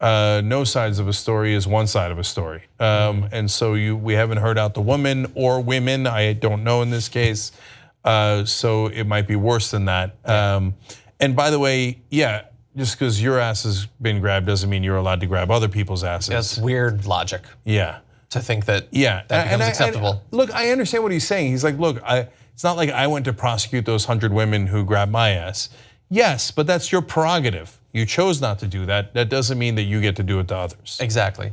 no sides of a story is one side of a story. And so we haven't heard out the woman or women, I don't know in this case. So it might be worse than that. And by the way, yeah, just because your ass has been grabbed doesn't mean you're allowed to grab other people's asses. That's weird logic. Yeah. To think that that becomes acceptable. Look, I understand what he's saying. He's like, look, it's not like I went to prosecute those 100 women who grabbed my ass. Yes, but that's your prerogative. You chose not to do that. That doesn't mean that you get to do it to others. Exactly.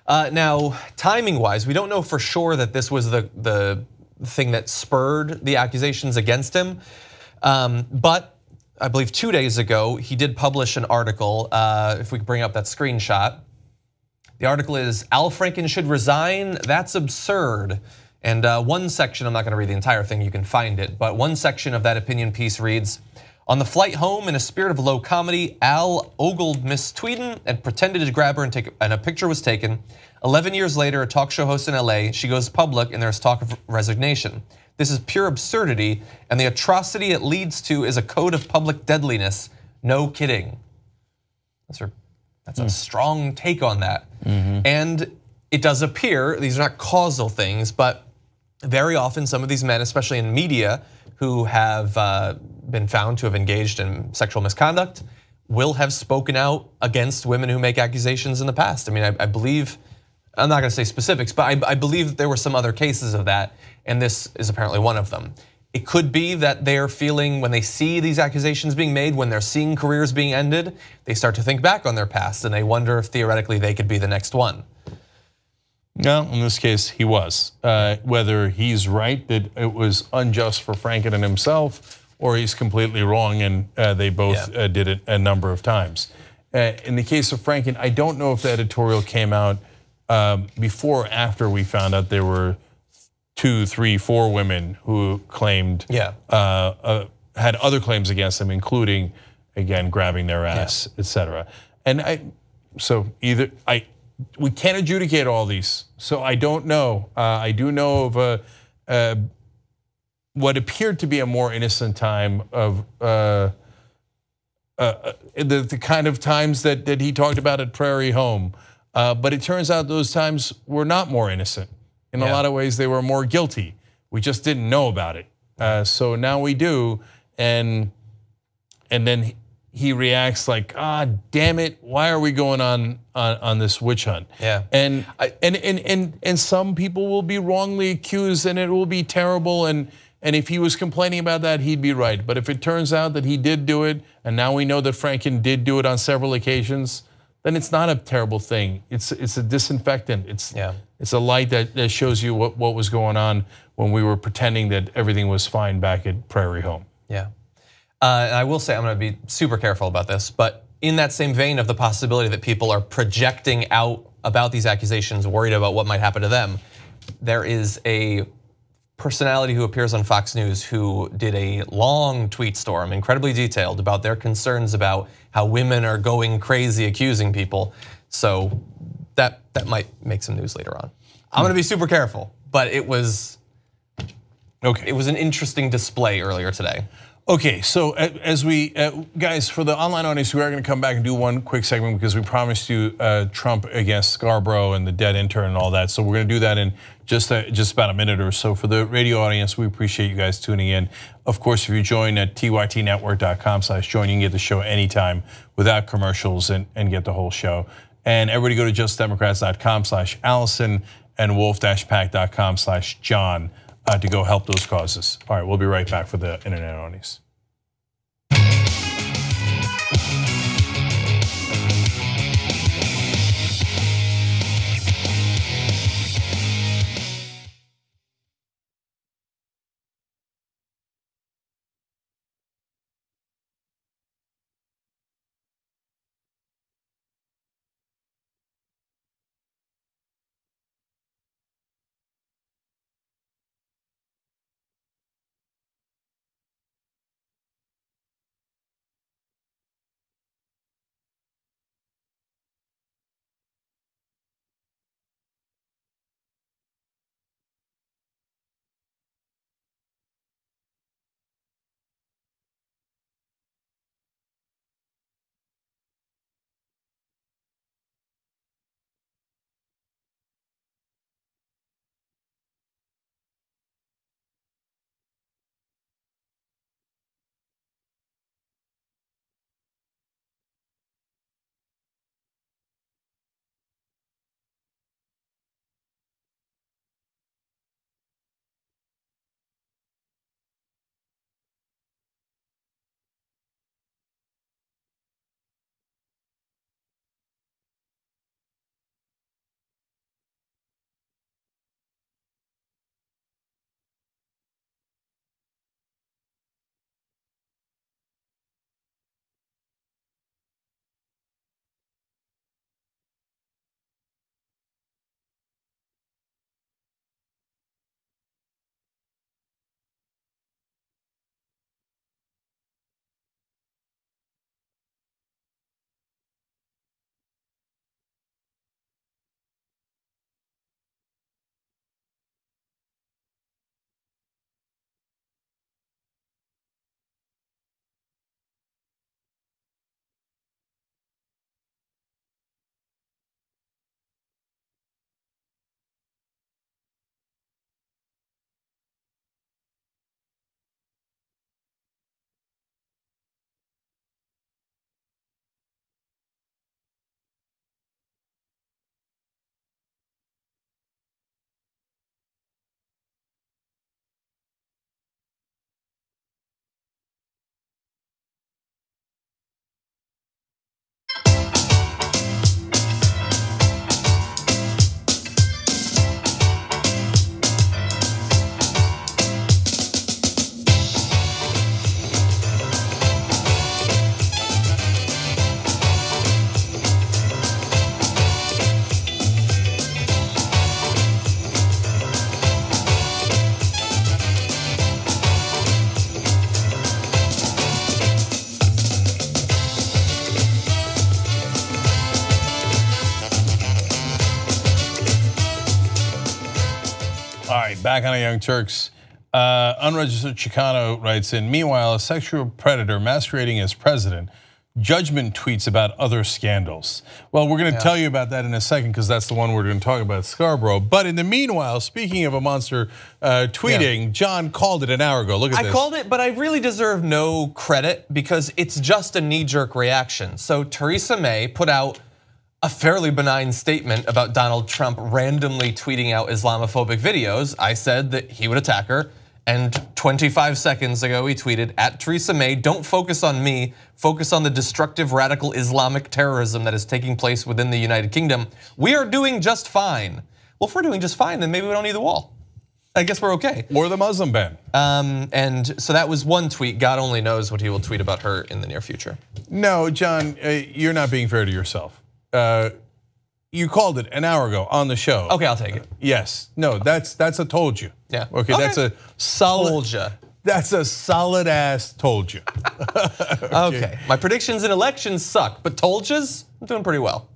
Now, timing-wise, we don't know for sure that this was the thing that spurred the accusations against him. But I believe 2 days ago, he did publish an article. If we could bring up that screenshot. The article is, Al Franken should resign, that's absurd. And one section, I'm not gonna read the entire thing, you can find it, but one section of that opinion piece reads, on the flight home, in a spirit of low comedy, Al ogled Miss Tweeden and pretended to grab her and a picture was taken. 11 years later, a talk show host in LA, she goes public and there's talk of resignation. This is pure absurdity, and the atrocity it leads to is a code of public deadliness. No kidding. That's a strong take on that. And it does appear, these are not causal things, but very often some of these men, especially in media, who have been found to have engaged in sexual misconduct, will have spoken out against women who make accusations in the past. I mean, I believe, I'm not gonna say specifics, but I believe that there were some other cases of that, and this is apparently one of them. It could be that they're feeling, when they see these accusations being made, when they're seeing careers being ended, they start to think back on their past and they wonder if theoretically they could be the next one. No, in this case, he was. Whether he's right that it was unjust for Franken and himself, or he's completely wrong and they both did it a number of times. In the case of Franken, I don't know if the editorial came out before or after we found out there were 2, 3, 4 women who claimed, had other claims against him, including, again, grabbing their ass, etc. And we can't adjudicate all these, so I don't know. I do know of what appeared to be a more innocent time of the kind of times that he talked about at Prairie Home, but it turns out those times were not more innocent. In a lot of ways, they were more guilty. We just didn't know about it. So now we do, and then he reacts like, ah, damn it, why are we going on this witch hunt? And some people will be wrongly accused and it will be terrible, and if he was complaining about that, he'd be right. But if it turns out that he did do it, and now we know that Franken did do it on several occasions, then it's not a terrible thing. It's a disinfectant. It's a light that shows you what was going on when we were pretending that everything was fine back at Prairie Home. And I will say, I'm gonna be super careful about this, but in that same vein of the possibility that people are projecting out about these accusations, worried about what might happen to them, there is a personality who appears on Fox News who did a long tweet storm, incredibly detailed, about their concerns about how women are going crazy accusing people. So that might make some news later on. I'm gonna be super careful, but it was an interesting display earlier today. Okay, so as we, guys, for the online audience, we are going to come back and do one quick segment because we promised you Trump against Scarborough and the dead intern and all that. So we're going to do that in just about a minute or so. For the radio audience, we appreciate you guys tuning in. Of course, if you join at tytnetwork.com/join, you can get the show anytime without commercials and get the whole show. And everybody go to justdemocrats.com/Allison and wolf-pack.com/John. To go help those causes. All right, we'll be right back for the internet audience. All right, back on the Young Turks. Unregistered Chicano writes in, meanwhile, a sexual predator masquerading as president, judgment tweets about other scandals. Well, we're going to tell you about that in a second because that's the one we're going to talk about, Scarborough. But in the meanwhile, speaking of a monster tweeting, John called it an hour ago. Look at this. I called it, but I really deserve no credit because it's just a knee-jerk reaction. So Theresa May put out a fairly benign statement about Donald Trump randomly tweeting out Islamophobic videos. I said that he would attack her. And 25 seconds ago, he tweeted, at Theresa May, don't focus on me, focus on the destructive radical Islamic terrorism that is taking place within the United Kingdom. We are doing just fine. Well, if we're doing just fine, then maybe we don't need the wall. I guess we're okay. Or the Muslim ban. And so that was one tweet. God only knows what he will tweet about her in the near future. No, John, you're not being fair to yourself. You called it an hour ago on the show. Okay, I'll take it. Yes. No, that's a told you. Yeah. Okay, that's a solid. Told ya. That's a solid ass told you. Okay. My predictions in elections suck, but told yous, I'm doing pretty well.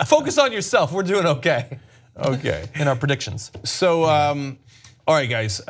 Focus on yourself. We're doing okay. Okay. In our predictions. So, all right, guys.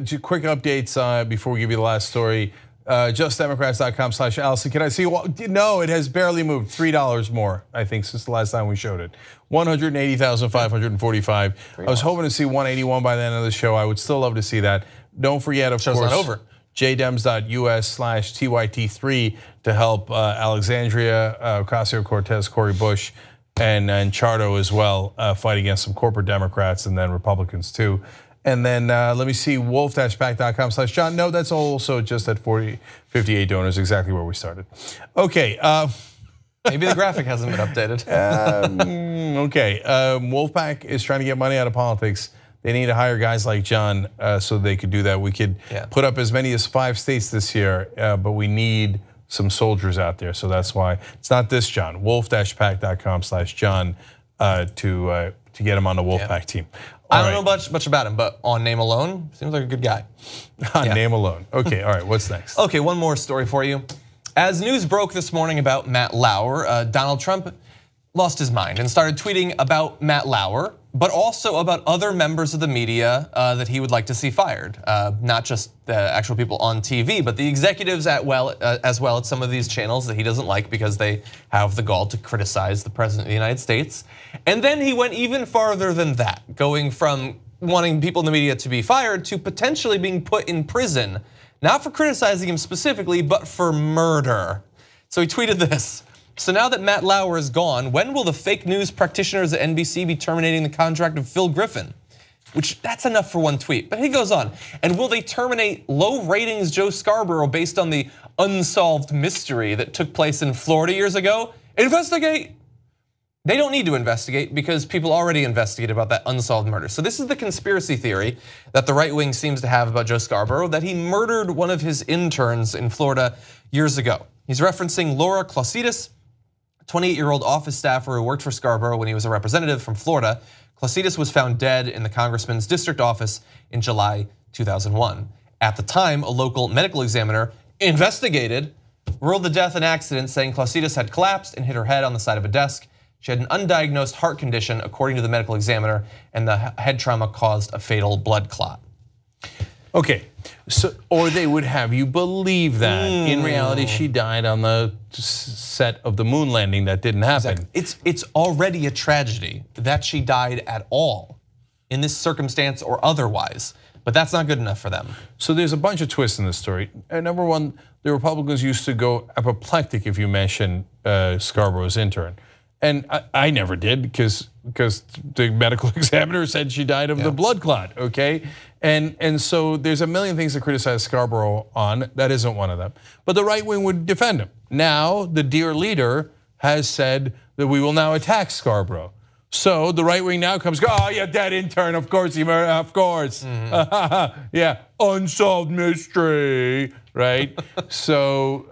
Just quick updates before we give you the last story. JustDemocrats.com/Allison. Can I see? No, it has barely moved. $3 more, I think, since the last time we showed it. 180,545. I was hoping to see 181 by the end of the show. I would still love to see that. Don't forget, of Show's course, not over. jdems.us/TYT3 to help Alexandria, Ocasio-Cortez, Cory Bush, and Chardo as well fight against some corporate Democrats and then Republicans too. And then let me see, wolf-pack.com/John. No, that's also just at 58 donors, exactly where we started. Okay. Maybe the graphic hasn't been updated. Okay, Wolfpack is trying to get money out of politics. They need to hire guys like John so they could do that. We could put up as many as 5 states this year, but we need some soldiers out there. So that's why it's not this John. Wolf-pack.com/John to get him on the Wolfpack team. I don't know much about him, but on name alone, seems like a good guy. On name alone. Okay, all right, what's next? Okay, one more story for you. As news broke this morning about Matt Lauer, Donald Trump lost his mind and started tweeting about Matt Lauer, but also about other members of the media that he would like to see fired. Not just the actual people on TV, but the executives as well at some of these channels that he doesn't like because they have the gall to criticize the president of the United States. And then he went even farther than that, going from wanting people in the media to be fired to potentially being put in prison, not for criticizing him specifically, but for murder. So he tweeted this. So now that Matt Lauer is gone, when will the fake news practitioners at NBC be terminating the contract of Phil Griffin? Which, that's enough for one tweet. But he goes on, and will they terminate low ratings Joe Scarborough based on the unsolved mystery that took place in Florida years ago? Investigate. They don't need to investigate because people already investigated about that unsolved murder. So this is the conspiracy theory that the right wing seems to have about Joe Scarborough, that he murdered one of his interns in Florida years ago. He's referencing Laura Clausidis, a 28-year-old office staffer who worked for Scarborough when he was a representative from Florida. Clausidis was found dead in the congressman's district office in July 2001. At the time, a local medical examiner investigated, ruled the death an accident, saying Clausidis had collapsed and hit her head on the side of a desk. She had an undiagnosed heart condition, according to the medical examiner, and the head trauma caused a fatal blood clot. Okay, so or they would have you believe that. In reality, she died on the set of the moon landing that didn't happen. Exactly. It's already a tragedy that she died at all in this circumstance or otherwise, but that's not good enough for them. So there's a bunch of twists in this story. Number one, the Republicans used to go apoplectic if you mention Scarborough's intern. And I never did because the medical examiner said she died of the blood clot, okay? And so there's a million things to criticize Scarborough on. That isn't one of them. But the right wing would defend him. Now, the dear leader has said that we will now attack Scarborough. So the right wing now comes, oh yeah, dead intern, of course he murdered, of course. Yeah, unsolved mystery, right? So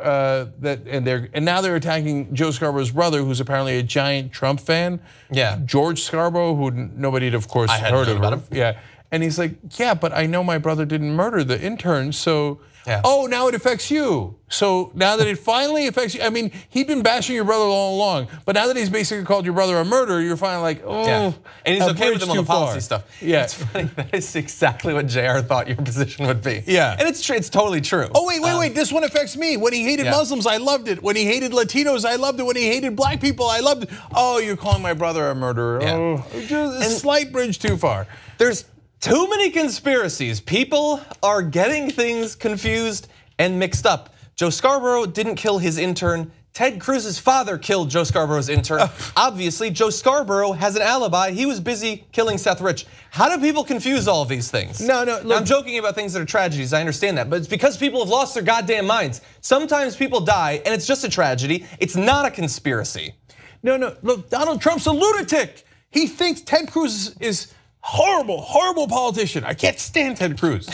and now they're attacking Joe Scarborough's brother, who's apparently a giant Trump fan. Yeah, George Scarborough, who nobody had, of course, heard of. About him. Yeah, and he's like, yeah, but I know my brother didn't murder the intern, so Yeah. Oh, now it affects you. So now that it finally affects you, I mean, he'd been bashing your brother all along, but now that he's basically called your brother a murderer, you're finally like, oh. Yeah. And he's okay with him on the policy far. stuff. Yeah. It's funny, that is exactly what JR thought your position would be. Yeah. And it's totally true. Oh, wait, this one affects me. When he hated Muslims, I loved it. When he hated Latinos, I loved it. When he hated black people, I loved it. Oh, you're calling my brother a murderer. Yeah. Oh, just a slight bridge too far. There's too many conspiracies. People are getting things confused and mixed up. Joe Scarborough didn't kill his intern. Ted Cruz's father killed Joe Scarborough's intern. Obviously, Joe Scarborough has an alibi. He was busy killing Seth Rich. How do people confuse all of these things? No, look, I'm joking about things that are tragedies. I understand that, but it's because people have lost their goddamn minds. Sometimes people die, and it's just a tragedy. It's not a conspiracy. No, look, Donald Trump's a lunatic. He thinks Ted Cruz is horrible politician. I can't stand Ted Cruz.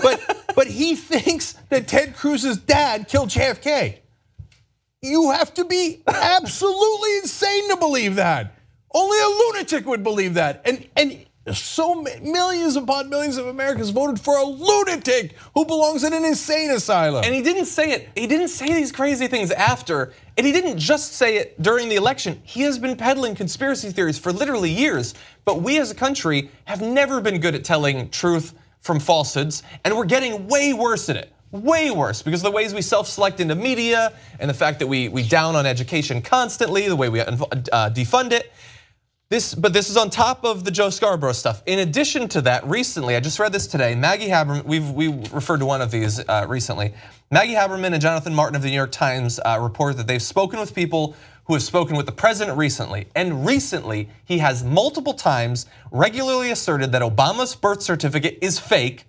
but he thinks that Ted Cruz's dad killed JFK. You have to be absolutely insane to believe that. Only a lunatic would believe that. And so millions upon millions of Americans voted for a lunatic who belongs in an insane asylum. And he didn't say it. He didn't say these crazy things after. And he didn't just say it during the election. He has been peddling conspiracy theories for literally years. But we as a country have never been good at telling truth from falsehoods. And we're getting way worse at it. Way worse, because of the ways we self-select into media and the fact that we down on education constantly, the way we defund it. But this is on top of the Joe Scarborough stuff. In addition to that, recently, I just read this today, Maggie Haberman, we referred to one of these recently. Maggie Haberman and Jonathan Martin of the New York Times report that they've spoken with people who have spoken with the president recently. And recently, he has multiple times regularly asserted that Obama's birth certificate is fake.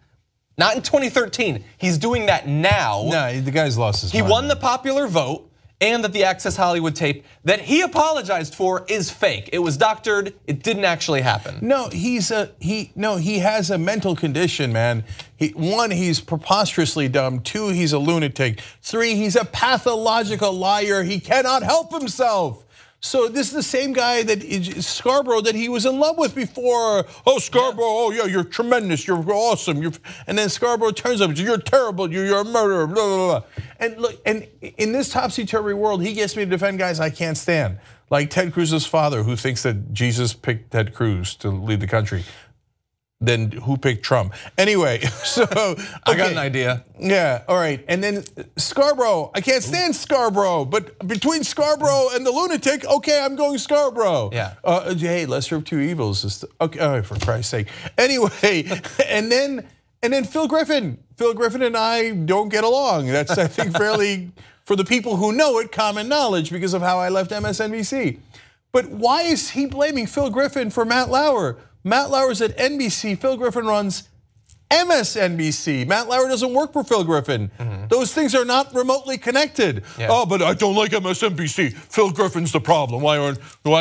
Not in 2013, he's doing that now. No, the guy's lost his mind. He won the popular vote, and that the Access Hollywood tape that he apologized for is fake. It was doctored, it didn't actually happen. No, he has a mental condition, man. One, he's preposterously dumb. Two, he's a lunatic. Three, he's a pathological liar. He cannot help himself. So this is the same guy that Scarborough that he was in love with before. Oh, Scarborough, oh yeah, you're tremendous, you're awesome. And then Scarborough turns up, you're terrible, you're a murderer, blah, blah, blah. And look, and in this topsy-turvy world, he gets me to defend guys I can't stand. Like Ted Cruz's father, who thinks that Jesus picked Ted Cruz to lead the country. Then who picked Trump? Anyway, so okay. I got an idea. Yeah, all right. And then Scarborough, I can't stand Scarborough, but between Scarborough and the lunatic, okay, I'm going Scarborough. Yeah. Hey, lesser of two evils. Okay, for Christ's sake. Anyway, and then Phil Griffin. Phil Griffin and I don't get along. That's, I think, fairly, for the people who know it, common knowledge because of how I left MSNBC. But why is he blaming Phil Griffin for Matt Lauer? Matt Lauer's at NBC, Phil Griffin runs MSNBC. Matt Lauer doesn't work for Phil Griffin. Those things are not remotely connected. Yeah. Oh, but I don't like MSNBC. Phil Griffin's the problem. Why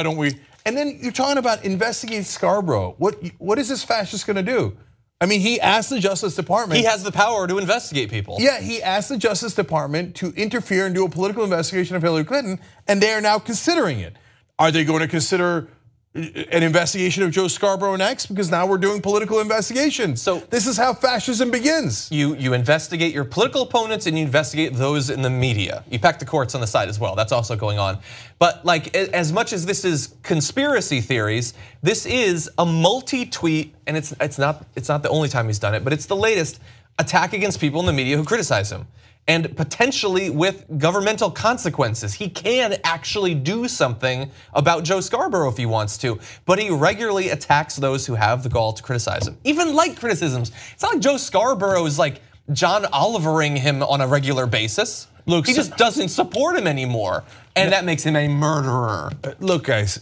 don't we? And then you're talking about investigate Scarborough. What is this fascist gonna do? I mean, he asked the Justice Department. He has the power to investigate people. Yeah, he asked the Justice Department to interfere and do a political investigation of Hillary Clinton, and they are now considering it. Are they going to consider an investigation of Joe Scarborough next? Because now we're doing political investigations. So this is how fascism begins. You investigate your political opponents and you investigate those in the media. You pack the courts on the side as well. That's also going on. But like, as much as this is conspiracy theories, this is a multi-tweet, and it's not the only time he's done it, but it's the latest attack against people in the media who criticize him. And potentially with governmental consequences. He can actually do something about Joe Scarborough if he wants to, but he regularly attacks those who have the gall to criticize him. Even light criticisms. It's not like Joe Scarborough is like John Olivering him on a regular basis. Look, he just doesn't support him anymore, and that makes him a murderer. Look, guys,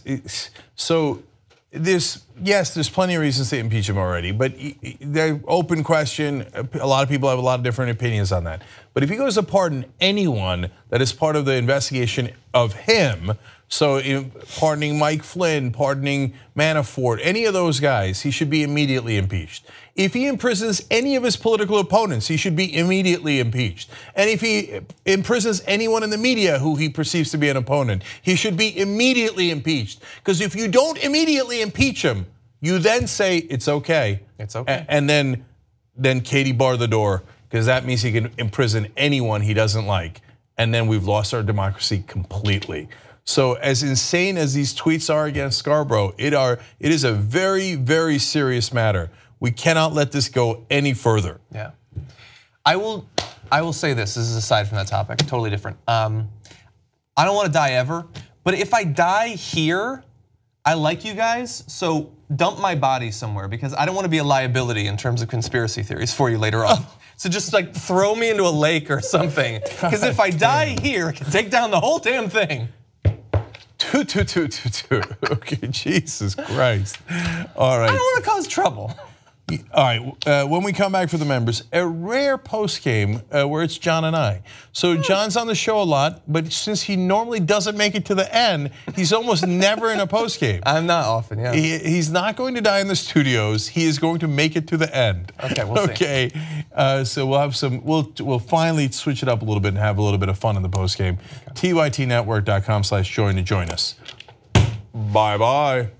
so there's plenty of reasons to impeach him already, but the open question, a lot of people have a lot of different opinions on that. But if he goes to pardon anyone that is part of the investigation of him, so pardoning Mike Flynn, pardoning Manafort, any of those guys, he should be immediately impeached. If he imprisons any of his political opponents, he should be immediately impeached. And if he imprisons anyone in the media who he perceives to be an opponent, he should be immediately impeached. Because if you don't immediately impeach him, you then say it's okay. It's okay. And then Katie bar the door. because that means he can imprison anyone he doesn't like, and then we've lost our democracy completely. So as insane as these tweets are against Scarborough, it is a very, very serious matter. We cannot let this go any further. Yeah, I will say this. This is aside from that topic, totally different. I don't want to die ever, but if I die here, I like you guys, so dump my body somewhere because I don't want to be a liability in terms of conspiracy theories for you later on. So just like throw me into a lake or something, because if I die here, I can take down the whole damn thing. Okay, Jesus Christ. All right. I don't want to cause trouble. All right, when we come back for the members, a rare post game where it's John and I. So John's on the show a lot, but since he normally doesn't make it to the end, he's almost never in a post game. I'm not often, yeah. He's not going to die in the studios. He is going to make it to the end. Okay, we'll see. Okay, so we'll have some. We'll finally switch it up a little bit and have a little bit of fun in the post game. TYTnetwork.com/join to join us. Bye bye.